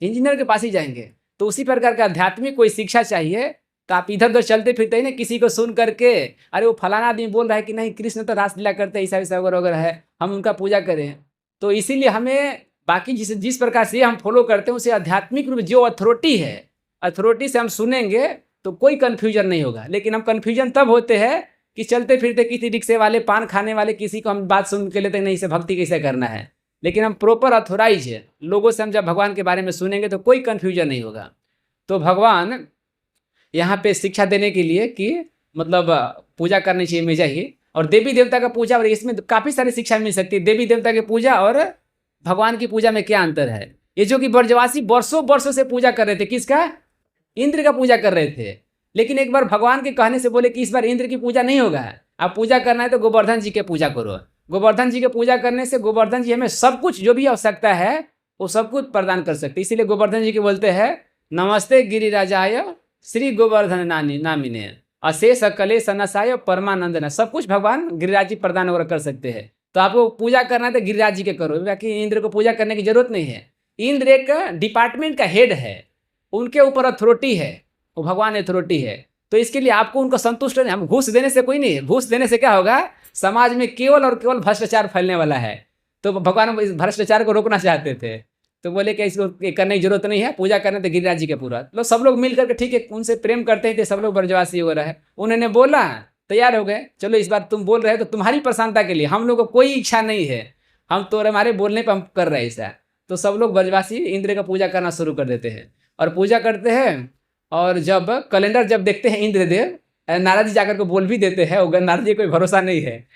इंजीनियर के पास ही जाएंगे। तो उसी प्रकार का आध्यात्मिक कोई शिक्षा चाहिए तो आप इधर उधर चलते फिरते ही ना किसी को सुन करके, अरे वो फलाना आदमी बोल रहा है कि नहीं कृष्ण तो रासलीला करते हैं, ऐसा ऐसा वगैरह वगैरह है, हम उनका पूजा करें। तो इसीलिए हमें बाकी जिस प्रकार से हम फॉलो करते हैं उसे आध्यात्मिक रूप जो अथॉरिटी है, अथॉरिटी से हम सुनेंगे तो कोई कन्फ्यूजन नहीं होगा। लेकिन हम कन्फ्यूजन तब होते हैं कि चलते फिरते किसी रिक्शे वाले, पान खाने वाले किसी को हम बात सुन के लेते नहीं, इसे भक्ति कैसे करना है। लेकिन हम प्रॉपर अथोराइज है लोगों से हम जब भगवान के बारे में सुनेंगे तो कोई कन्फ्यूजन नहीं होगा। तो भगवान यहाँ पे शिक्षा देने के लिए कि मतलब पूजा करनी चाहिए हमेशा ही, और देवी देवता का पूजा, और इसमें काफ़ी सारी शिक्षा मिल सकती है। देवी देवता की पूजा और भगवान की पूजा में क्या अंतर है। ये जो कि ब्रजवासी वर्षों वर्षों से पूजा कर रहे थे, किसका? इंद्र का पूजा कर रहे थे। लेकिन एक बार भगवान के कहने से बोले कि इस बार इंद्र की पूजा नहीं होगा, आप पूजा करना है तो गोवर्धन जी के पूजा करो। गोवर्धन जी के पूजा करने से गोवर्धन जी हमें सब कुछ जो भी आवश्यकता है वो सब कुछ प्रदान कर सकते। इसीलिए गोवर्धन जी के बोलते हैं नमस्ते गिरिराजाय श्री गोवर्धन नामिने अशेष कलेश नसाय परमानंद न। सब कुछ भगवान गिरिराज जी प्रदान वगैरह कर सकते हैं। तो आपको पूजा करना है तो गिरिराज जी के करो, बाकी इंद्र को पूजा करने की जरूरत नहीं है। इंद्र एक डिपार्टमेंट का हेड है, उनके ऊपर अथॉरिटी है, वो भगवान अथॉरिटी है। तो इसके लिए आपको उनको संतुष्ट रहना। हम घूस देने से कोई नहीं है, घूस देने से क्या होगा, समाज में केवल और केवल भ्रष्टाचार फैलने वाला है। तो भगवान इस भ्रष्टाचार को रोकना चाहते थे, तो बोले कि इसको करने की जरूरत नहीं है, पूजा करने तो गिरिराज जी के पूरा। तो सब लोग मिल करके ठीक है उनसे प्रेम करते थे, सब लोग ब्रजवासी वगैरह है। उन्होंने बोला, तैयार हो गए, चलो इस बार तुम बोल रहे हो तो तुम्हारी प्रसन्नता के लिए, हम लोग को कोई इच्छा नहीं है, हम तो हमारे बोलने पर हम कर रहे हैं ऐसा। तो सब लोग ब्रजवासी इंद्र का पूजा करना शुरू कर देते हैं और पूजा करते हैं। और जब कैलेंडर जब देखते हैं इंद्रदेव, नारद जी जाकर के बोल भी देते हैं, वो नारद जी कोई भरोसा नहीं है।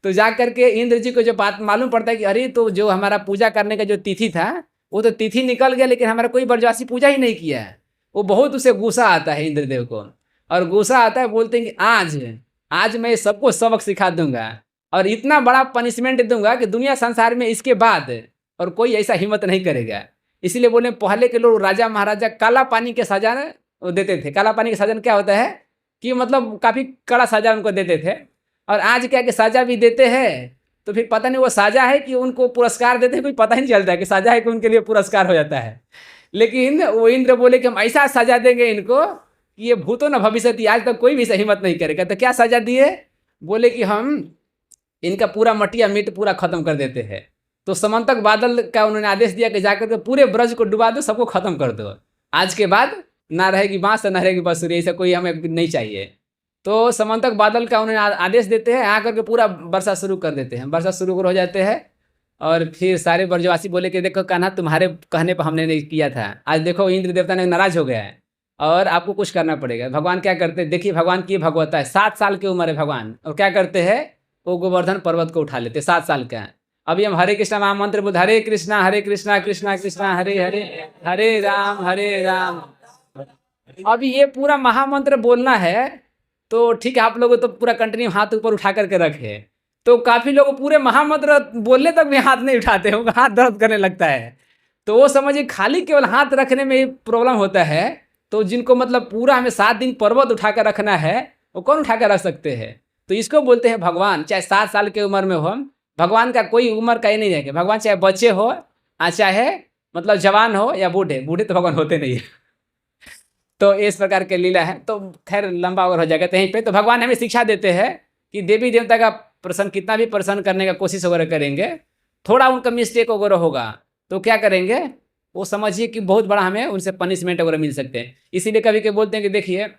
तो जा करके इंद्र जी को जो बात मालूम पड़ता है कि अरे तो जो हमारा पूजा करने का जो तिथि था वो तो तिथि निकल गया, लेकिन हमारा कोई ब्रजवासी पूजा ही नहीं किया है। वो बहुत उसे गुस्सा आता है इंद्रदेव को, और गुस्सा आता है, बोलते हैं कि आज मैं सबको सबक सिखा दूंगा और इतना बड़ा पनिशमेंट दूंगा कि दुनिया संसार में इसके बाद और कोई ऐसा हिम्मत नहीं करेगा। इसीलिए बोले पहले के लोग राजा महाराजा काला पानी के सजा वो देते थे। काला पानी का सजा क्या होता है कि मतलब काफ़ी कड़ा सजा उनको देते थे। और आज क्या कि सजा भी देते हैं तो फिर पता नहीं वो सजा है कि उनको पुरस्कार देते हैं, कोई पता ही नहीं चलता है कि सजा है कि उनके लिए पुरस्कार हो जाता है। लेकिन वो इंद्र बोले कि हम ऐसा सजा देंगे इनको कि ये भूतो न भविष्यति, आज तक कोई भी हिम्मत नहीं करेगा। तो क्या सजा दिए? बोले कि हम इनका पूरा मटिया मीट पूरा खत्म कर देते हैं। तो समंतक बादल का उन्होंने आदेश दिया कि जाकर के पूरे ब्रज को डुबा दो, सबको खत्म कर दो। आज के बाद ना रहेगी बांस ना रहेगी बांसुरी, ऐसा कोई हमें नहीं चाहिए। तो समंतक बादल का उन्होंने आदेश देते हैं, आकर के पूरा वर्षा शुरू कर देते हैं। वर्षा शुरू हो जाते हैं और फिर सारे ब्रजवासी बोले कि देखो कान्हा तुम्हारे कहने पर हमने नहीं किया था, आज देखो इंद्र देवता ने नाराज हो गया है और आपको कुछ करना पड़ेगा। भगवान क्या करते हैं, देखिए भगवान की भगवता है, 7 साल की उम्र है भगवान, और क्या करते हैं वो गोवर्धन पर्वत को उठा लेते, 7 साल का। अभी हम हरे कृष्णा महामंत्र बोल, हरे कृष्णा कृष्णा कृष्णा हरे हरे, हरे राम। अभी ये पूरा महामंत्र बोलना है तो ठीक है, आप लोग तो पूरा कंटिन्यू हाथ ऊपर उठा करके रखे। तो काफ़ी लोग पूरे महामंत्र बोलने तक भी हाथ नहीं उठाते, उनका हाथ दर्द करने लगता है। तो वो समझिए खाली केवल हाथ रखने में ही प्रॉब्लम होता है। तो जिनको मतलब पूरा हमें 7 दिन पर्वत उठा कर रखना है, वो कौन उठा कर रख सकते हैं? तो इसको बोलते हैं भगवान। चाहे 7 साल की उम्र में हो, भगवान का कोई उम्र का ही नहीं रहेगा। भगवान चाहे बच्चे हो, चाहे मतलब जवान हो या बूढ़े तो भगवान होते नहीं है। तो इस प्रकार के लीला है। तो खैर लंबा और हो जाएगा तो यहीं पे। तो भगवान हमें शिक्षा देते हैं कि देवी देवता का प्रसन्न, कितना भी प्रसन्न करने का कोशिश वगैरह करेंगे, थोड़ा उनका मिस्टेक वगैरह होगा तो क्या करेंगे, वो समझिए कि बहुत बड़ा हमें उनसे पनिशमेंट वगैरह मिल सकते हैं। इसीलिए कभी कभी बोलते हैं कि देखिए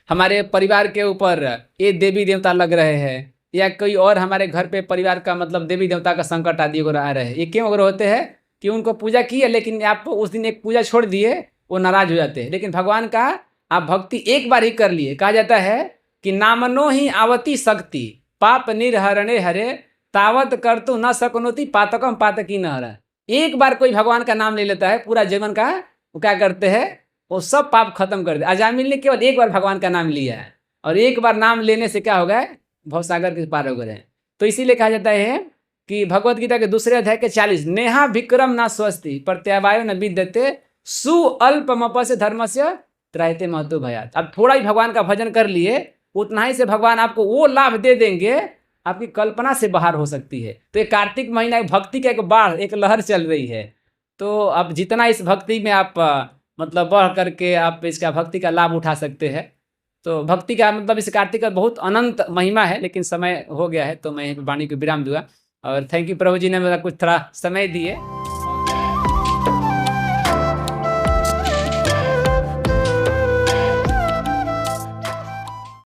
हमारे परिवार के ऊपर ये देवी देवता लग रहे हैं, या कोई और हमारे घर पे परिवार का मतलब देवी देवता का संकट आदि वगैरह आ रहे हैं। ये क्यों वगैरह होते हैं कि उनको पूजा की है, लेकिन आप उस दिन एक पूजा छोड़ दिए, वो नाराज हो जाते हैं। लेकिन भगवान का आप भक्ति एक बार ही कर लिए, कहा जाता है कि नामनो ही आवती शक्ति पाप निर्हरणे हरे तावत कर तू न सकनोती पातकम पातकी न हरा। एक बार कोई भगवान का नाम ले लेता है, पूरा जीवन का वो क्या करते हैं, वो सब पाप खत्म कर दे। अजामिल ने केवल एक बार भगवान का नाम लिया है, और एक बार नाम लेने से क्या हो गए, भवसागर के पार हो गए। तो इसीलिए कहा जाता है कि भगवत गीता के 2 अध्याय के 40 नेहा विक्रम न स्वस्ति प्रत्यावायो न विद्यते सु अल्पमप से धर्म से त्रायते महत्व भयात। अब थोड़ा ही भगवान का भजन कर लिए, उतना ही से भगवान आपको वो लाभ दे देंगे, आपकी कल्पना से बाहर हो सकती है। तो ये कार्तिक महीना एक भक्ति का एक बाढ़, एक लहर चल रही है। तो अब जितना इस भक्ति में आप मतलब बढ़ करके आप इसका भक्ति का लाभ उठा सकते हैं। तो भक्ति का मतलब इस कार्तिक का बहुत अनंत महिमा है, लेकिन समय हो गया है तो मैं वाणी को विराम दूंगा। और थैंक यू प्रभु जी ने मेरा कुछ थोड़ा समय दिए।